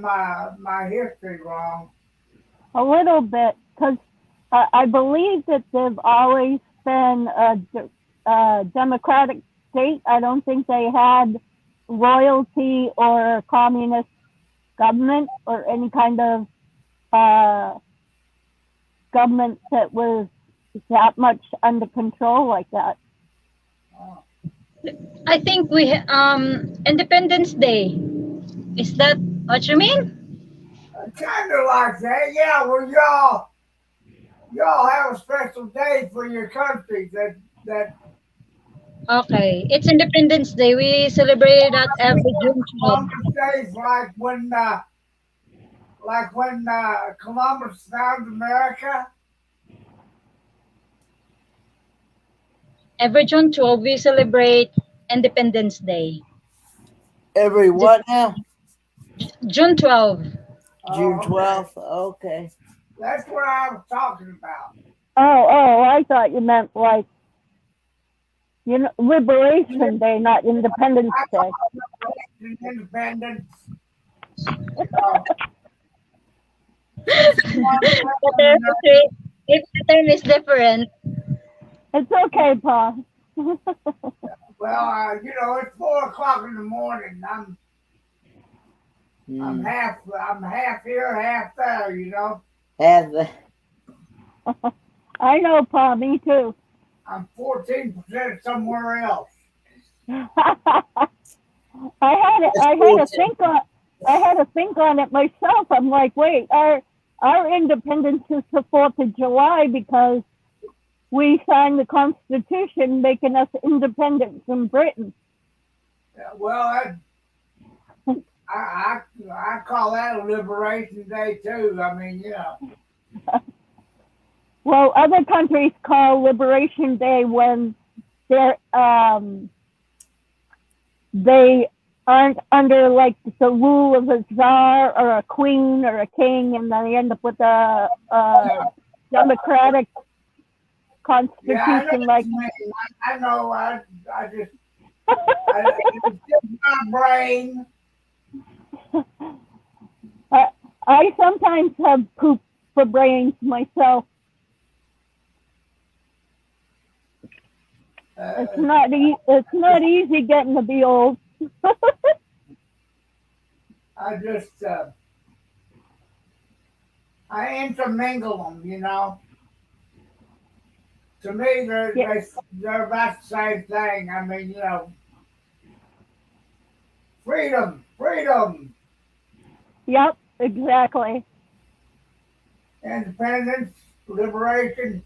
my history wrong. A little bit, because I believe that they've always been a democratic state. I don't think they had royalty or a communist government or any kind of government that was that much under control like that. I think Independence Day. Is that what you mean? Kind of like that, yeah. Well, y'all have a special day for your country that Okay, it's Independence Day. We celebrate that every June 12th. Columbus Day, like when Columbus found America. Every June 12th, we celebrate Independence Day. every Ju- what now? June 12th. June Oh, okay. 12th? Okay. That's what I was talking about. Oh, I thought you meant like, Liberation Day, not Independence I Day. call independence. The term if the term is different. It's okay, Pa. Well, it's 4 o'clock in the morning. Hmm. I'm half here, half there. Have the I know, Pa. Me too. I'm 14% somewhere else. I had to think on it myself. I'm like, wait, our independence is the 4th of July because we signed the Constitution making us independent from Britain. Well, I call that a liberation day too. I mean, Well, other countries call Liberation Day when they aren't under like the rule of a czar or a queen or a king, and then they end up with a democratic constitution. Like I know. I just it's just my brain. I sometimes have poop for brains myself. It's not easy getting to be old. I just I intermingle them. To me, they're about the same thing. I mean, freedom, Yep, exactly. independence, liberation.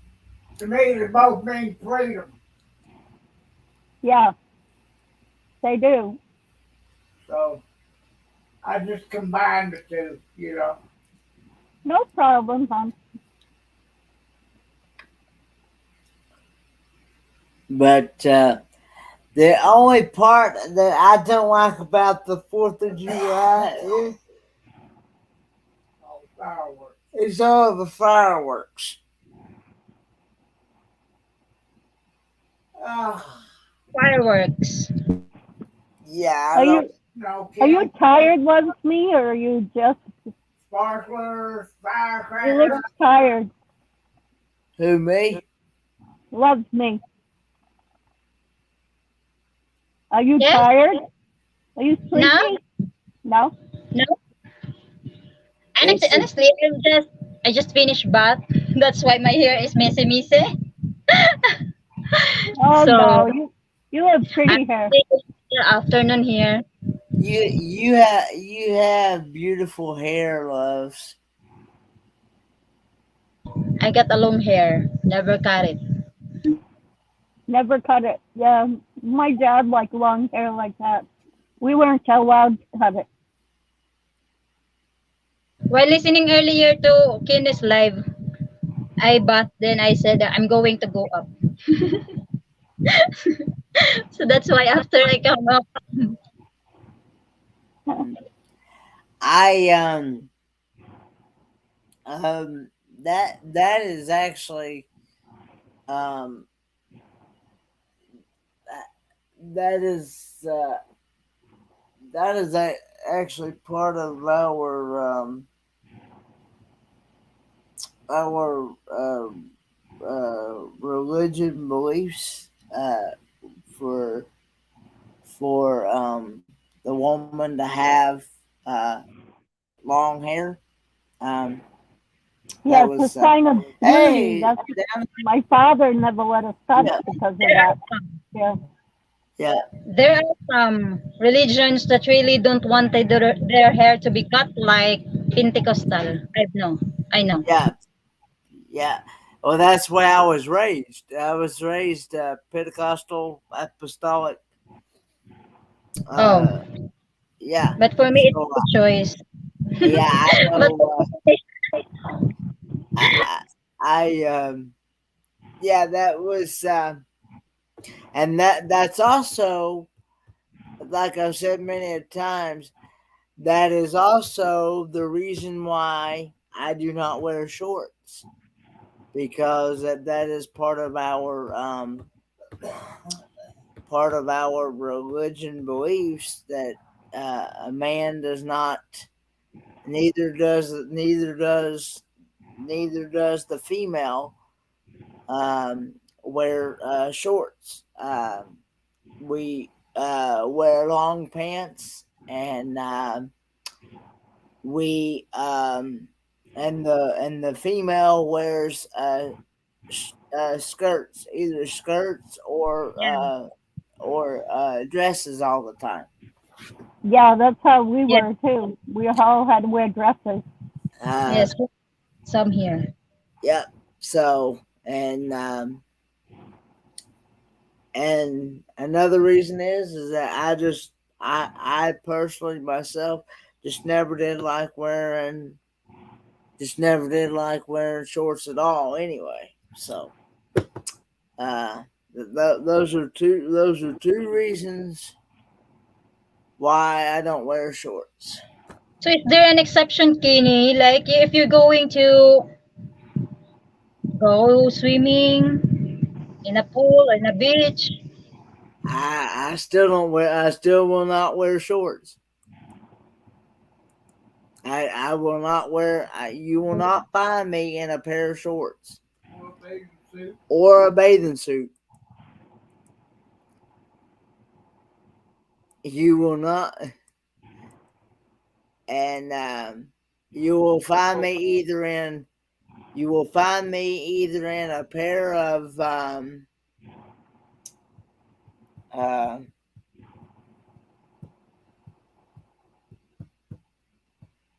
To me, they both mean freedom. Yeah, they do. So I just combined the two. No problem, hon. But the only part that I don't like about the 4th of July is Fireworks. It's all the fireworks. Oh, Fireworks. yeah, I Are don't you know. are you tired, loves me, or are you just Sparklers, you look firecrackers. tired, Who, me? loves me? Are you Yes? tired? Are you No? sleepy? No. No? It's a, Honestly, I just finished bath. That's why my hair is messy messy. Oh So no, you have I'm pretty hair. afternoon here. you have beautiful hair, loves. I got a long hair. Never cut it. Never cut it. Yeah, my dad liked long hair like that. We weren't allowed to cut it. While listening earlier to Kines live, I bath then I said I'm going to go up. So that's why after I come up, I um that is actually um that that is actually part of our religion beliefs for the woman to have long hair. Um, that Yeah, it's was a sign of beauty. hey That's down my father never let us cut yeah it because of there that. are Yeah. yeah there are some religions that really don't want their hair to be cut, like Pentecostal. I know. yeah yeah. Well, that's where I was raised. I was raised Pentecostal apostolic. Oh, Uh, yeah. but for me, it's So a good choice. yeah, I But know. I, yeah, that was and that's also, like I've said many times, that is also the reason why I do not wear shorts, because that is part of our religion beliefs that a man does not, neither does the female wear shorts. We wear long pants, and we and the female wears skirts, either skirts yeah, or dresses all the time. Yeah, that's how we yeah, were too. We all had to wear dresses. Uh, yes, some here. yep. So and another reason is that I personally myself just never did like wearing shorts at all anyway. So those are two reasons why I don't wear shorts. So is there an exception, Kenny? Like if you're going to go swimming in a pool or in a beach? I still will not wear shorts. I will not wear. You will not find me in a pair of shorts Or a bathing suit. or a bathing suit. You will not, and you will find me either in. You will find me either in a pair of uh,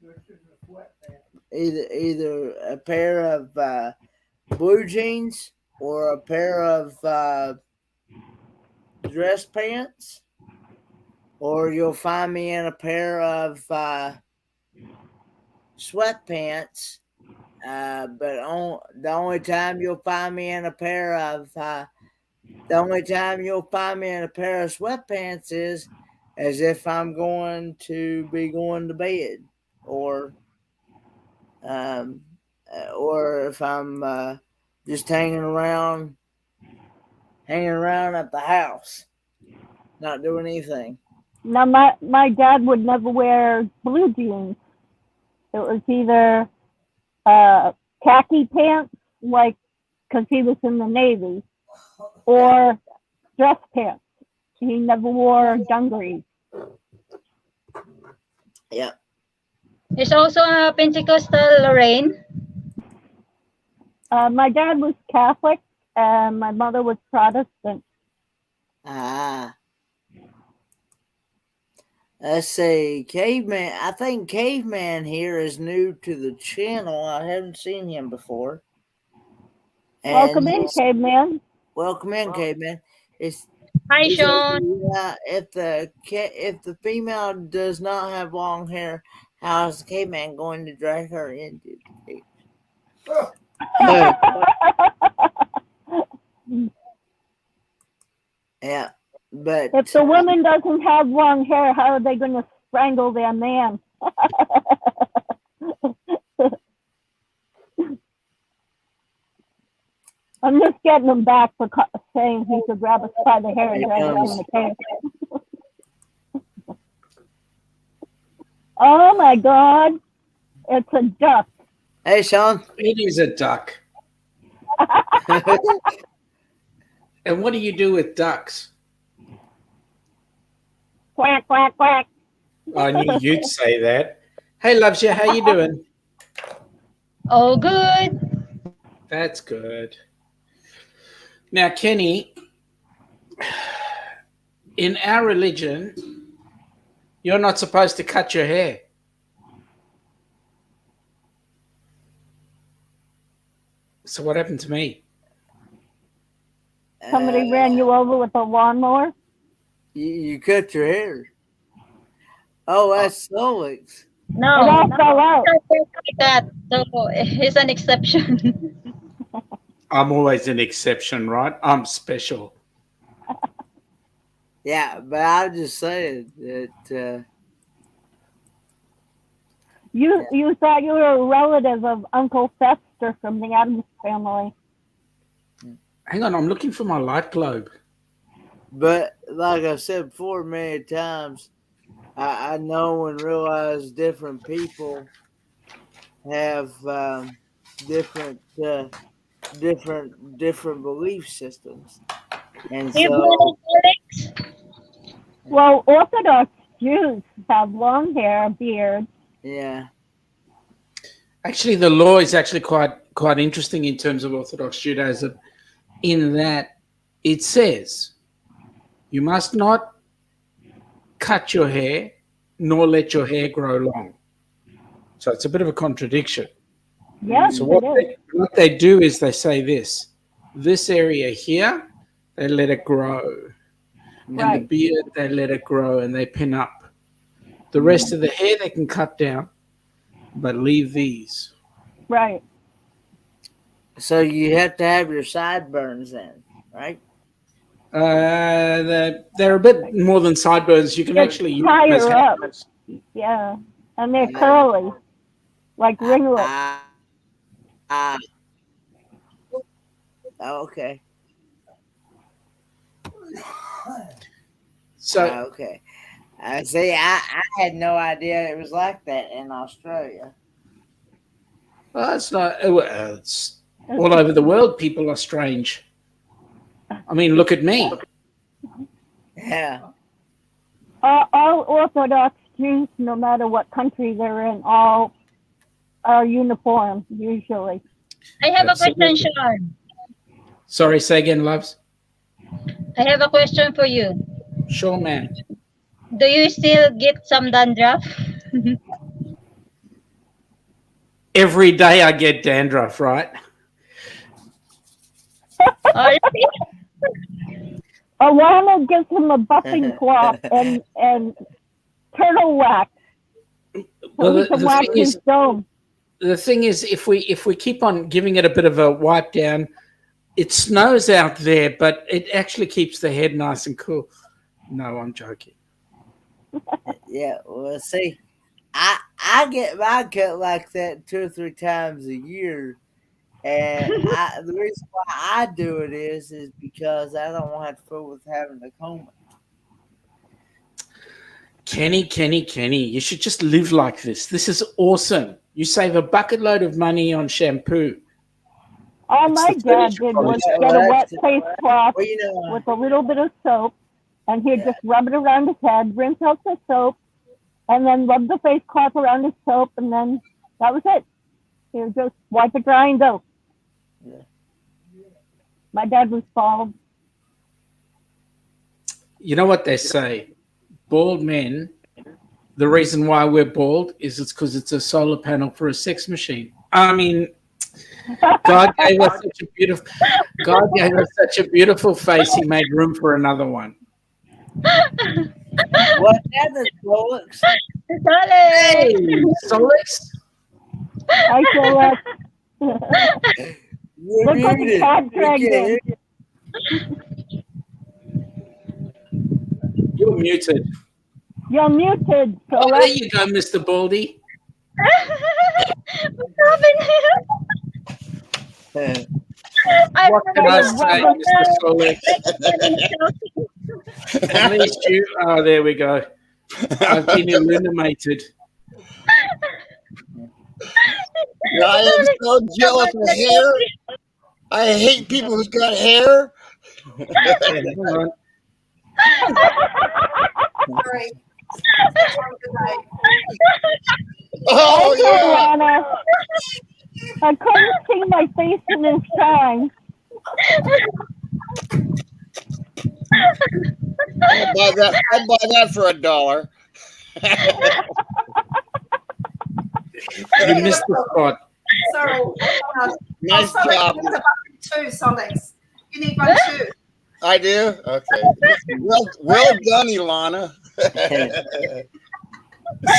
This is a sweatpants. either a pair of blue jeans or a pair of dress pants, or you'll find me in a pair of sweatpants. But the only time you'll find me in a pair of the only time you'll find me in a pair of sweatpants is as if I'm going to be going to bed, or um, or if I'm just hanging around at the house, not doing anything. Now, my dad would never wear blue jeans. It was either khaki pants, like, because he was in the Navy, or dress pants. He never wore dungarees. Yeah. There's also a Pentecostal, Lorraine. My dad was Catholic, and my mother was Protestant. Ah. Let's see, Caveman. I think Caveman here is new to the channel. I haven't seen him before. And Welcome in, caveman. Welcome in, Caveman. Hi, Sean. If the female does not have long hair, how is the caveman going to drag her into the Yeah, but if the woman doesn't have long hair, how are they going to strangle their man? I'm just getting him back for saying he could grab us by the hair and drag us in the cave. Oh my God, it's a duck. Hey, Sean. It is a duck. And what do you do with ducks? Quack, quack, quack. I knew you'd say that. Hey, loves you, how you doing? All good. That's good. Now, Kenny, in our religion, you're not supposed to cut your hair. So what happened to me? Somebody ran you over with a lawnmower? You cut your hair. Oh, that's Solix. No, it all fell out. Like that. So he's an exception. I'm always an exception, right? I'm special. Yeah, but I was just saying that. You thought you were a relative of Uncle Fester from the Addams family. Hang on, I'm looking for my light globe. But like I said before many times, I know and realize different people have different belief systems, and so well, Orthodox Jews have long hair, beards. Yeah. Actually, the law is actually quite interesting in terms of Orthodox Judaism, in that it says you must not cut your hair nor let your hair grow long. So it's a bit of a contradiction. Yes, so what they do is they say this area here, they let it grow. Right. And the beard, they let it grow and they pin up. The rest of the hair they can cut down, but leave these. Right. So you have to have your sideburns then, right? They're a bit more than sideburns. You can actually use them as higher up. handles. Yeah, and they're curly, like ringlets. Okay. So okay. I see. I had no idea it was like that in Australia. Well, it's not. It's all over the world. People are strange. I mean, look at me. Yeah. All Orthodox Jews, no matter what country they're in, all are uniform usually. I have a question, Sean. Sorry, say again, loves. I have a question for you. Sure, man. Do you still get some dandruff? Every day I get dandruff, right? Alana gives him a buffing cloth and turtle wax. Well, So he can wax his dome. The thing is, if we keep on giving it a bit of a wipe down, it snows out there, but it actually keeps the head nice and cool. No, I'm joking. Yeah, well, see, I I get my cut like that 2 or 3 times a year, and the reason why I do it is because I don't want to have to fool with having to comb it. Kenny, you should just live like this. This is awesome. You save a bucket load of money on shampoo. All It's my the dad furniture did polish. was get a wet face cloth Well, you know, with a little bit of soap, and he'd just rub it around his head, rinse out the soap, and then rub the face cloth around his soap, and then that was it. He would just wipe it dry and go. Yeah. My dad was bald. You know what they say? Bald men, the reason why we're bald is it's because it's a solar panel for a sex machine. I mean, God gave us such a beautiful face. He made room for another one. what happened, Solix? Hey, Solix. I feel like You're look what the muted. cat You dragged can't in. hear You're muted. You're muted, so Oh, there you go, Mr. Baldy. What's happening? What can I say, Mr. Solix? At least you. Oh, there we go. I've been illuminated. I am so jealous of hair. I hate people who's got hair. Hang on. Sorry. Oh yeah. Lana. I couldn't see my face in the shine. I'd buy that for $1. You missed the spot. So, Nice Solix job. needs a bucket too, Solix. You need one too. I do. Okay. Well done, Ilana.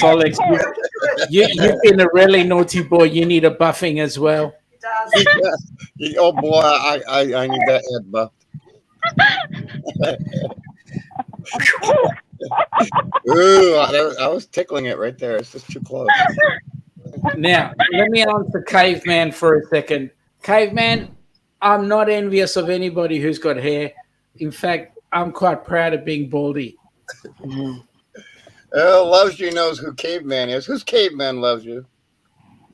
Solix, you've been a really naughty boy. You need a buffing as well. It does. Oh boy, I need that head buff. Ooh, I was tickling it right there. It's just too close. Now, let me answer Caveman for a second. Caveman, I'm not envious of anybody who's got hair. In fact, I'm quite proud of being baldy. Oh, Loves You knows who Caveman is. Who's Caveman Loves You?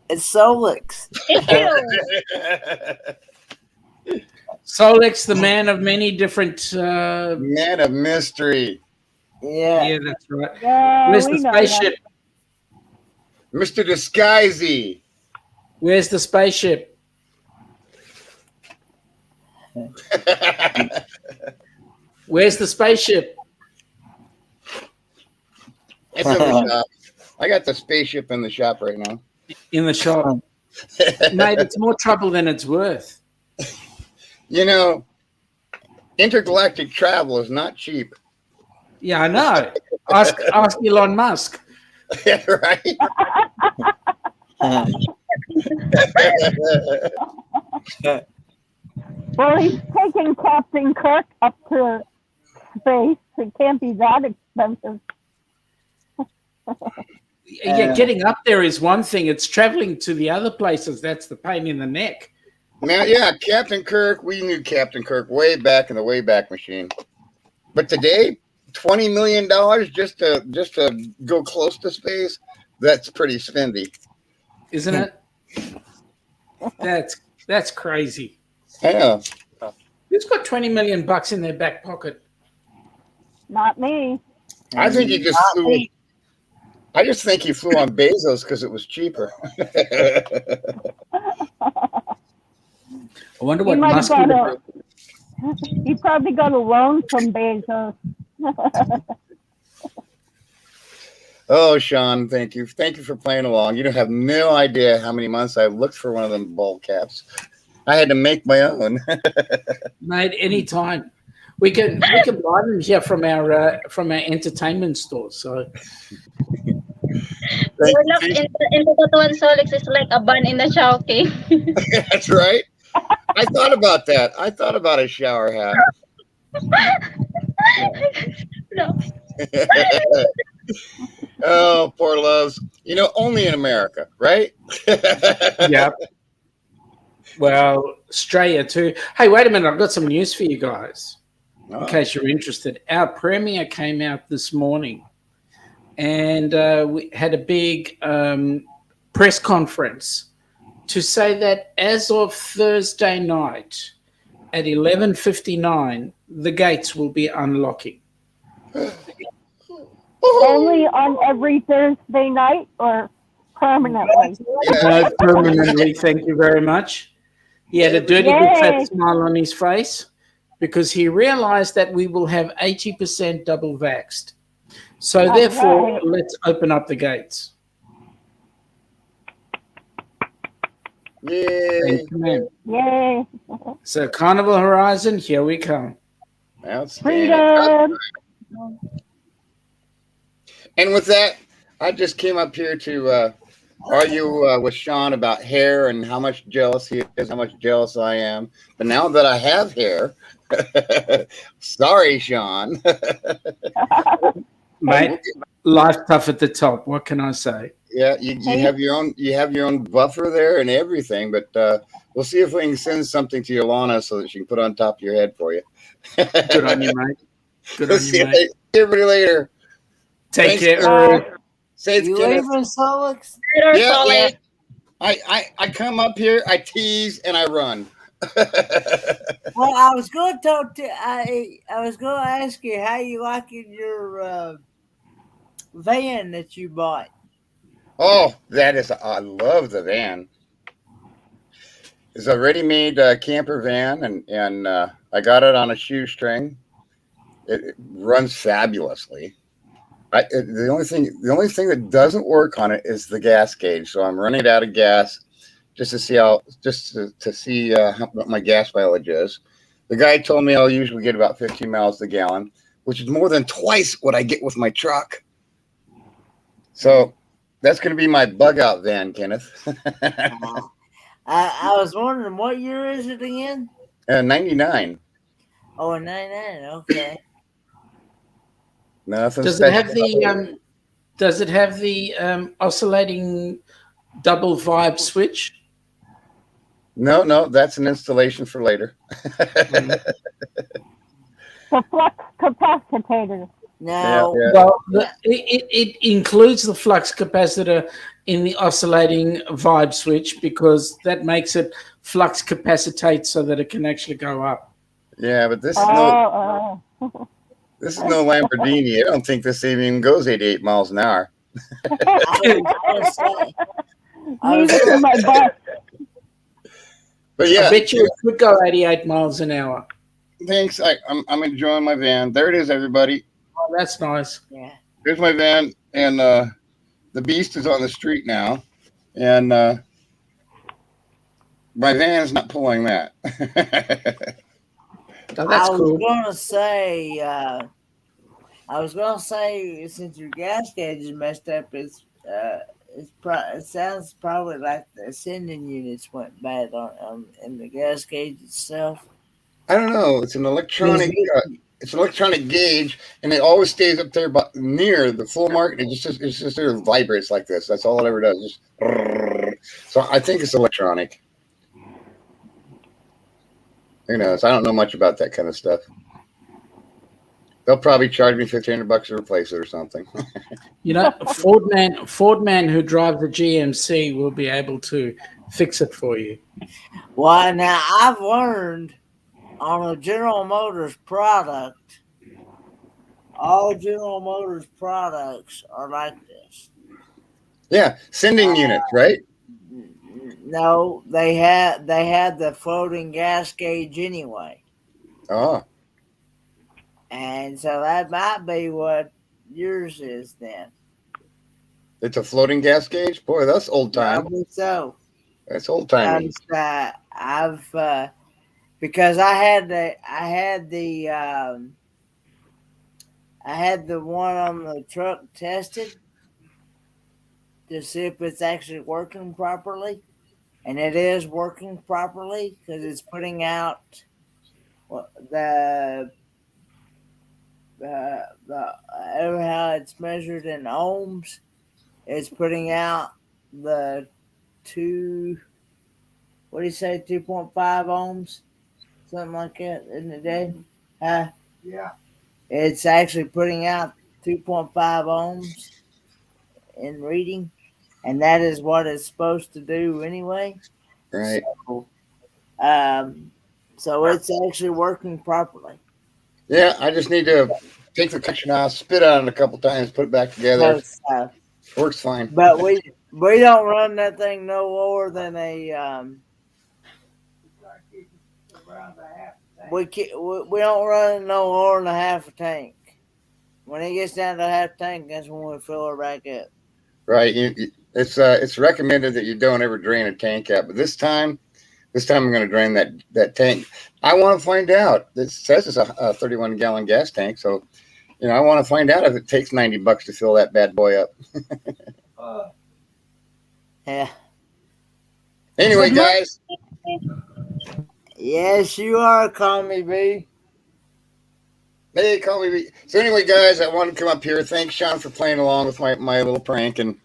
It's Solix. Solix, the man of many different. Man of mystery. Yeah. That's right. Yeah, Where's we the know spaceship? Mr. Disguisey. Where's the spaceship? Where's the spaceship? It's in the shop. I got the spaceship in the shop right now. In the shop. Mate, it's more trouble than it's worth. You know, intergalactic travel is not cheap. Yeah, I know. Ask Elon Musk. Yeah, right? Well, he's taking Captain Kirk up to space. It can't be that expensive. Yeah, getting up there is one thing. It's traveling to the other places that's the pain in the neck. Man, yeah, Captain Kirk, we knew Captain Kirk way back in the Wayback Machine. But today, $20 million just to go close to space, that's pretty spendy. Isn't it? That's crazy. Yeah. Who's got 20 million bucks in their back pocket? Not me. I think he just flew. I just think he flew on Bezos because it was cheaper. I wonder He what might have Musk got would a. He probably got a loan from Bezos. Oh, Sean, thank you. Thank you for playing along. You don't have no idea how many months I've looked for one of them ball caps. I had to make my own. Mate, anytime. We can buy them here from our entertainment store. So You're locked into that one, Solix is like a bun in the Chowking. That's right. I thought about that. I thought about a shower hat. No. Oh, poor Loves. only in America, right? Yep. Well, Australia too. Hey, wait a minute. I've got some news for you guys. In Oh, case you're interested, our premiere came out this morning, and we had a big press conference to say that as of Thursday night at 11:59, the gates will be unlocking. Only on every Thursday night or permanently? Permanently, thank you very much. He had a dirty good fat Yay! smile on his face because he realized that we will have 80% double vaxxed. So All therefore, right. let's open up the gates. Yay. Thank you, ma'am. Yay! So Carnival Horizon, here we come. Outstanding. Freedom! And with that, I just came up here to argue with Sean about hair and how much jealous he is, how much jealous I am. But now that I have hair, sorry, Sean. Mate, life tough at the top. What can I say? Yeah, you have your own buffer there and everything. But we'll see if we can send something to Yolana so that she can put on top of your head for you. Good on you, mate. Good on See you, mate. everybody later. Take Thanks, care. Safe, You Kenneth. leaving, Solix? Later, Yeah. Solid. I come up here, I tease, and I run. Well, I was going to talk to. I was going to ask you how you liking your van that you bought. Oh, I love the van. It's a ready-made camper van, and I got it on a shoestring. It runs fabulously. The only thing that doesn't work on it is the gas gauge. So I'm running out of gas just to see what my gas mileage is. The guy told me I'll usually get about 15 miles a gallon, which is more than twice what I get with my truck. So that's going to be my bug out van, Kenneth. I was wondering, what year is it again? 99. Oh, 99. Okay. Nothing Does special. it have the oscillating double vibe switch? No, that's an installation for later. The flux capacitor. No. Yeah. Well, it includes the flux capacitor in the oscillating vibe switch because that makes it flux capacitate so that it can actually go up. Yeah, but this is Oh, no Lamborghini. I don't think this thing even goes 88 miles an hour. neither do my bus. But yeah, I bet you it could go 88 miles an hour. thanks. I'm enjoying my van. There it is, everybody. Oh, that's nice. Yeah. Here's my van, and the beast is on the street now, and my van's not pulling that. Oh, that's cool. I was gonna say, since your gas gauge is messed up, it sounds probably like the sending units went bad on in the gas gauge itself. I don't know. It's an electronic gauge, and it always stays up there, but near the full mark. It's just sort of vibrates like this. That's all it ever does. Just, so I think it's electronic. Who knows? I don't know much about that kind of stuff. They'll probably charge me $1,500 to replace it or something. You know, Ford man who drives a GMC will be able to fix it for you. Well, now I've learned on a General Motors product, all General Motors products are like this. Yeah, sending units, right? No, they had the floating gas gauge anyway. Oh, And so that might be what yours is then. it's a floating gas gauge. Boy, that's old time. Probably so. That's old time. I've because I had the one on the truck tested to see if it's actually working properly, and it is working properly because it's putting out the how it's measured in ohms. it's putting out the two. What do you say? 2.5 ohms, something like that, isn't it, Dad? Yeah. It's actually putting out 2.5 ohms in reading, and that is what it's supposed to do anyway. Right. So, um, so it's actually working properly. Yeah, I just need to take the connection out, spit on it a couple times, put it back together. So, Works fine. but we don't run that thing no lower than a Around the half tank. we don't run it no lower than a half a tank. When it gets down to half tank, that's when we fill her back up. Right. It's recommended that you don't ever drain a tank out, but this time I'm going to drain that tank. I want to find out. It says it's a 31-gallon gas tank, so I want to find out if it takes $90 to fill that bad boy up. Yeah. Anyway, guys. Yes, you are, Call Me B. Hey, call me B. So anyway, guys, I wanted to come up here. Thanks, Sean, for playing along with my little prank. And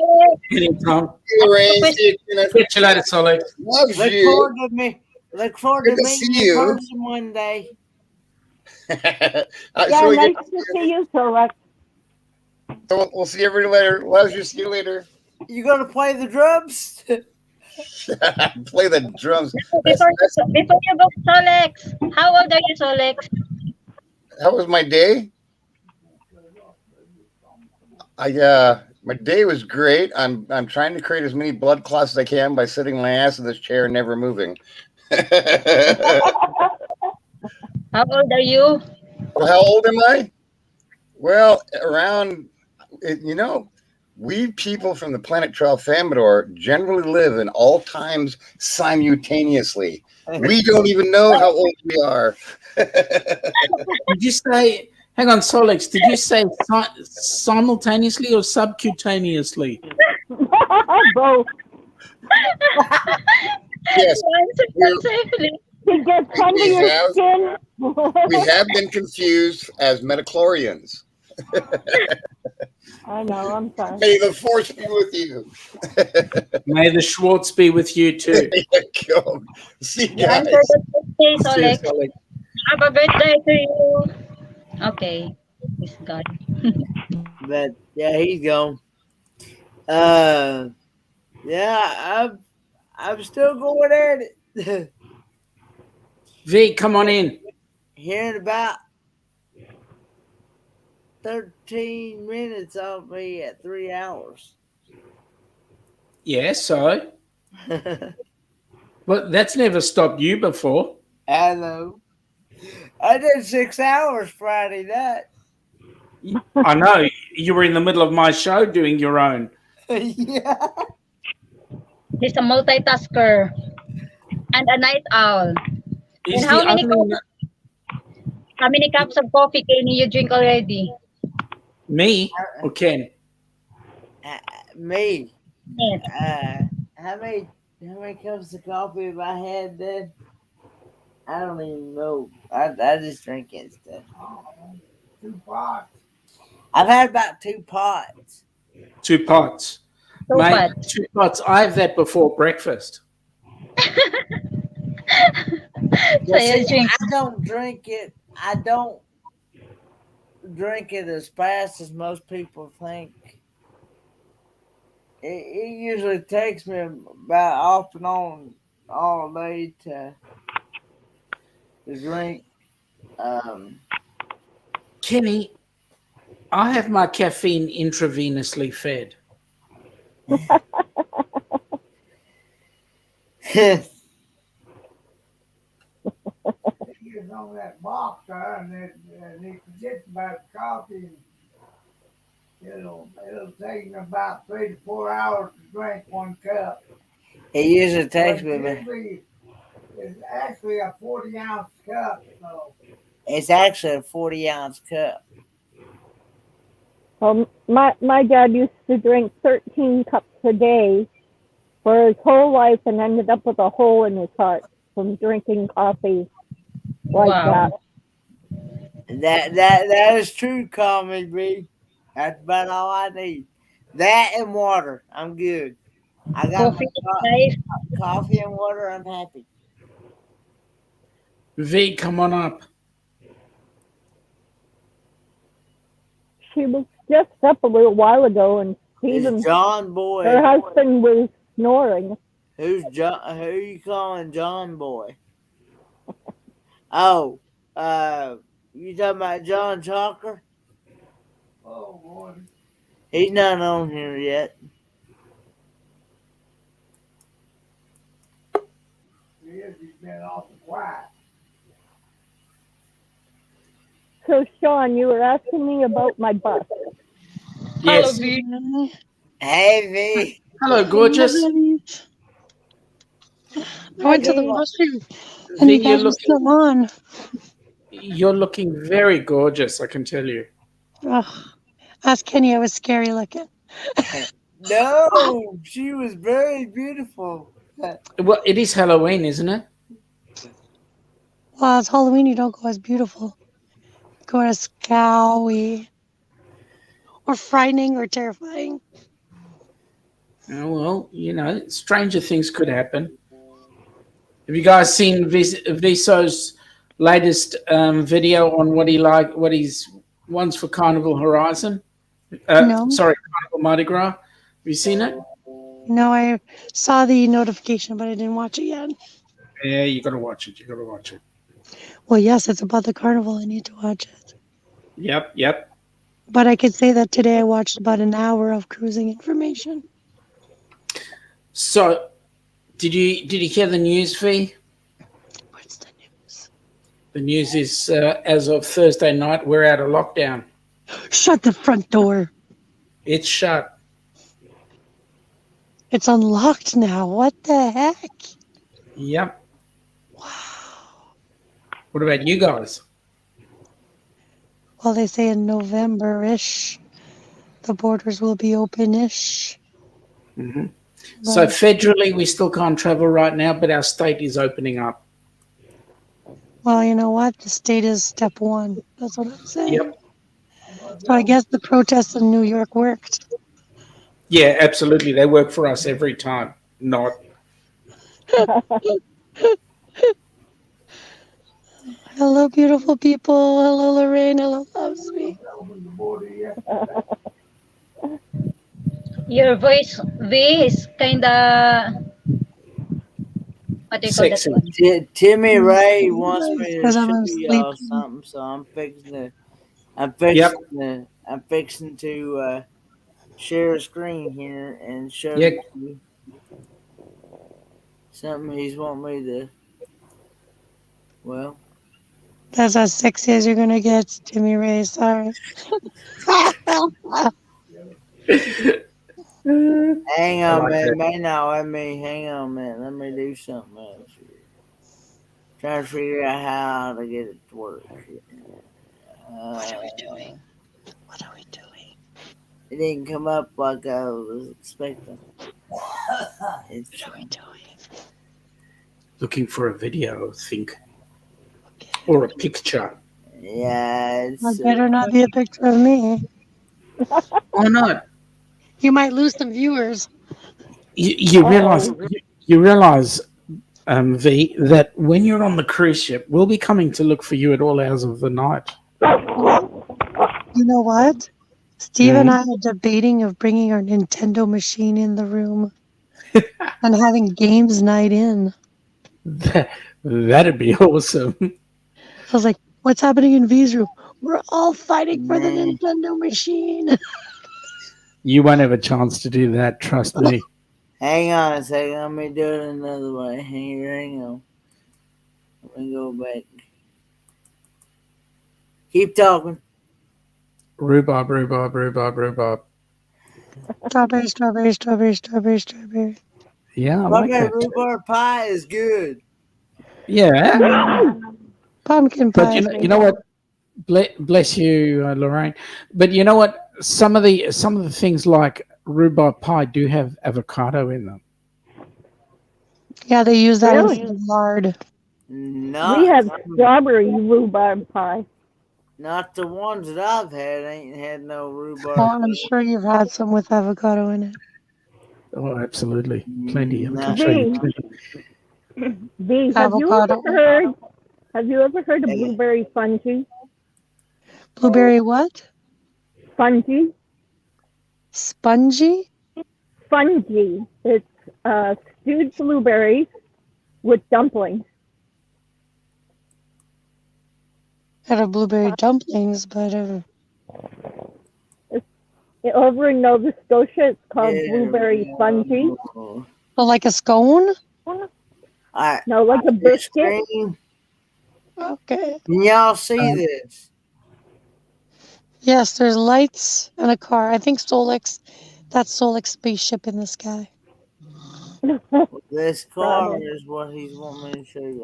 Anytime. Lorraine, Catch you later, Solix. Loves Look you. forward to me. Look forward Good to to meeting see you in you. person one day. Yeah, really nice good. to see you, Solek. So we'll see everybody later. Loves you. See you later. You gonna play the drums? Play the drums. Before you go, Solex, how old are you, Solex? How was my day? My day was great. I'm trying to create as many blood clots as I can by sitting my ass in this chair and never moving. How old are you? Well, how old am I? Well, we people from the planet Tralfamador generally live in all times simultaneously. We don't even know how old we are. Did you say, hang on, Solix, did you say simultaneously or subcutaneously? Both. Yes. Safely. He gets under your skin. We have been confused as metachlorians. I know, I'm sorry. May the force be with you. May the Schwartz be with you too. See you guys. Answer the birthday, Solex. Solix. Have a birthday to you. Okay. He's gone. But yeah, he's gone. Yeah, I'm still going at it. V, come on in. Here in about 13 minutes, I'll be at 3 hours. Yeah, so? Well, that's never stopped you before. I know. I did 6 hours Friday night. I know. You were in the middle of my show doing your own. Yeah. He's a multitasker and a night owl. He's And the how many cups of coffee can you drink already? Me or Ken? Me. Yes. How many cups of coffee have I had then? I don't even know. I just drink it stuff. 2 pots. I've had about 2 pots. 2 pots. Two Mate, pots. 2 pots. I have that before breakfast. Well, see, I don't drink it. I don't drink it as fast as most people think. It usually takes me about off and on all day to drink. Kenny, I have my caffeine intravenously fed. He gets on that box there and he forgets about coffee. It'll take him about 3 to 4 hours to drink 1 cup. He usually takes me. It's actually a 40-ounce cup, so. It's actually a 40-ounce cup. Well, my dad used to drink 13 cups a day for his whole life and ended up with a hole in his heart from drinking coffee like that. That is true, Call Me B. That's about all I need. That and water. I'm good. I got my Coffee life. coffee and water. I'm happy. V, come on up. She was just up a little while ago, and It's Stephen, John Boy. her husband, was snoring. Who's John? Who you calling John Boy? Oh, you talking about John Chalker? Oh, boy. He's not on here yet. He's been awful quiet. So, Sean, you were asking me about my bus. Yes. Hey, V. Hello, gorgeous. I went to the washroom and V, you guys were still on. You're looking very gorgeous, I can tell you. Ugh. Ask Kenny, I was scary looking. No, she was very beautiful. Well, it is Halloween, isn't it? Well, it's Halloween, you don't go as beautiful. You go as scary. Or frightening or terrifying. Oh, well, you know, stranger things could happen. Have you guys seen Viso's latest video on what he's wants for Carnival Horizon? No. Sorry, Carnival Mardi Gras. Have you seen it? No, I saw the notification, but I didn't watch it yet. Yeah, you got to watch it. You got to watch it. Well, yes, it's about the carnival. I need to watch it. Yep. But I could say that today I watched about an hour of cruising information. So, did you hear the news, V? What's the news? The news is as of Thursday night, we're out of lockdown. Shut the front door. It's shut. It's unlocked now. What the heck? Yep. Wow. What about you guys? Well, they say in November-ish, the borders will be open-ish. Mm-hmm. So federally, we still can't travel right now, but our state is opening up. Well, you know what? The state is step one. That's what I'm saying. Yep. So I guess the protests in New York worked. Yeah, absolutely. They work for us every time. Not. Hello, beautiful people. Hello, Lorraine. Hello, loves me. Your voice, V, is kinda, what do you call that Sexy. one? Timmy Ray wants me to Because show I'm y'all sleeping. something, so I'm fixing to share a screen here and show you something he's want me to. Well, That's as sexy as you're going to get, Timmy Ray. Sorry. hang on, like man. that. May not let me. Hang on, man. Let me do something else here. Trying to figure out how to get it to work. What are we doing? What are we doing? It didn't come up like I was expecting. What are we doing? Looking for a video, I think. Or a picture. Yeah, Well, better not be a picture of me. Why not? You might lose some viewers. You realize, V, that when you're on the cruise ship, we'll be coming to look for you at all hours of the night. You know what? Steve and I are debating of bringing our Nintendo machine in the room and having games night in. That'd be awesome. I was like, what's happening in V's room? We're all fighting for the Nintendo machine. You won't have a chance to do that, trust me. Hang on a second. Let me do it another way. Hang on. Let me go back. Keep talking. Rhubarb. Strawberry, strawberry, strawberry, strawberry, strawberry. Yeah, I like that. Rhubarb pie is good. Yeah. Pumpkin pie. But you know what? Bless you, Lorraine. But you know what? Some of the things like rhubarb pie do have avocado in them. Yeah, they use that Really? in lard. No. We have strawberry rhubarb pie. Not the ones that I've had ain't had no rhubarb. Oh, I'm sure you've had some with avocado in it. Oh, absolutely. Plenty. I can Not show you V, plenty. V, Avocado. have you ever heard of blueberry fungi? Blueberry what? Fungi? Spongy? Fungi. It's stewed blueberries with dumplings. Had a blueberry dumplings, but Over in Nova Scotia, it's called blueberry fungi. well, like a scone? No, like a biscuit. Okay. Can y'all see this? Yes, there's lights and a car. I think Solex, that's Solex spaceship in the sky. This car Probably. is what he's wanting me to show you.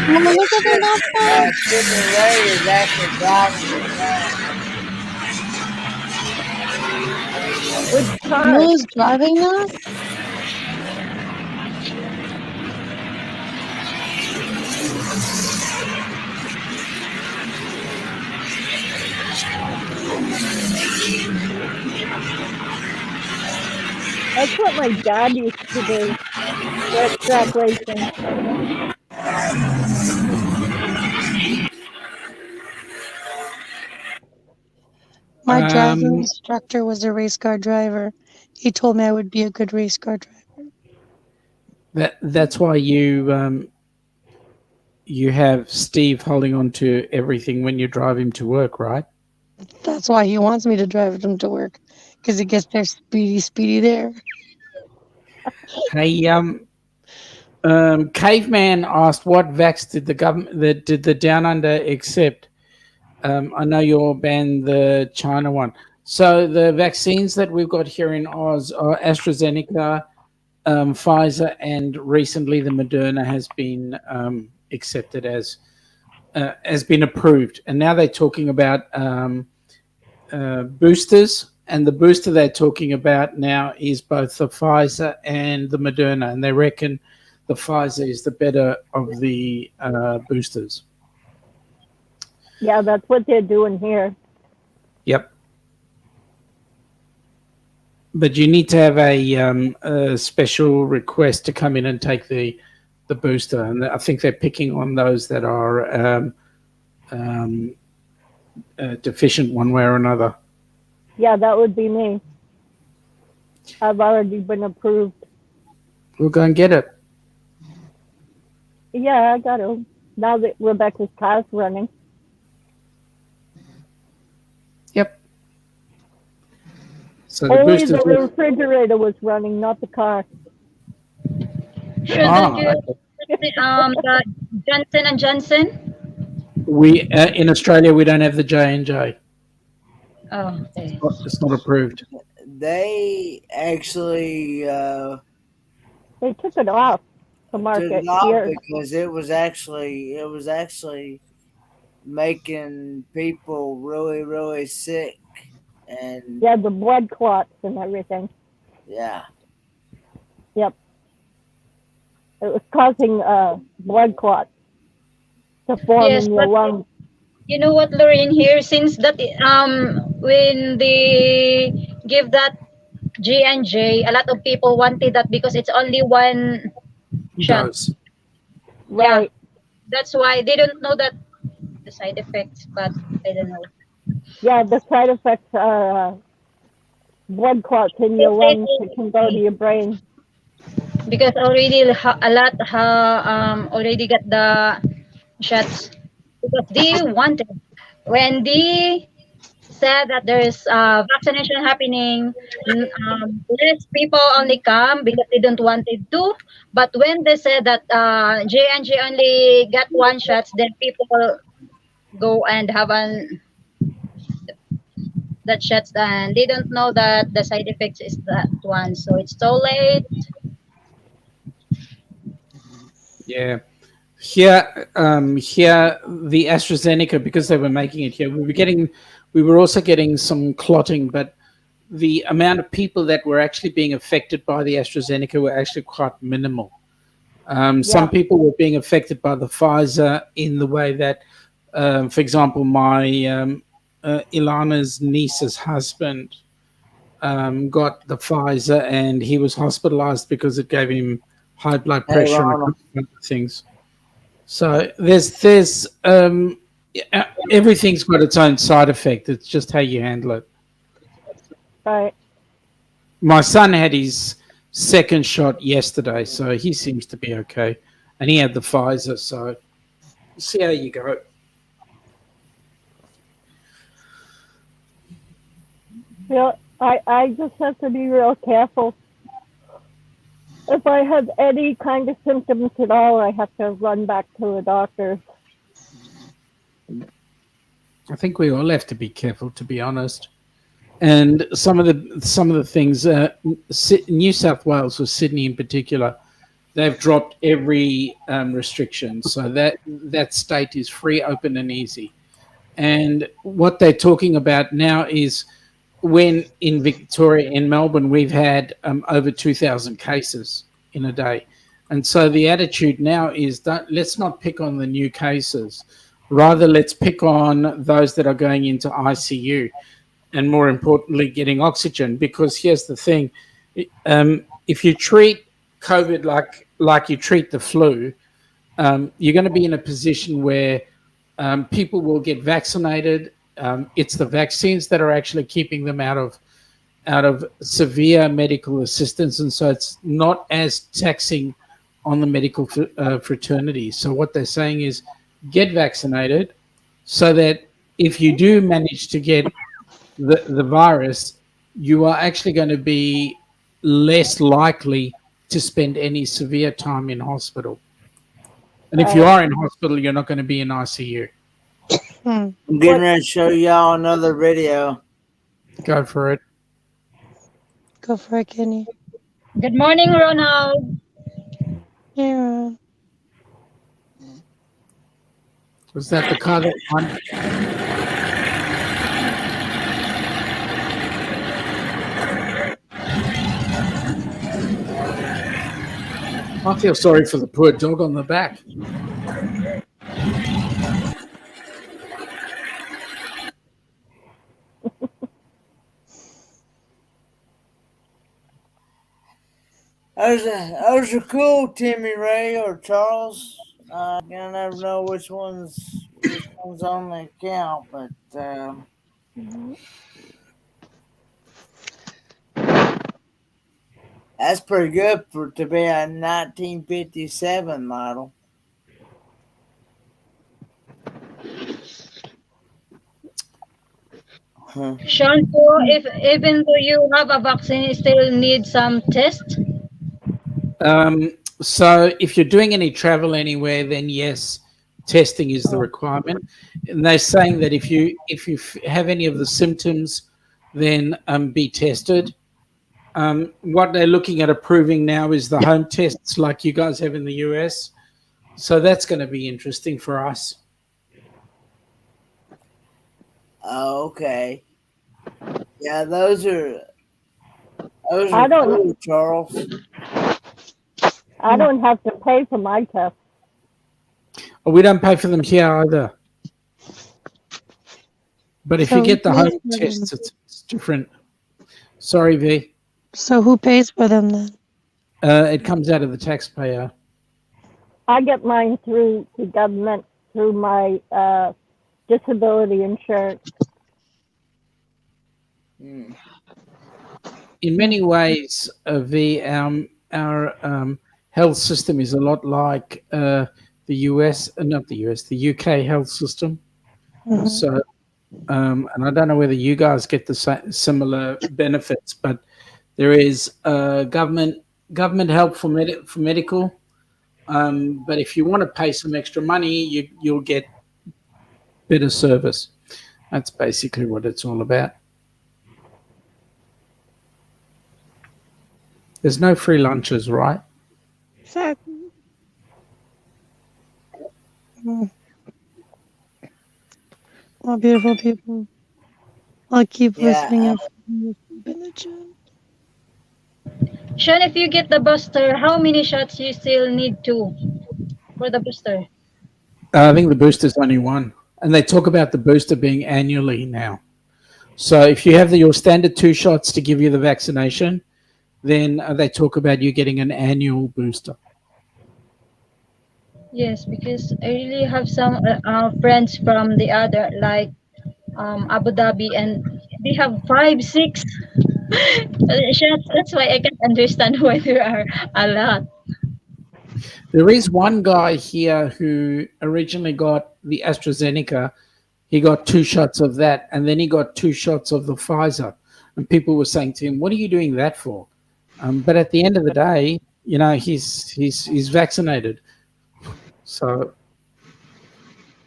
Well, look at that outside. Chip and Ray is actually driving it now. Which car? Will is driving that? That's what my dad used to do. Red track racing. My driving instructor was a race car driver. He told me I would be a good race car driver. That's why you have Steve holding on to everything when you drive him to work, right? That's why he wants me to drive him to work, because he gets there speedy there. Hey, Caveman asked, "What vax did the government, did the Down Under accept?" I know you'll ban the China one. So the vaccines that we've got here in Oz are AstraZeneca, Pfizer, and recently the Moderna has been accepted as has been approved. And now they're talking about boosters. And the booster they're talking about now is both the Pfizer and the Moderna. And they reckon the Pfizer is the better of the boosters. Yeah, that's what they're doing here. Yep. But you need to have a special request to come in and take the booster. And I think they're picking on those that are deficient one way or another. Yeah, that would be me. I've already been approved. We'll go and get it. Yeah, I got it. Now that Rebecca's car's running. Yep. So the Only boosters the refrigerator was running, not the car. Shouldn't you the Johnson and Johnson? We in Australia we don't have the J&J. Oh, okay. It's not approved. They actually they took it off the market took it off here because it was actually making people really sick, and yeah, the blood clots and everything. yeah. Yep. It was causing blood clots to form Yes, in your but lungs. you know what, Lorraine? Here, since that when they give that J&J, a lot of people wanted that because it's only one shot. Dose. Right. Yeah, that's why they don't know that the side effects, but I don't know. Yeah, the side effects are blood clots in your lungs that can go to your brain. Because already a lot already got the shots because they wanted when they said that there is vaccination happening, less people only come because they don't want it to. But when they said that J&J only got one shot, then people go and have that shots, and they don't know that the side effects is that one. So it's so late. Yeah. Here, the AstraZeneca, because they were making it here, we were also getting some clotting, but the amount of people that were actually being affected by the AstraZeneca were actually quite minimal. Some Yeah. people were being affected by the Pfizer in the way that, for example, my Ilana's niece's husband got the Pfizer and he was hospitalized because it gave him high blood Hey, pressure and a Ronald. couple of other things. So there's everything's got its own side effect. It's just how you handle it. Right. My son had his second shot yesterday, so he seems to be okay, and he had the Pfizer. So see how you go. I just have to be real careful. If I have any kind of symptoms at all, I have to run back to the doctor. I think we all have to be careful, to be honest. And some of the things, New South Wales or Sydney in particular, they've dropped every restriction, so that state is free, open, and easy. And what they're talking about now is when in Victoria, in Melbourne, we've had over 2,000 cases in a day. And so the attitude now is that let's not pick on the new cases. Rather, let's pick on those that are going into ICU and more importantly, getting oxygen. Because here's the thing if you treat COVID like you treat the flu, you're going to be in a position where people will get vaccinated. It's the vaccines that are actually keeping them out of severe medical assistance, and so it's not as taxing on the medical fraternity. So what they're saying is, get vaccinated, so that if you do manage to get the virus, you are actually going to be less likely to spend any severe time in hospital. And if you are in hospital, you're not going to be in ICU. I'm getting ready to show y'all another video. Go for it. Go for it, Kenny. Good morning, Ronald. Yeah. Was that the car that won? I feel sorry for the poor dog on the back. Those are cool, Timmy Ray or Charles. I never know which one's on the account, but that's pretty good for to be a 1957 model. Sean, if even though you have a vaccine, you still need some test. So if you're doing any travel anywhere, then yes, testing is the requirement. And they're saying that if you have any of the symptoms, then be tested. What they're looking at approving now is the home tests like you guys have in the US. So that's going to be interesting for us. Oh, okay. Yeah, those are I don't- cool, Charles. I don't have to pay for my test. We don't pay for them here either. But if you get the home tests, it's different. Sorry, V. So who pays for them then? It comes out of the taxpayer. I get mine through the government, through my disability insurance. In many ways, our health system is a lot like the US, not the US, the UK health system. Mhm. So, and I don't know whether you guys get the similar benefits, but there is government help for medical. But if you want to pay some extra money, you'll get better service. That's basically what it's all about. There's no free lunches, right? Exactly. Well, beautiful people. I'll keep listening and in the chat. Sean, if you get the booster, how many shots you still need to for the booster? I think the booster's only one, and they talk about the booster being annually now. So if you have your standard 2 shots to give you the vaccination, then they talk about you getting an annual booster. Yes, because I really have some friends from the other, like Abu Dhabi, and they have five, six shots. That's why I can't understand why there are a lot. There is one guy here who originally got the AstraZeneca. He got 2 shots of that, and then he got 2 shots of the Pfizer. And people were saying to him, "What are you doing that for?" But at the end of the day, he's vaccinated. So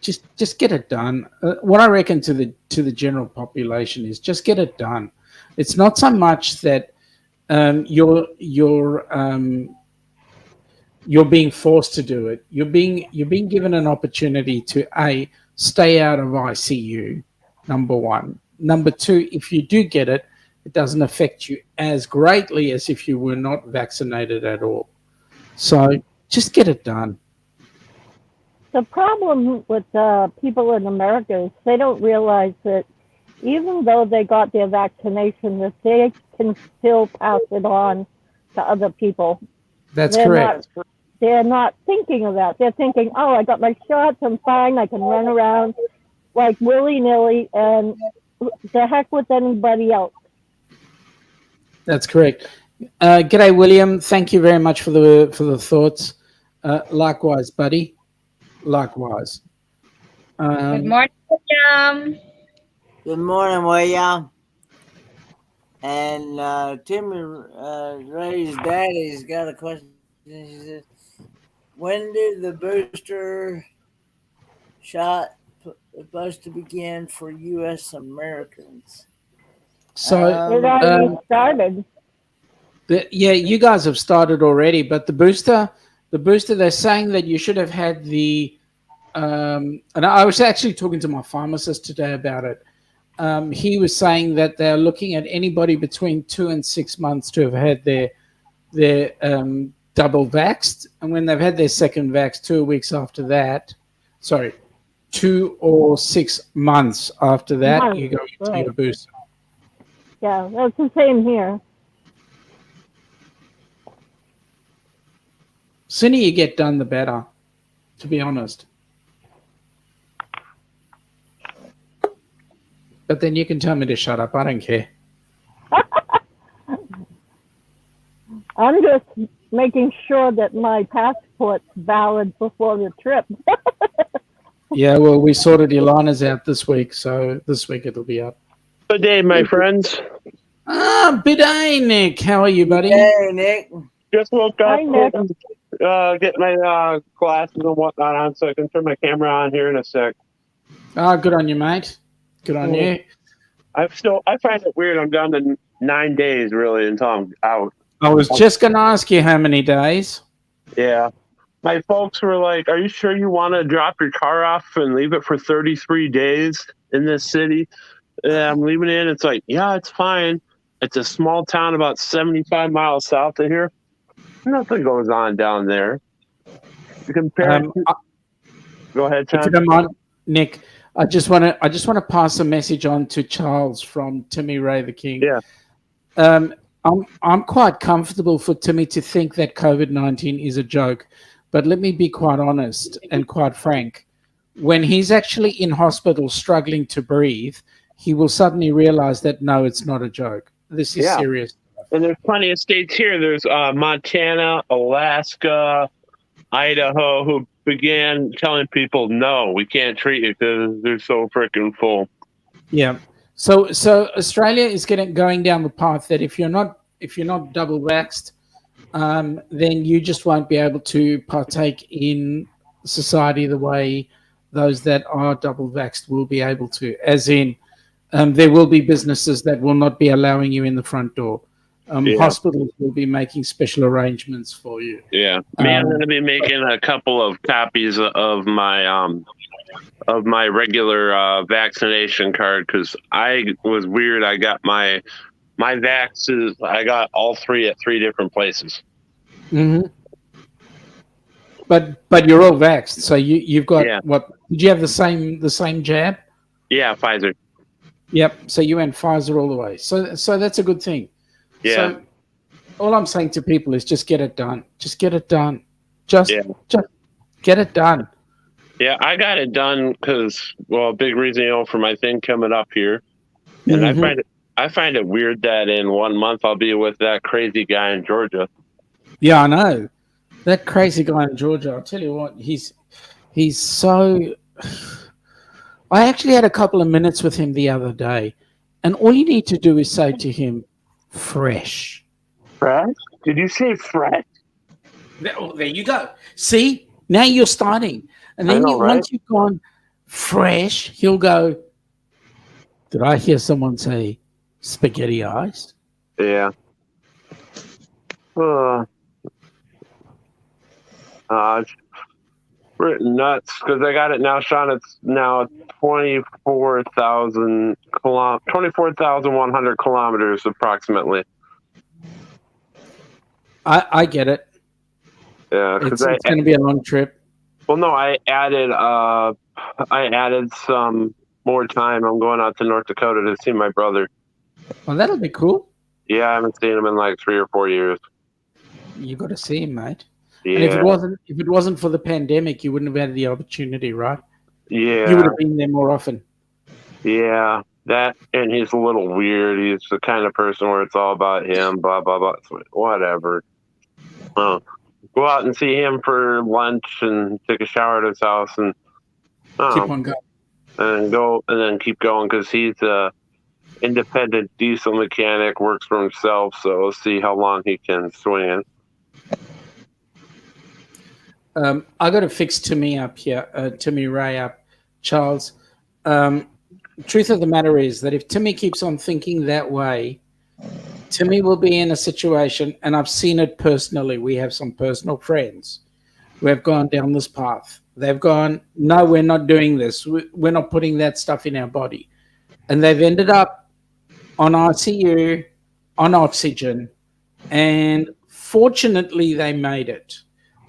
just get it done. What I reckon to the general population is just get it done. It's not so much that you're being forced to do it. You're being given an opportunity to stay out of ICU. Number one. Number two, if you do get it, it doesn't affect you as greatly as if you were not vaccinated at all. So just get it done. The problem with people in America is they don't realize that even though they got their vaccination, that they can still pass it on to other people. That's correct. They're not thinking of that. They're thinking, "Oh, I got my shots. I'm fine. I can run around like willy nilly, and the heck with anybody else." That's correct. G'day, William. Thank you very much for the thoughts. Likewise, buddy. Likewise. Good morning, William. Good morning, William. And Timmy Ray's daddy's got a question. He says, when did the booster shot supposed to begin for U.S. Americans? So it already started. Yeah, you guys have started already, but the booster, they're saying that you should have had the. And I was actually talking to my pharmacist today about it. He was saying that they're looking at anybody between 2 and 6 months to have had their double vaxxed, and when they've had their second vax 2 weeks after that, 2 or 6 months after that, you go into your booster. Yeah, that's the same here. Sooner you get done, the better, to be honest. But then you can tell me to shut up. I don't care. I'm just making sure that my passport's valid before the trip. Yeah, well, we sorted Ilana's out this week, so this week it'll be up. Good day, my friends. Biday, Nick. How are you, buddy? Hey, Nick. Just woke up. Hi, Nick. Get my glasses and whatnot on so I can turn my camera on here in a sec. Good on you, mate. Good on you. I find it weird. I'm down to 9 days really until I'm out. I was just going to ask you how many days. Yeah. My folks were like, "Are you sure you want to drop your car off and leave it for 33 days in this city?" Yeah, I'm leaving it in. It's like, yeah, it's fine. It's a small town about 75 miles south of here. Nothing goes on down there. Compare. Go ahead, John. If you don't mind, Nick, I just want to pass a message on to Charles from Timmy Ray the King. Yeah. I'm quite comfortable for Timmy to think that COVID-19 is a joke, but let me be quite honest and quite frank. When he's actually in hospital struggling to breathe, he will suddenly realize that no, it's not a joke. This is serious. And there's plenty of states here. There's Montana, Alaska, Idaho, who began telling people, no, we can't treat you because they're so freaking full. Yeah. So Australia is going down the path that if you're not double vaxxed, then you just won't be able to partake in society the way those that are double vaxxed will be able to. As in, there will be businesses that will not be allowing you in the front door. Hospitals will be making special arrangements for you. Yeah, I'm going to be making a couple of copies of my regular vaccination card because I was weird. I got my My vax is I got all three at 3 different places. Mm-hmm. But you're all vaxxed, so you've got Yeah. what? Did you have the same jab? Yeah, Pfizer. Yep. So you went Pfizer all the way. So that's a good thing. Yeah. So all I'm saying to people is just get it done. Just get it done. Just Yeah. just get it done. Yeah, I got it done because, well, a big reason, for my thing coming up here, and Mhm. I find it weird that in 1 month I'll be with that crazy guy in Georgia. Yeah, I know. That crazy guy in Georgia, I'll tell you what, he's so I actually had a couple of minutes with him the other day, and all you need to do is say to him, fresh. Fresh? Did you say fresh? There you go. See, now you're starting. And I then know, right? once you've gone fresh, he'll go, did I hear someone say spaghetti eyes? Yeah. It's nuts because I got it now, Sean. It's now 24,100 kilometers approximately. I get it. Yeah, because It's going to be a long trip. Well, no, I added some more time. I'm going out to North Dakota to see my brother. Well, that'll be cool. Yeah, I haven't seen him in like 3 or 4 years. You got to see him, mate. Yeah. And if it wasn't for the pandemic, you wouldn't have had the opportunity, right? Yeah. You would have been there more often. Yeah, that, and he's a little weird. He's the kind of person where it's all about him, blah blah blah. Whatever. Go out and see him for lunch and take a shower at his house and keep on going. And then keep going because he's a independent diesel mechanic, works for himself. So we'll see how long he can swing it. I got to fix Timmy up here, Timmy Ray up, Charles. Truth of the matter is that if Timmy keeps on thinking that way, Timmy will be in a situation, and I've seen it personally. We have some personal friends who have gone down this path. They've gone, no, we're not doing this. We're not putting that stuff in our body. And they've ended up on ICU, on oxygen, and fortunately they made it.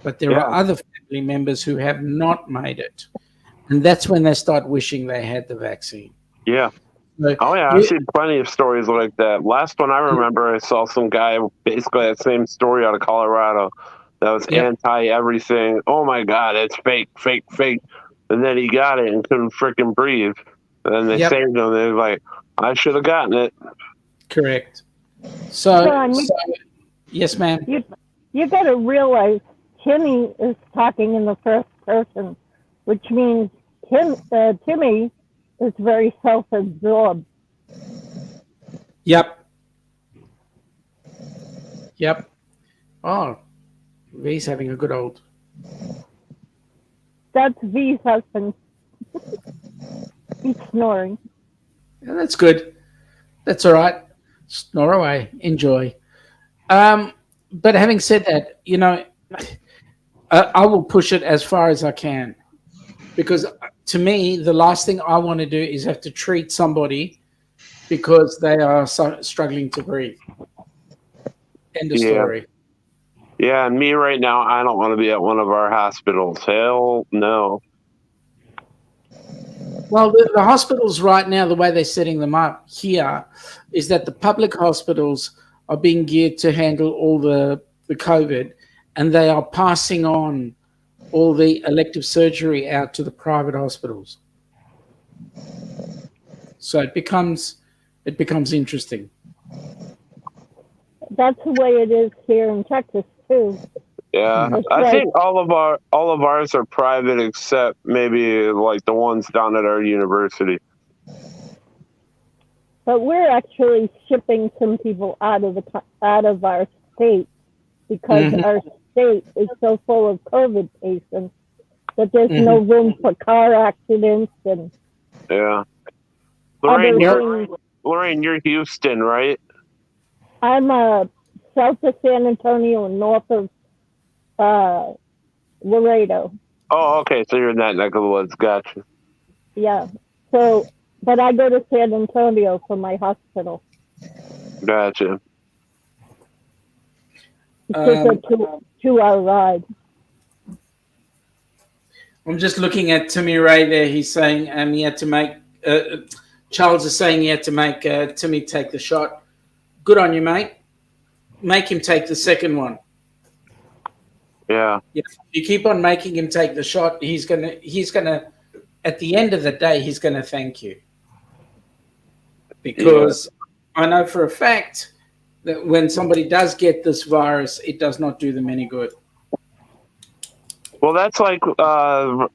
But there are other family members who have not made it. And that's when they start wishing they had the vaccine. Yeah. So I've seen plenty of stories like that. Last one I remember, I saw some guy, basically that same story out of Colorado, that was anti everything. Oh my God, it's fake, fake, fake. And then he got it and couldn't freaking breathe. And then they saved him. They were like, I should have gotten it. Correct. So John, yes, ma'am. You got to realize Timmy is talking in the first person, which means Timmy is very self-absorbed. Yep. Oh, V's having a good old. That's V's husband. He's snoring. Yeah, that's good. That's all right. Snore away. Enjoy. But having said that, I will push it as far as I can, because to me, the last thing I want to do is have to treat somebody because they are struggling to breathe. End of story. Yeah, and me right now, I don't want to be at one of our hospitals. Hell no. Well, the hospitals right now, the way they're setting them up here is that the public hospitals are being geared to handle all the COVID, and they are passing on all the elective surgery out to the private hospitals. So it becomes interesting. That's the way it is here in Texas too. Yeah, I think all of ours are private except maybe like the ones down at our university. But we're actually shipping some people out of our state because our state is so full of COVID patients that there's no room for car accidents and Lorraine, you're Houston, right? I'm south of San Antonio and north of Laredo. Oh, okay. So you're in that neck of the woods. Gotcha. Yeah. So, but I go to San Antonio for my hospital. Gotcha. It's just a 2 hour ride. I'm just looking at Timmy Ray there. He's saying he had to make. Charles is saying he had to make Timmy take the shot. Good on you, mate. Make him take the second one. Yeah. If you keep on making him take the shot, he's gonna. At the end of the day, he's gonna thank you. Because I know for a fact that when somebody does get this virus, it does not do them any good. Well, that's like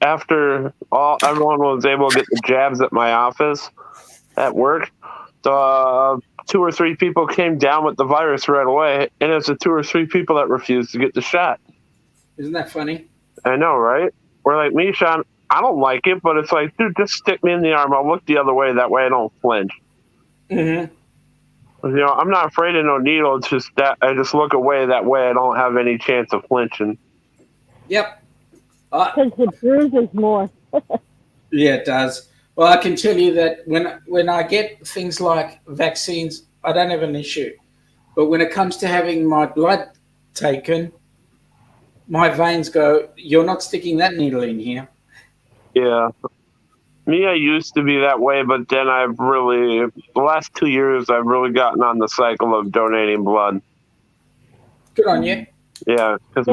after everyone was able to get the jabs at my office at work, the 2 or 3 people came down with the virus right away, and it's the 2 or 3 people that refused to get the shot. Isn't that funny? I know, right? We're like, me, Sean, I don't like it, but it's like, dude, just stick me in the arm. I'll look the other way. That way I don't flinch. Mm-hmm. You know, I'm not afraid of no needle. It's just that I just look away. That way I don't have any chance of flinching. Yep. Because it bruises more. Yeah, it does. Well, I can tell you that when I get things like vaccines, I don't have an issue. But when it comes to having my blood taken, my veins go, you're not sticking that needle in here. Yeah. Me, I used to be that way, but then the last 2 years, I've really gotten on the cycle of donating blood. Good on you. Yeah, because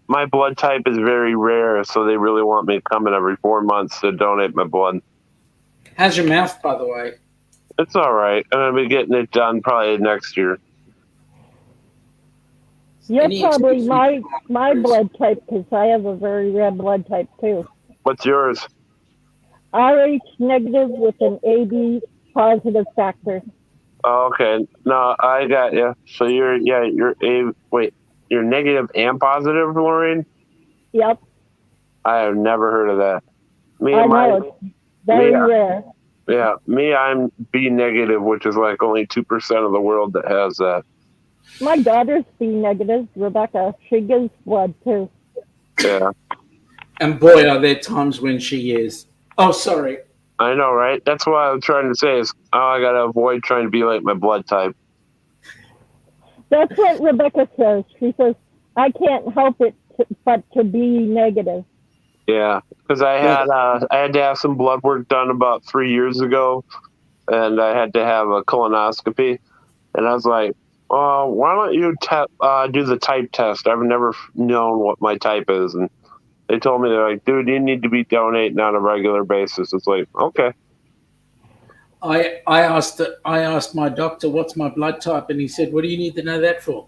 my blood type is very rare, so they really want me coming every 4 months to donate my blood. How's your mouth, by the way? It's all right. I'm going to be getting it done probably next year. You're probably my blood type because I have a very rare blood type too. What's yours? Rh negative with an AB positive factor. Oh, okay. No, I got you. So you're negative and positive, Lorraine? Yep. I have never heard of that. I know, it's very rare. Yeah, me, I'm B negative, which is like only 2% of the world that has that. My daughter's B negative, Rebecca. She gives blood too. Yeah. And boy, are there times when she is. Oh, sorry. I know, right? That's what I'm trying to say is, I got to avoid trying to be like my blood type. That's what Rebecca says. She says, I can't help it but to be negative. Yeah, because I had to have some blood work done about 3 years ago, and I had to have a colonoscopy, and I was like, "Oh, why don't you do the type test? I've never known what my type is." And they told me, they're like, "Dude, you need to be donating on a regular basis." It's like, okay. I asked my doctor what's my blood type, and he said, "What do you need to know that for?"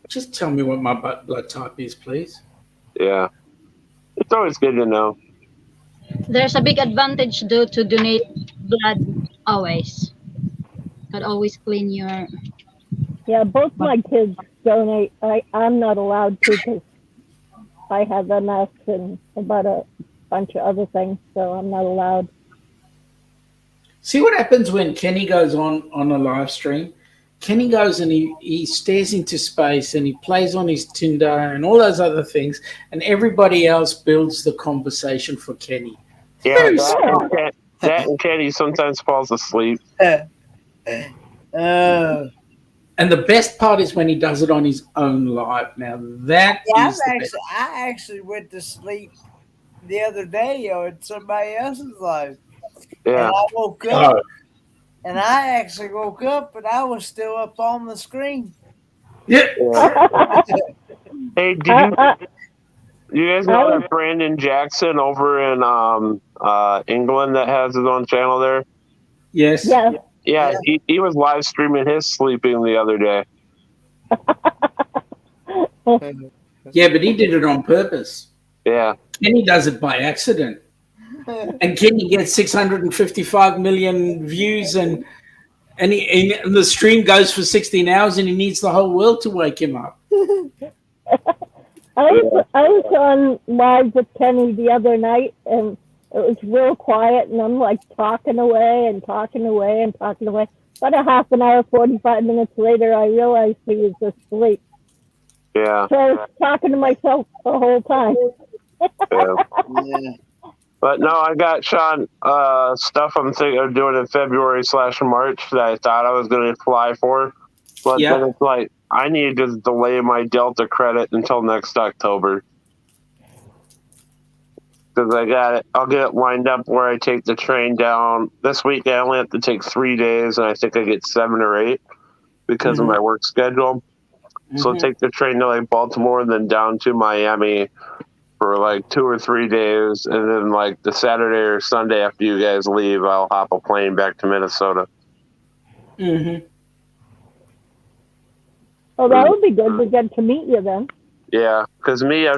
Just tell me what my blood type is, please. Yeah, it's always good to know. There's a big advantage though to donate blood always. Could always clean your. Yeah, both my kids donate. I'm not allowed to because I have MS and about a bunch of other things, so I'm not allowed. See what happens when Kenny goes on a live stream? Kenny goes and he stares into space and he plays on his Tinder and all those other things, and everybody else builds the conversation for Kenny. Yeah, that and Kenny sometimes falls asleep. And the best part is when he does it on his own live. Now that is I actually went to sleep the other day on somebody else's live. Yeah. And I woke up. And I actually woke up, but I was still up on the screen. Yeah. Hey, you guys know that Brandon Jackson over in England that has his own channel there? Yes. Yeah, he was live streaming his sleeping the other day. Yeah, but he did it on purpose. Yeah. Kenny does it by accident. And Kenny gets 655 million views, and the stream goes for 16 hours, and he needs the whole world to wake him up. I was on live with Kenny the other night, and it was real quiet, and I'm like talking away. About a half an hour, 45 minutes later, I realized he was asleep. Yeah. So I was talking to myself the whole time. Yeah. But no, I got Sean stuff I'm thinking of doing in February/March that I thought I was going to fly for, but then Yeah. it's like I need to delay my Delta credit until next October because I'll get it lined up where I take the train down this week. I only have to take 3 days, and I think I get 7 or 8 because of Mhm. my work schedule. So Mhm. take the train to like Baltimore and then down to Miami for like 2 or 3 days, and then like the Saturday or Sunday after you guys leave, I'll hop a plane back to Minnesota. Mhm. Oh, that would be good. We get to meet you then. Yeah, because me, I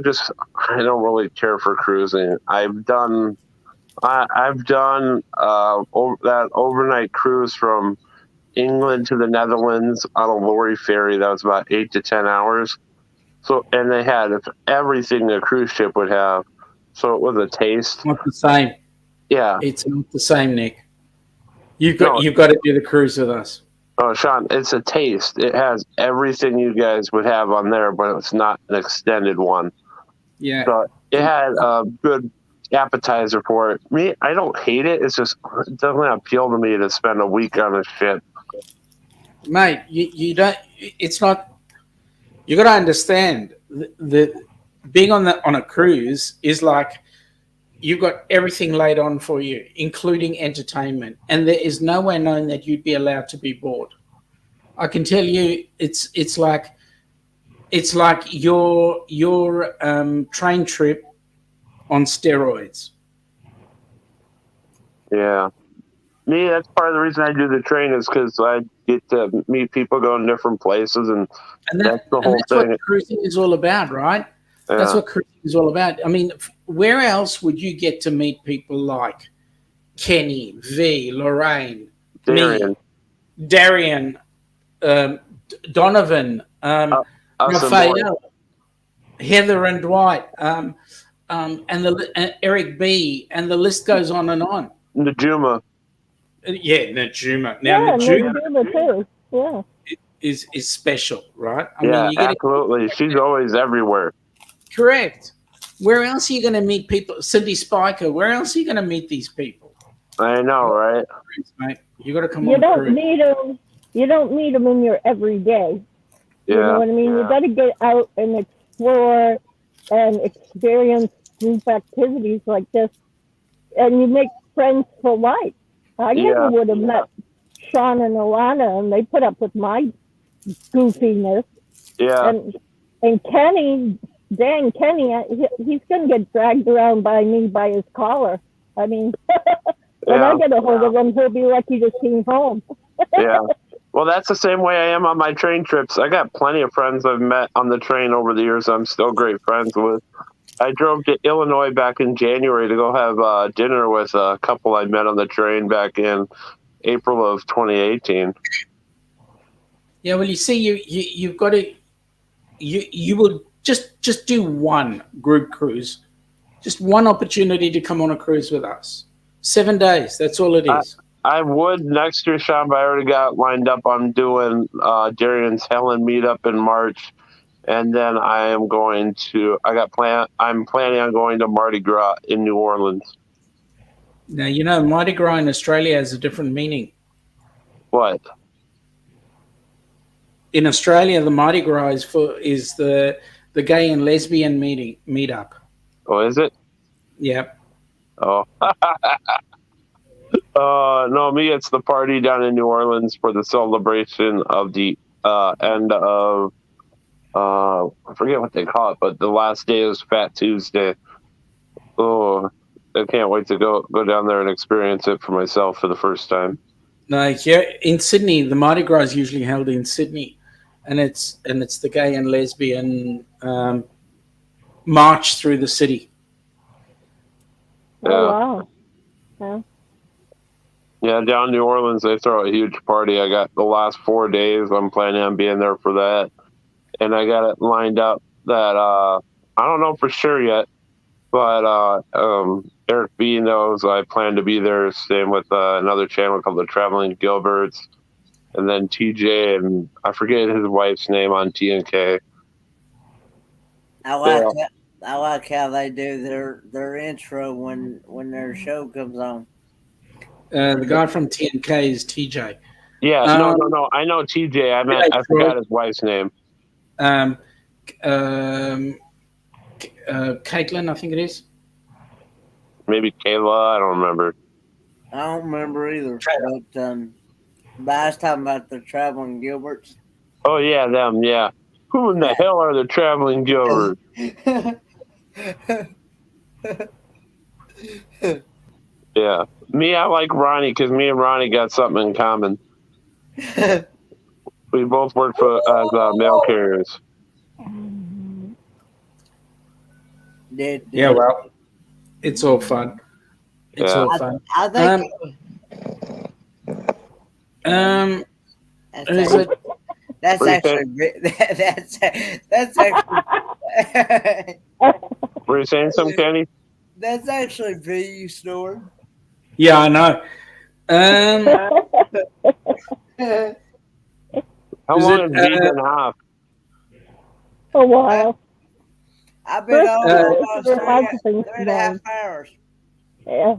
don't really care for cruising. I've done that overnight cruise from England to the Netherlands on a lorry ferry. That was about 8 to 10 hours. So, and they had everything a cruise ship would have. So it was a taste. Not the same. Yeah. It's not the same, Nick. No, You've got to do the cruise with us. oh, Sean, it's a taste. It has everything you guys would have on there, but it's not an extended one. Yeah. So it had a good appetizer for it. Me, I don't hate it. It's just it doesn't appeal to me to spend a week on this shit. Mate, you don't. It's not. You got to understand the being on a cruise is like you've got everything laid on for you, including entertainment, and there is no way known that you'd be allowed to be bored. I can tell you, it's like your train trip on steroids. Yeah. Me, that's part of the reason I do the train is because I get to meet people going different places, and that's the And whole that's what thing. cruising is all about, right? That's Yeah. what cruising is all about. I mean, where else would you get to meet people like Kenny, V, Lorraine, Darian. me, Darian, Donovan, Us and Lloyd. Raphael, Heather and Dwight, and Eric B, and the list goes on and on. Najuma. Yeah, Najuma. Now Yeah, Najuma Najuma too. Yeah. is special, right? I Yeah, mean, you get absolutely. She's always everywhere. correct. Where else are you going to meet people? Cindy Spiker. Where else are you going to meet these people? I know, right? Mate, you got to come You on a don't cruise. meet them. You don't meet them in your everyday. You know Yeah. what I mean? You got to get out and explore and experience group activities like this, and you make friends for life. I never Yeah. would have met Sean and Alana, and they put up with my goofiness. Yeah. And Kenny, dang Kenny, he's gonna get dragged around by me by his collar. I mean, when I Yeah. get a hold of him, he'll be lucky to see home. Yeah. Well, that's the same way I am on my train trips. I got plenty of friends I've met on the train over the years I'm still great friends with. I drove to Illinois back in January to go have dinner with a couple I met on the train back in April of 2018. Yeah, well, you see, you've got to you will just do one group cruise, just one opportunity to come on a cruise with us. 7 days. That's all it is. I would next year, Sean, but I already got lined up on doing Darian's Helen meetup in March, and then I'm planning on going to Mardi Gras in New Orleans. Now you know Mardi Gras in Australia has a different meaning. What? In Australia, the Mardi Gras is the gay and lesbian meetup. Oh, is it? Yep. Oh. No, me, it's the party down in New Orleans for the celebration of the end of I forget what they call it, but the last day is Fat Tuesday. Oh, I can't wait to go down there and experience it for myself for the first time. No, here in Sydney, the Mardi Gras is usually held in Sydney, and it's the gay and lesbian march through the city. Oh wow! Yeah. Yeah, down in New Orleans, they throw a huge party. I got the last 4 days. I'm planning on being there for that, and I got it lined up that I don't know for sure yet, but Eric B knows I plan to be there. Same with another channel called the Traveling Gilberts, and then TJ and I forget his wife's name on TNK. I I like how they do their intro when their show comes on. The guy from TNK is TJ. Yeah, no. I know TJ. I forgot his wife's name. Um, um, Caitlin, I think it is. Maybe Kayla. I don't remember. I don't remember either. But I was talking about the traveling Gilberts. Oh yeah, them. Yeah. Who in the hell are the traveling Gilberts? Yeah. Me, I like Ronnie because me and Ronnie got something in common. We both work for as mail carriers. Yeah, well, it's all fun. It's all fun. I think. Is it? That's actually that's actually. Were you saying something, Kenny? That's actually V snoring. Yeah, I know. How long has V been off? A while. I've been on almost three and a half hours. Yeah.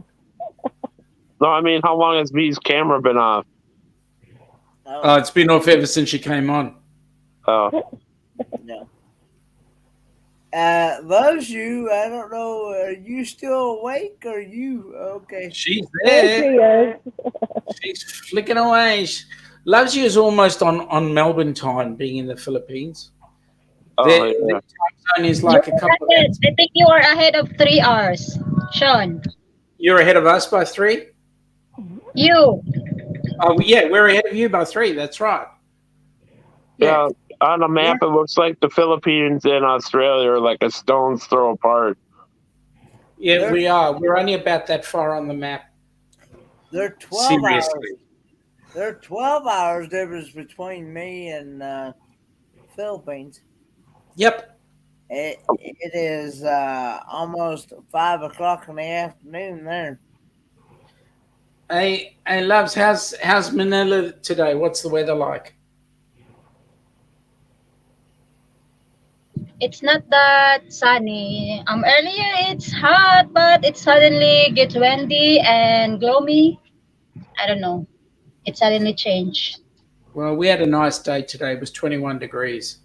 No, I mean, how long has V's camera been off? Oh, it's been off ever since she came on. Oh. No. Loves you. I don't know. Are you still awake? Or are you okay? She's there. She's flicking away. Loves you is almost on Melbourne time, being in the Philippines. Their time zone is like a couple of hours. I think you are ahead of 3 hours, Sean. You're ahead of us by 3? You. Oh, yeah, we're ahead of you by 3. That's right. Yeah, on the map, it looks like the Philippines and Australia are like a stone's throw apart. Yeah, we are. We're only about that far on the map. They're 12 Seriously. hours. There are 12 hours difference between me and Philippines. Yep. It is almost 5 o'clock in the afternoon there. Hey, Loves, how's Manila today? What's the weather like? It's not that sunny. Earlier it's hot, but it suddenly gets windy and gloomy. I don't know. It suddenly changed. Well, we had a nice day today. It was 21 degrees.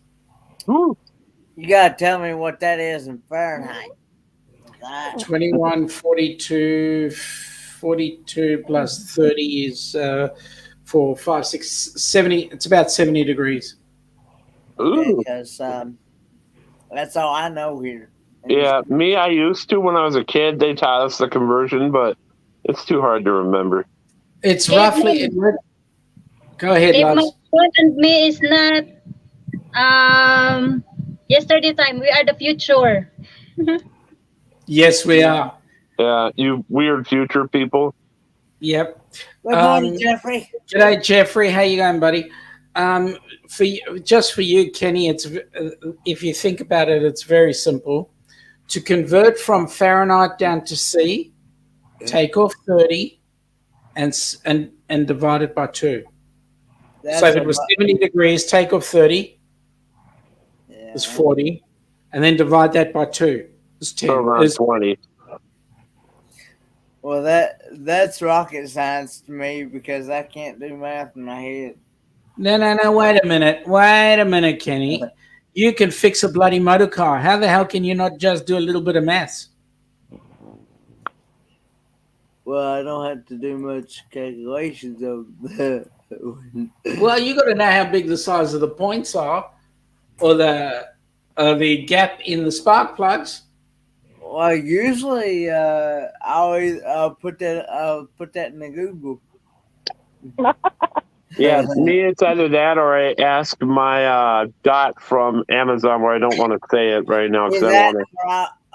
Ooh. You gotta tell me what that is in Fahrenheit. 21, 42 plus 30 is 4, 5, 6, 70. It's about 70 degrees. Okay, because that's all I know here. Yeah, me, I used to when I was a kid. They taught us the conversion, but it's too hard to remember. It's roughly. Go ahead, If my Loves. phone and me is not yesterday time, we are the future. Yes, we are. Yeah, you weird future people. Yep. Good morning, Jeffrey. G'day, Jeffrey. How you going, buddy? For you, just for you, Kenny, it's if you think about it, it's very simple. To convert from Fahrenheit down to C, take off 30 and divide it by 2. So if it was 70 degrees, take off 30. It's 40, and then divide that by 2. It's 10. So around 20. Well, that's rocket science to me because I can't do math in my head. No. Wait a minute, Kenny. You can fix a bloody motor car. How the hell can you not just do a little bit of maths? Well, I don't have to do much calculations of that. Well, you got to know how big the size of the points are, or the gap in the spark plugs. Well, usually I'll put that in the Google. Yeah, me, it's either that or I ask my Dot from Amazon, where I don't want to say it right now because I want to.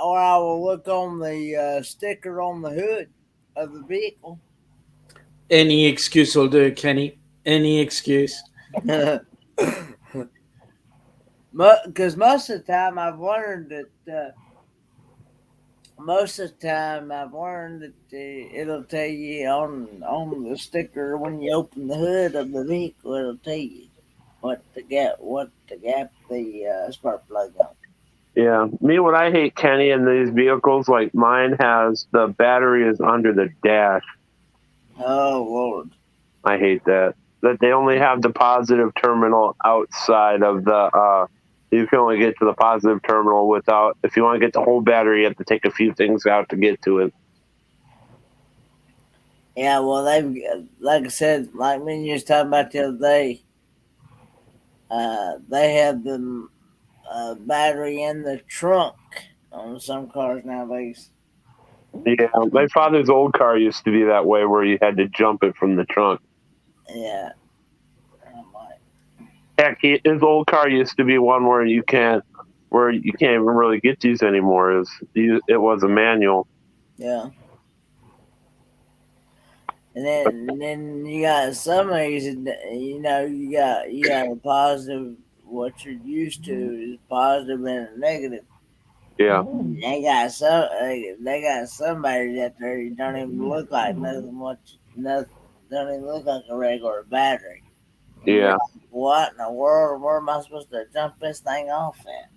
Or I will look on the sticker on the hood of the vehicle. Any excuse will do, Kenny. Any excuse. Because most of the time I've learned that. It'll tell you on the sticker when you open the hood of the vehicle. It'll tell you what the gap the spark plug on. Yeah, me, what I hate, Kenny, in these vehicles, like mine has the battery is under the dash. Oh Lord. I hate that. That they only have the positive terminal outside of the. You can only get to the positive terminal without. If you want to get the whole battery, you have to take a few things out to get to it. Yeah, well, they've, like I said, like me and you was talking about the other day, they have the battery in the trunk on some cars nowadays. Yeah, my father's old car used to be that way, where you had to jump it from the trunk. Yeah. Heck, his old car used to be one where you can't even really get these anymore. It was a manual. Yeah. And then you got some of these, you know, you got a positive. What you're used to is positive and a negative. Yeah, They got somebody out there who don't even look like nothing. Nothing don't even look like a regular battery. And you're yeah, like, what in the world? Where am I supposed to jump this thing off at?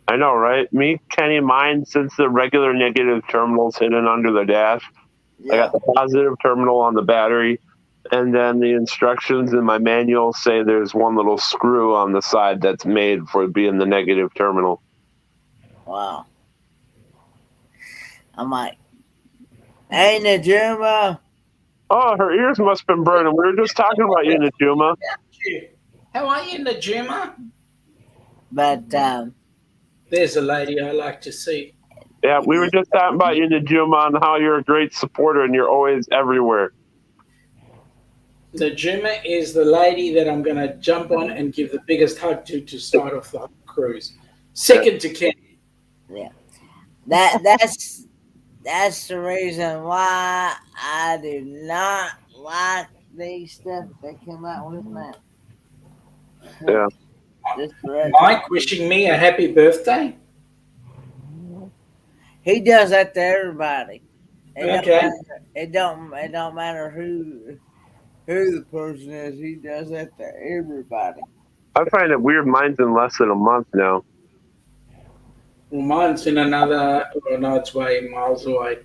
I know, right? Me, Kenny, mine, since the regular negative terminal's hidden under the dash, I got Yeah. the positive terminal on the battery, and then the instructions in my manual say there's one little screw on the side that's made for being the negative terminal. Wow. I'm like, hey, Najuma. Oh, her ears must have been burning. We were just talking about you, Najuma. How are you, Najuma? But there's a lady I like to see. Yeah, we were just talking about you, Najuma, and how you're a great supporter and you're always everywhere. Najuma is the lady that I'm going to jump on and give the biggest hug to start off the cruise. Second to Kenny. Yeah. That's the reason why I do not like these stuff they come out with now. Yeah. Just for Mike wishing me a happy birthday. He does that to everybody. Okay. It don't matter who the person is. He does that to everybody. I find it weird. Mine's in less than a month now. Well, mine's in another. Oh no, it's way miles away.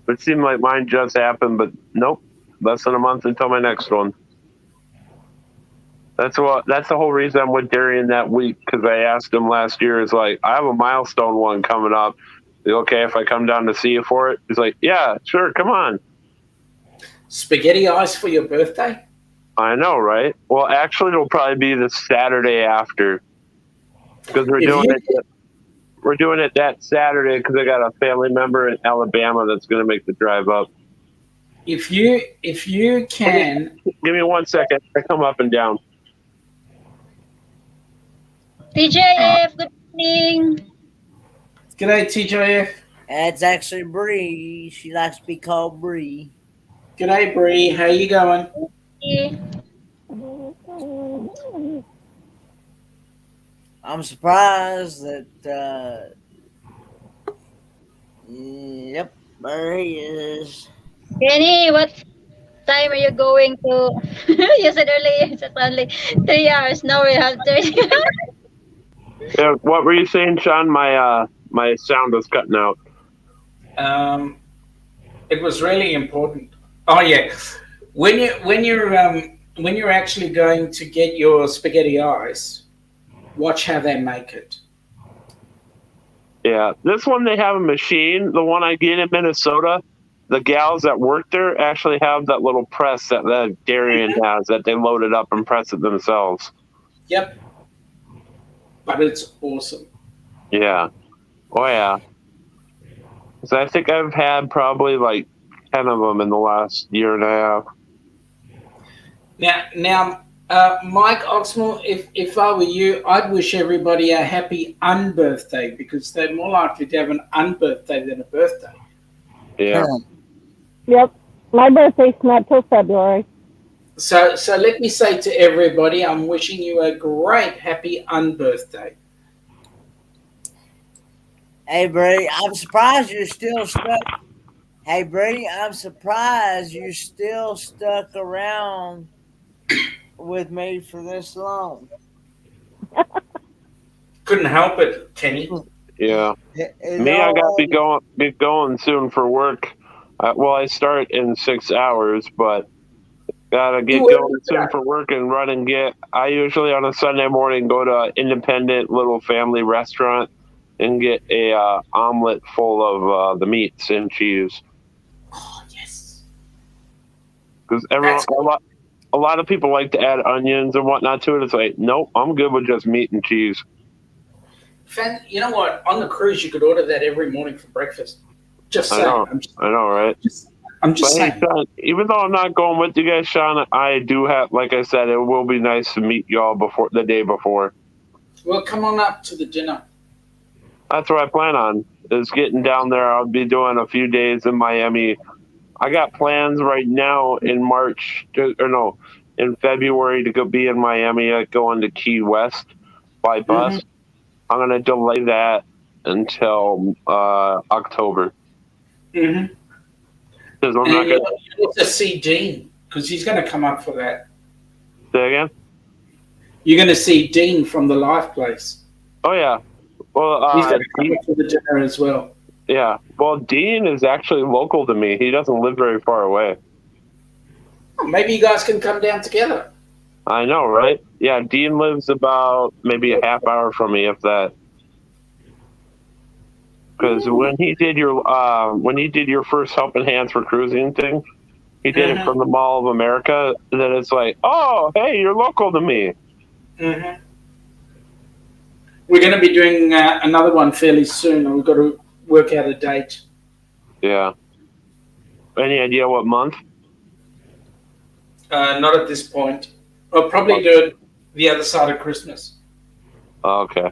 It seemed like mine just happened, but nope, less than a month until my next one. That's the whole reason I'm with Darian that week, because I asked him last year. Is like, I have a milestone one coming up. Is it okay if I come down to see you for it? He's like, yeah, sure, come on. Spaghetti eyes for your birthday? I know, right? Well, actually, it'll probably be the Saturday after, because we're doing it that Saturday because I got a family member in Alabama that's going to make the drive up. If you can, give me 1 second. I come up and down. TJF, good evening. G'day, TJF. That's actually Bree. She likes to be called Bree. G'day, Bree. How you going? I'm surprised that. Yep, there he is. Kenny, what time are you going to? You said earlier it's only 3 hours. Now we have 30. Yeah, what were you saying, Sean? My sound was cutting out. It was really important. Oh yeah, when you're actually going to get your spaghetti eyes, watch how they make it. Yeah, this one they have a machine. The one I get in Minnesota, the gals that work there actually have that little press that Darian has that they load it up and press it themselves. Yep. But it's awesome. Yeah. Oh yeah. So I think I've had probably like 10 of them in the last year and a half. Now, Mike Oxmoor, if I were you, I'd wish everybody a happy unbirthday because they're more likely to have an unbirthday than a birthday. Yeah. Yep. My birthday's not till February. So let me say to everybody, I'm wishing you a great happy unbirthday. Hey, Brady, I'm surprised you're still stuck. Hey, Brady, I'm surprised you're still stuck around with me for this long. Couldn't help it, Kenny. Yeah. It's Me, I got to all be going soon for work. Well, I start in 6 hours, but gotta You get work going soon for work and run and get. I usually on a Sunday morning go to an independent little family restaurant and get a omelet full of the meats and cheese. Oh, yes. Because a lot of people like to add onions and whatnot to it. It's like, nope, I'm good with just meat and cheese. You know what? On the cruise, you could order that every morning for breakfast. Just I saying. know, I know, right? I'm just But hey, saying. Sean, even though I'm not going with you guys, Sean, I do have, like I said, it will be nice to meet y'all before the day before. Well, come on up to the dinner. That's what I plan on, is getting down there. I'll be doing a few days in Miami. I got plans right now in in February to go be in Miami, going to Key West by bus. I'm going to delay that until October. Mm-hmm. Because I'm And not going you'll also see Dean, because he's going to come up for that. Say again? You're going to see Dean from the Life Place. Oh, yeah. Well, He's going to come up for the dinner as well. Yeah. Well, Dean is actually local to me. He doesn't live very far away. Oh, maybe you guys can come down together. I know, right? Yeah, Dean lives about maybe a half hour from me, if that. Because when he did your first helping hands for cruising thing, he did it from the Mall of America. Then it's like, oh, hey, you're local to me. Mm-hmm. We're going to be doing another one fairly soon, and we've got to work out a date. Yeah. Any idea what month? Not at this point. I'll probably do it the other side of Christmas. Okay.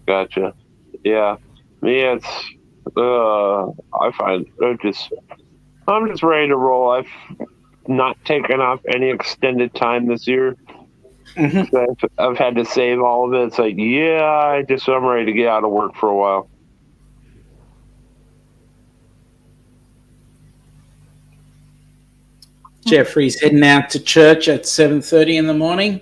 Gotcha. Yeah. Me, it's I find I'm just ready to roll. I've not taken off any extended time this year. Mm-hmm. I've had to save all of it. It's like, yeah, I'm ready to get out of work for a while. Jeffrey's heading out to church at 7:30 in the morning.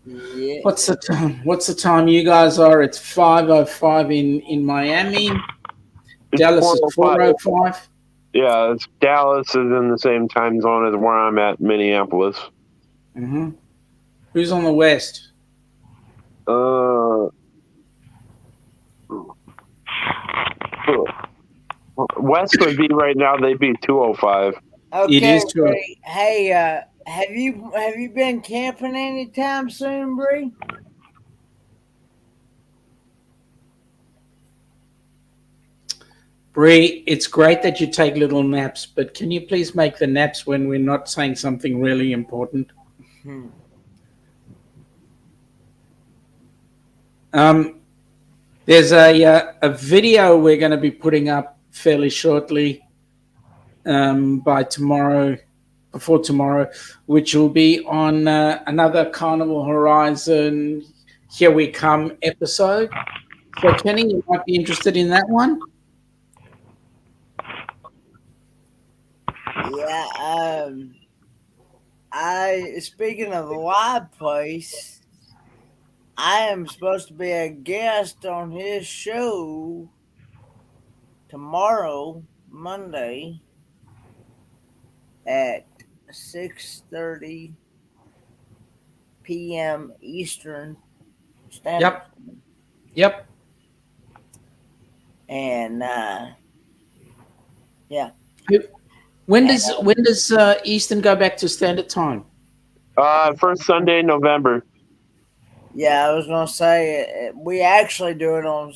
Yeah. What's the time? What's the time you guys are? It's 5:05 in Miami. It's Dallas is 4:05. 4:05. Yeah, Dallas is in the same time zone as where I'm at, Minneapolis. Mm-hmm. Who's on the west? West would be right now. They'd be 2:05. Okay, It is true. Bree. Hey, have you been camping anytime soon, Bree? Bree, it's great that you take little naps, but can you please make the naps when we're not saying something really important? There's a video we're going to be putting up fairly shortly by tomorrow, before tomorrow, which will be on another Carnival Horizon Here We Come episode. So, Kenny, you might be interested in that one. Yeah. Speaking of the live place, I am supposed to be a guest on his show tomorrow, Monday, at 6:30 p.m. Eastern Standard. Yep. And yeah. When does Eastern go back to standard time? First Sunday in November. Yeah, I was gonna say we actually do it on.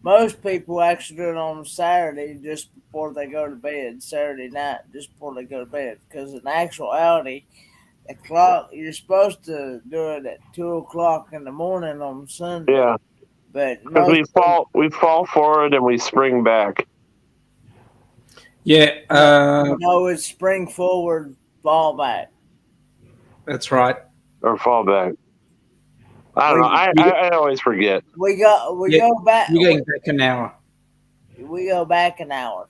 Most people actually do it on Saturday just before they go to bed. Saturday night, just before they go to bed, because in actuality, the clock you're supposed to do it at 2 o'clock in the morning on Sunday. Yeah. But because we fall forward and we spring back. Yeah. No, it's spring forward, fall back. That's right. Or fall back. I don't know. I always forget. We go back. We're going back an hour. We go back an hour.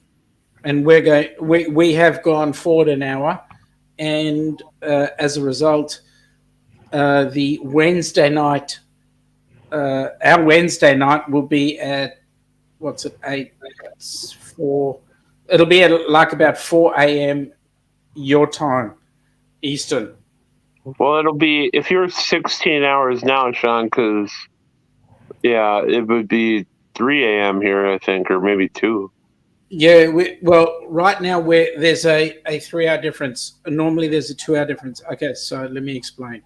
And we have gone forward an hour, and as a result, the Wednesday night our Wednesday night will be at what's it 4. It'll be at like about 4 a.m. your time, Eastern. Well, it'll be if you're 16 hours now, Sean, because yeah, it would be 3 a.m. here, I think, or maybe 2. Yeah, well, right now there's a 3 hour difference. Normally there's a 2 hour difference. Okay, so let me explain.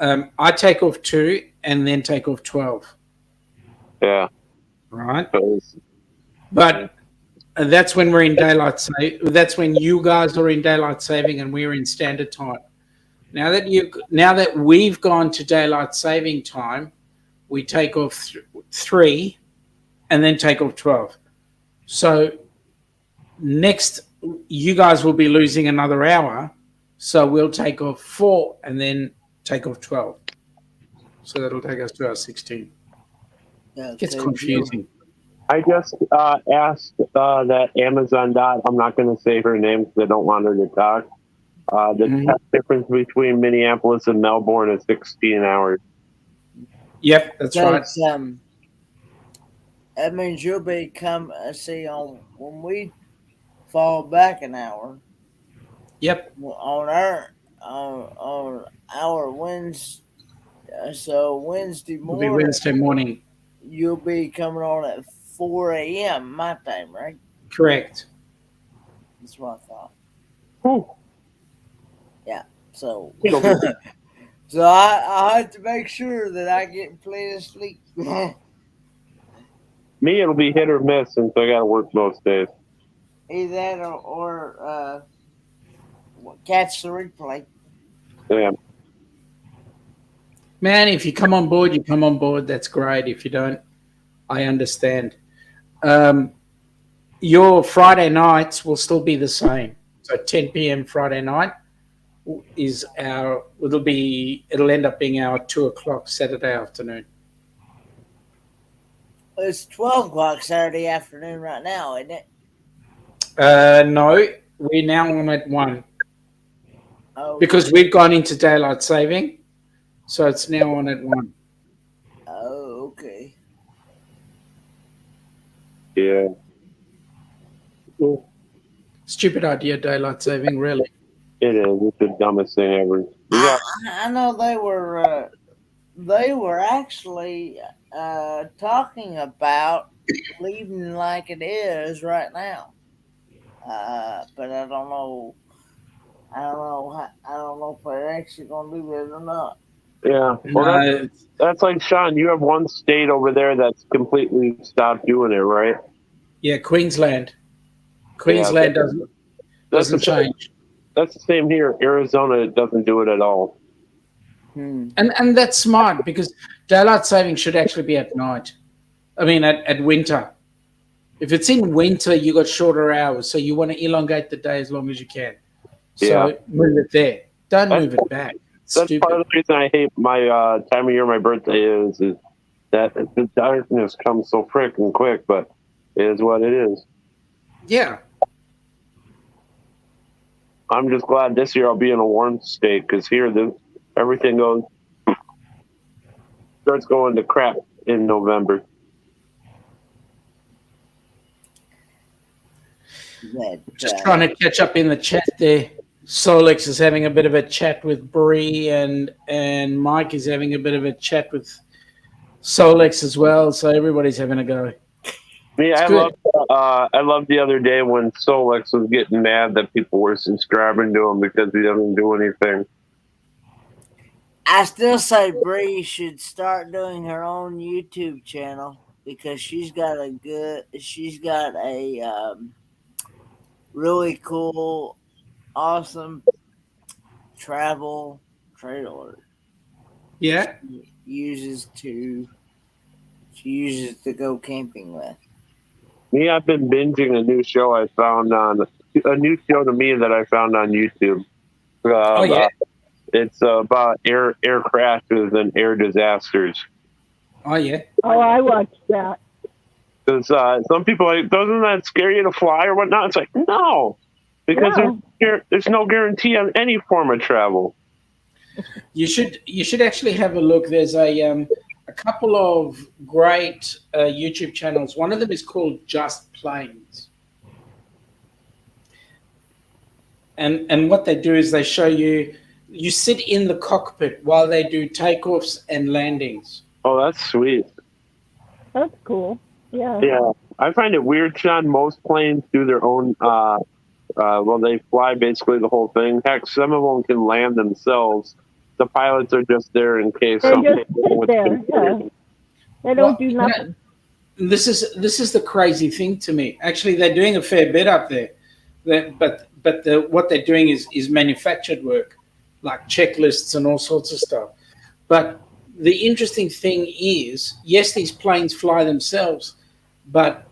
I take off 2 and then take off 12. Yeah. Right. 'Cause- But that's when we're in daylight save. That's when you guys are in daylight saving and we're in standard time. Now that we've gone to daylight saving time, we take off 3 and then take off 12. So next, you guys will be losing another hour. So we'll take off 4 and then take off 12. So that'll take us to our 16. Yeah, It gets so confusing. I just asked that Amazon dot. I'm not going to say her name because I don't want her to talk. The time difference between Minneapolis and Melbourne is 16 hours. Yep, that's right. That means you'll be see on when we fall back an hour. Yep. On our Wednesday, so Wednesday It'll morning. be Wednesday morning. You'll be coming on at 4 a.m. my time, right? Correct. That's what I thought. Oh. Yeah. So so I have to make sure that I get plenty of sleep. Me, it'll be hit or miss since I got to work most days. Either that or catch the replay. Yeah. Man, if you come on board, you come on board. That's great. If you don't, I understand. Your Friday nights will still be the same. So 10 p.m. Friday night is it'll end up being our 2 o'clock Saturday afternoon. It's 12 o'clock Saturday afternoon right now, isn't it? No, we're now on at 1. Oh. Because we've gone into daylight saving, so it's now on at 1. Oh, okay. Yeah. Stupid idea, daylight saving, really. It is. It's the dumbest thing ever. I know they were actually talking about leaving like it is right now. But I don't know. I don't know if they're actually gonna do that or not. Yeah. Well, that's like Sean. You have one state over there that's completely stopped doing it, right? Yeah, Queensland. Queensland doesn't change. That's the same here. Arizona doesn't do it at all. And that's smart because daylight saving should actually be at night. I mean, at winter. If it's in winter, you got shorter hours, so you want to elongate the day as long as you can. So move it there. Don't move it back. That's part of the reason I hate my time of year. My birthday is that the darkness comes so freaking quick, but it is what it is. Yeah. I'm just glad this year I'll be in a warm state because here everything starts going to crap in November. Just trying to catch up in the chat there. Solex is having a bit of a chat with Bree, and Mike is having a bit of a chat with Solex as well. So everybody's having a go. I loved the other day when Solex was getting mad that people were subscribing to him because he doesn't do anything. I still say Bree should start doing her own YouTube channel because she's got a really cool, awesome travel trailer. Yeah. She uses to go camping with. Me, I've been binging a new show to me that I found on YouTube. It's about air crashes and air disasters. Oh yeah. Oh, I watched that. Because some people are like, doesn't that scare you to fly or whatnot? It's like, no, because there's no guarantee on any form of travel. You should actually have a look. There's a a couple of great YouTube channels. One of them is called Just Planes. And what they do is they show you sit in the cockpit while they do takeoffs and landings. Oh, that's sweet. That's cool. Yeah. Yeah, I find it weird, Sean. Most planes do their own. Well, they fly basically the whole thing. Heck, some of them can land themselves. The pilots are just there in case They something. just sit there. Yeah. They don't do nothing. This is the crazy thing to me. Actually, they're doing a fair bit up there. But what they're doing is manufactured work, like checklists and all sorts of stuff. But the interesting thing is, yes, these planes fly themselves, but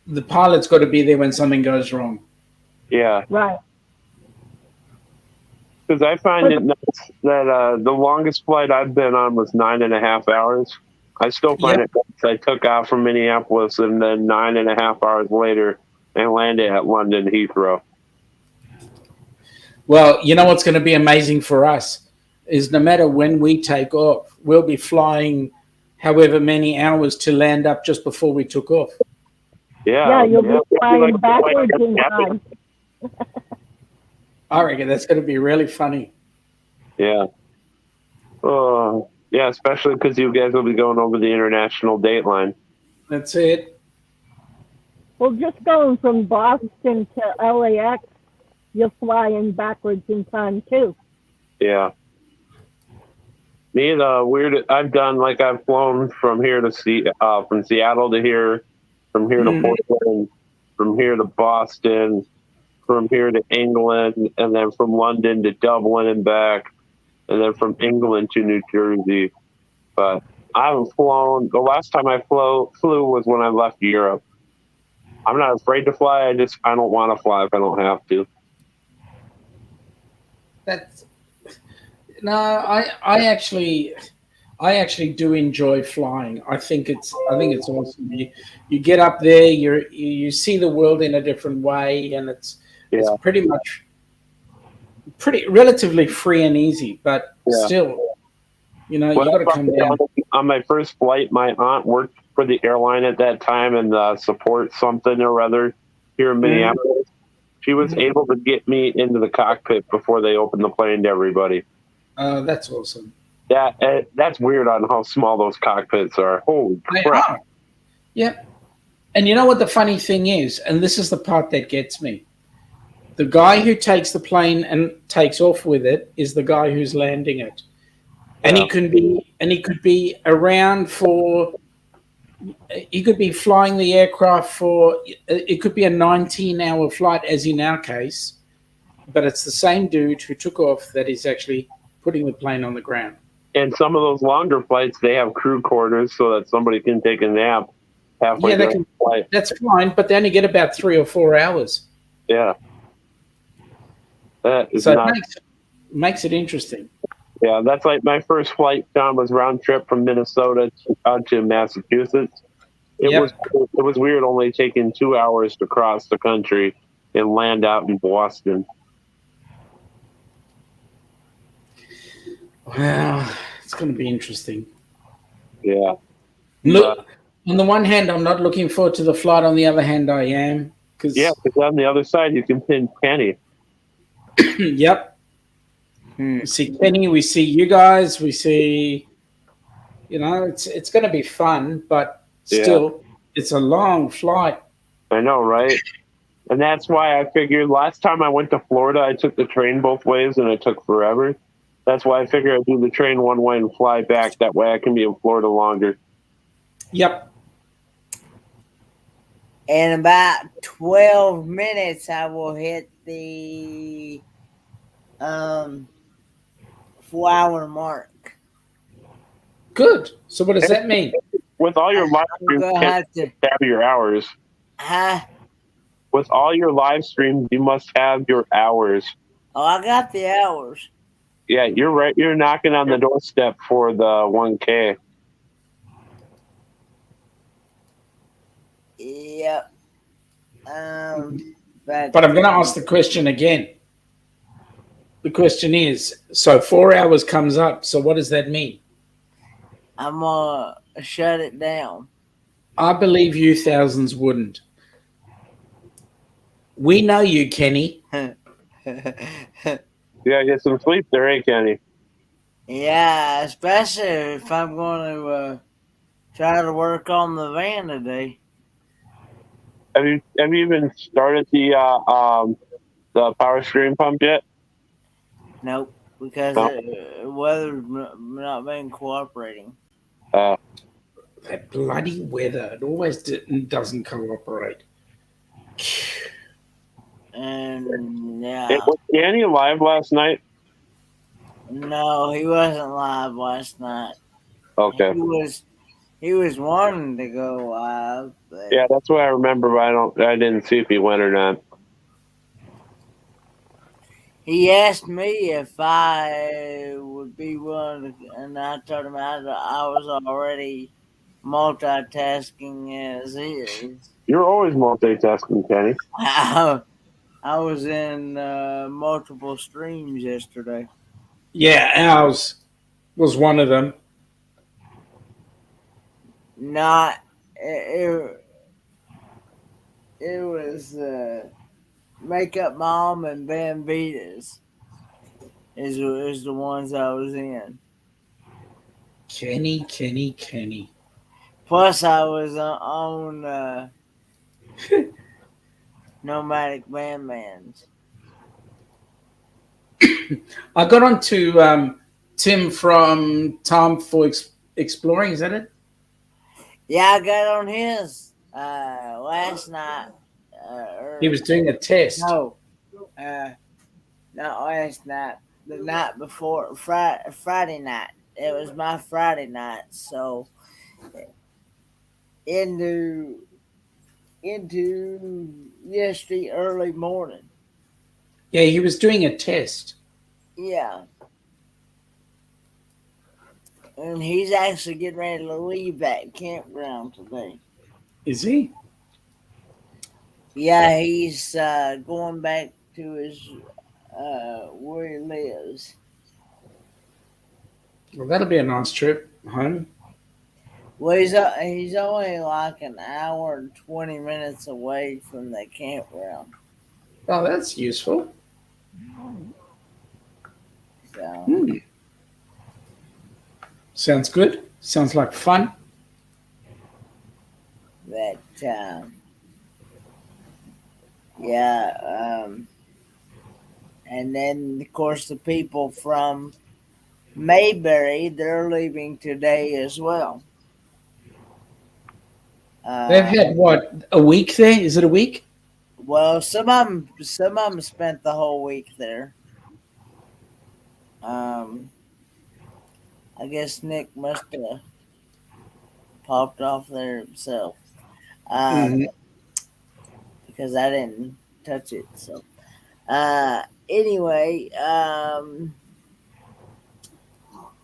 the pilot's got to be there when something goes wrong. Yeah. Right. Because I find it nuts that the longest flight I've been on was 9.5 hours. I still find it nuts. I took off from Minneapolis and then 9.5 hours later and landed at London Heathrow. Well, you know what's going to be amazing for us is no matter when we take off, we'll be flying however many hours to land up just before we took off. Yeah, you'll be flying backwards in time. I reckon that's going to be really funny. Yeah. Yeah, especially because you guys will be going over the international date line. That's it. Well, just going from Boston to LAX, you're flying backwards in time too. Yeah. Me, the weird I've done, like I've flown from here to from Seattle to here, from here to Portland, from here to Boston, from here to England, and then from London to Dublin and back, and then from England to New Jersey. But I haven't flown. The last time I flew was when I left Europe. I'm not afraid to fly. I don't want to fly if I don't have to. I actually do enjoy flying. I think it's awesome. You get up there, you see the world in a different way, and it's pretty relatively free and easy, but still, you got to come down. On my first flight, my aunt worked for the airline at that time and support something or other here in Minneapolis. She was able to get me into the cockpit before they opened the plane to everybody. That's awesome. That's weird on how small those cockpits are. Holy crap. Yeah. And you know what the funny thing is, and this is the part that gets me. The guy who takes the plane and takes off with it is the guy who's landing it. And he could be around for, he could be flying the aircraft for, it could be a 19-hour flight, as in our case, but it's the same dude who took off that is actually putting the plane on the ground. And some of those longer flights, they have crew quarters so that somebody can take a nap halfway during the flight. That's fine, but they only get about 3 or 4 hours. Yeah. That is makes it interesting. Yeah, that's like my first flight, John, was round trip from Minnesota to Massachusetts. It was weird only taking 2 hours to cross the country and land out in Boston. Well, it's going to be interesting. Yeah. Look, on the one hand, I'm not looking forward to the flight. On the other hand, I am. Because on the other side, you can pin Kenny. Yep. We see Kenny, we see you guys, we see, it's going to be fun, but still, it's a long flight. I know, right? And that's why I figured last time I went to Florida, I took the train both ways and it took forever. That's why I figured I'd do the train one way and fly back. That way I can be in Florida longer. Yep. In about 12 minutes, I will hit the 4-hour mark. Good. So what does that mean? With all your live streams, you have your hours. With all your live streams, you must have your hours. Oh, I got the hours. Yeah, you're right. You're knocking on the doorstep for the 1K. Yep. But I'm going to ask the question again. The question is, so 4 hours comes up. So what does that mean? I'm gonna shut it down. I believe you thousands wouldn't. We know you, Kenny. You gotta get some sleep there, eh, Kenny? Yeah, especially if I'm going to try to work on the van today. Have you even started the power steering pump yet? Nope, because No. the weather's not been cooperating. Uh, That bloody weather. It always doesn't cooperate. And yeah, was Kenny live last night? no, he wasn't live last night. Okay. He was wanting to go live, but Yeah, that's what I remember, but I didn't see if he went or not. he asked me if I would be willing to, and I told him I was already multitasking as is. You're always multitasking, Kenny. I was in multiple streams yesterday. Yeah, ours was one of them. Not it was Makeup Mom and Van Vitas is the ones I was in. Kenny. Plus, I was on Nomadic Bandmans. I got on to Tim from Time for Exploring. Is that it? Yeah, I got on his last night. He was doing a test. No, not last night. The night before, Friday night. It was my Friday night, so into yesterday early morning. Yeah, he was doing a test. Yeah, and he's actually getting ready to leave that campground today. Is he? Yeah, he's going back to his where he lives. Well, that'll be a nice trip home. Well, he's only like an hour and 20 minutes away from the campground. Oh, that's useful. So Sounds good. Sounds like fun. that yeah, and then of course the people from Mayberry, they're leaving today as well. They've had what, a week there? Is it a week? Well, some of them spent the whole week there. Um, I guess Nick must have popped off there himself Mm-hmm. because I didn't touch it. So anyway,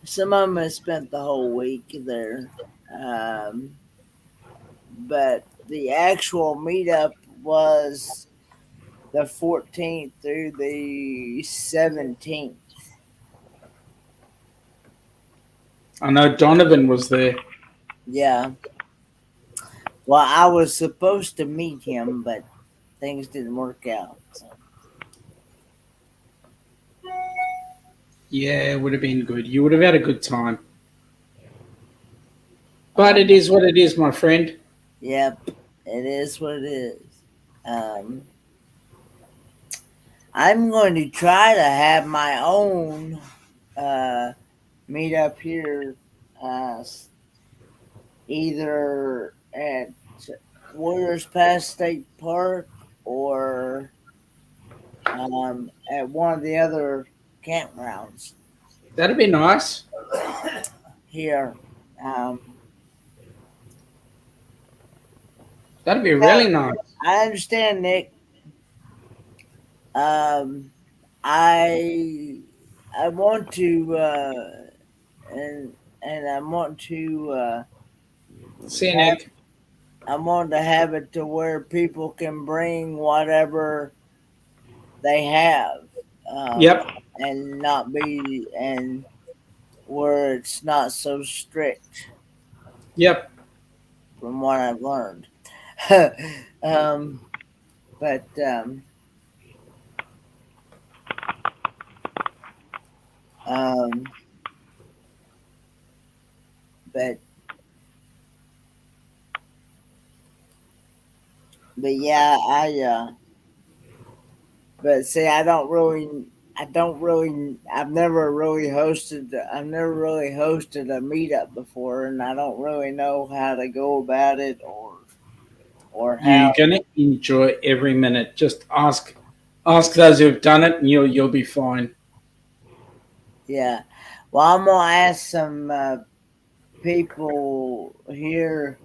some of them have spent the whole week there, um, but the actual meetup was the 14th through the 17th. I know Donovan was there. Yeah. Well, I was supposed to meet him, but things didn't work out. So. Yeah, it would have been good. You would have had a good time. But it is what it is, my friend. Yep, it is what it is. I'm going to try to have my own meet up here, uh, either at Warriors Pass State Park or at one of the other campgrounds That'd be nice. here. Um, That'd be really nice. I understand, Nick. Um, I want to and I want to See you, Nick. I want to have it to where people can bring whatever they have, Yep. and not be and where it's not so strict, Yep. from what I've learned. um, but um, but but yeah, but see, I've never really hosted a meetup before, and I don't really know how to go about it or how. You're gonna enjoy every minute. Just ask those who've done it, and you'll be fine. Yeah, well, I'm gonna ask some people here,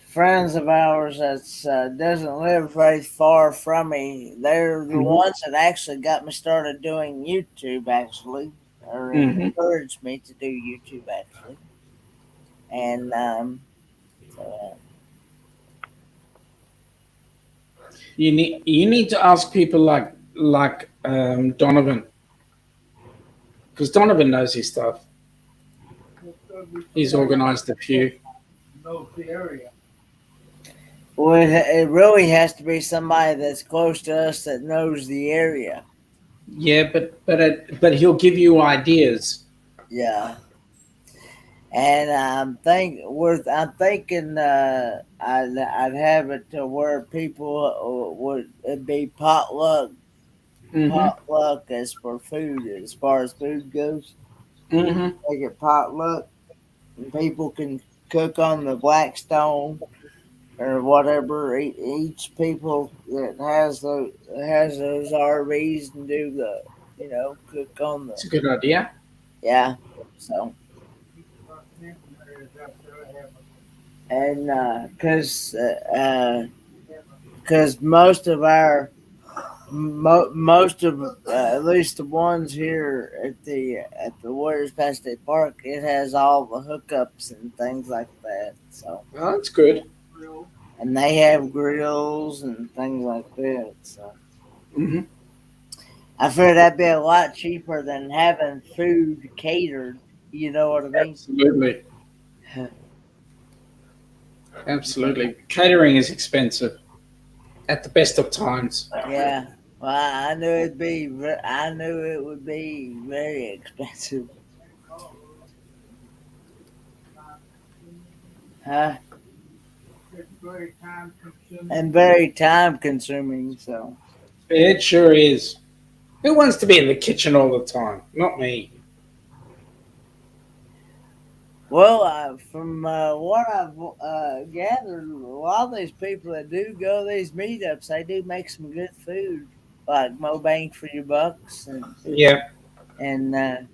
friends of ours that doesn't live very far from me. They're the Hmm. ones that actually got me started doing YouTube, actually, or Hmm. encouraged me to do YouTube, actually. And so, You need to ask people like Donovan, because Donovan knows his stuff. He's organised a few. Knows the area. well, it really has to be somebody that's close to us that knows the area. Yeah, but he'll give you ideas. Yeah. And I'm thinking I'd have it to where people would it'd be Hmm. potluck as for food, as far as food goes. Hmm. Make it potluck, and people can cook on the Blackstone or whatever. Each people that has those RVs and do the cook on the It's a good idea. yeah. So and because most of at least the ones here at the Warriors Pass State Park, it has all the hookups and things like that. So Oh, that's good. and they have grills and things like that. So Hmm. I figured that'd be a lot cheaper than having food catered. You know what I mean? Absolutely, absolutely. Catering is expensive at the best of times. Yeah. Well, I knew it would be very expensive. Huh? It's very time consuming. And very time consuming. So, It sure is. Who wants to be in the kitchen all the time? Not me. well, from what I've gathered, a lot of these people that do go to these meetups, they do make some good food, like mo bang for your bucks, Yeah. and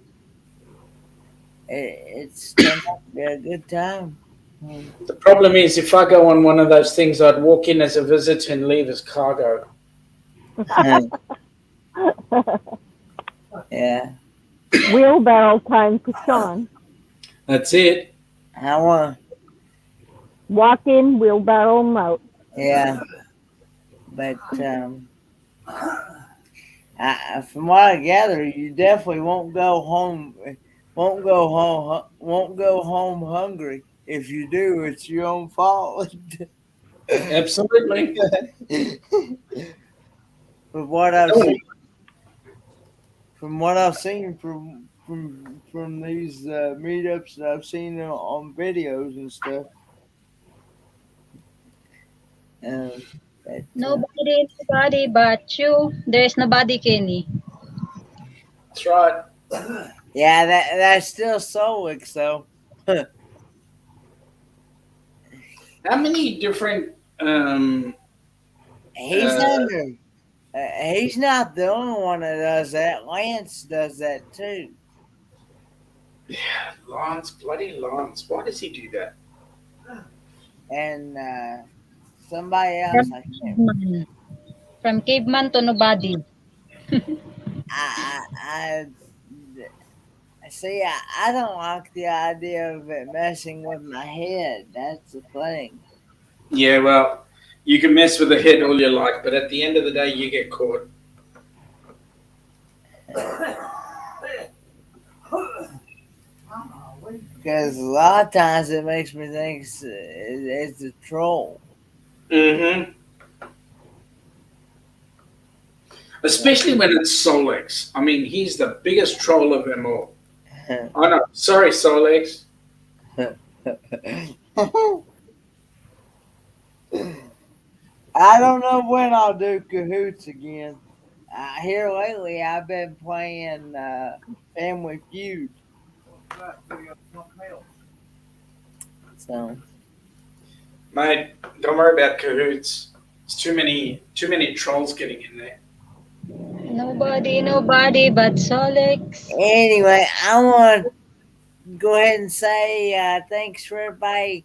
it's turned out to be a good time. Hmm. The problem is, if I go on one of those things, I'd walk in as a visitor and leave as cargo. Yeah, Wheelbarrow time for Sean. That's it. I want. Walk in, wheelbarrow 'em out. Yeah, but from what I gather, you definitely won't go home hungry. If you do, it's your own fault. Absolutely. from what I've seen, from what I've seen from these meetups that I've seen on videos and stuff. Um, but, Nobody but you. There's nobody, Kenny. That's right. yeah, that's still Solik. So How many different he's uh, under. He's not the only one that does that. Lance does that too. Lance, bloody Lance? Why does he do that? And somebody From else, I can't. caveman. From caveman to nobody. I see. I don't like the idea of it messing with my head. That's the thing. Yeah, well, you can mess with the head all you like, but at the end of the day, you get caught. Because a lot of times it makes me think it's a troll. Mm-hmm. Especially when it's Solex. I mean, he's the biggest troll of them all. Oh no, sorry, Solex. I don't know when I'll do cahoots again. Here lately, I've been playing Family Feud. So, Mate, don't worry about cahoots. It's too many trolls getting in there. Nobody but Solex. anyway, I want to go ahead and say thanks for everybody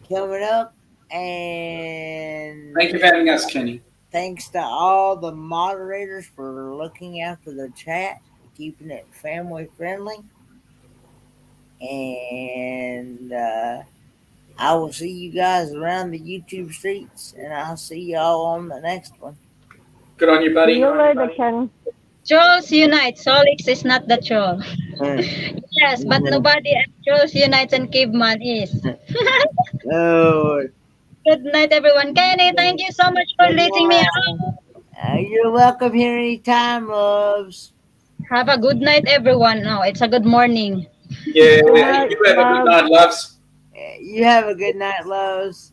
coming up, and Thank you for having us, Kenny. thanks to all the moderators for looking after the chat, keeping it family friendly. And I will see you guys around the YouTube streets, and I'll see y'all on the next one. Good on you, buddy. See you later, Ken. Trolls unite. Solex is not the troll. Yes, but nobody at Trolls unite and Caveman is. Oh, Good night, everyone. Kenny, thank you so much for letting me out. you're welcome here anytime, loves. Have a good night, everyone. No, it's a good morning. Yeah, Good night, you have a good love. night, loves. You have a good night, loves.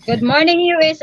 Good morning, USA.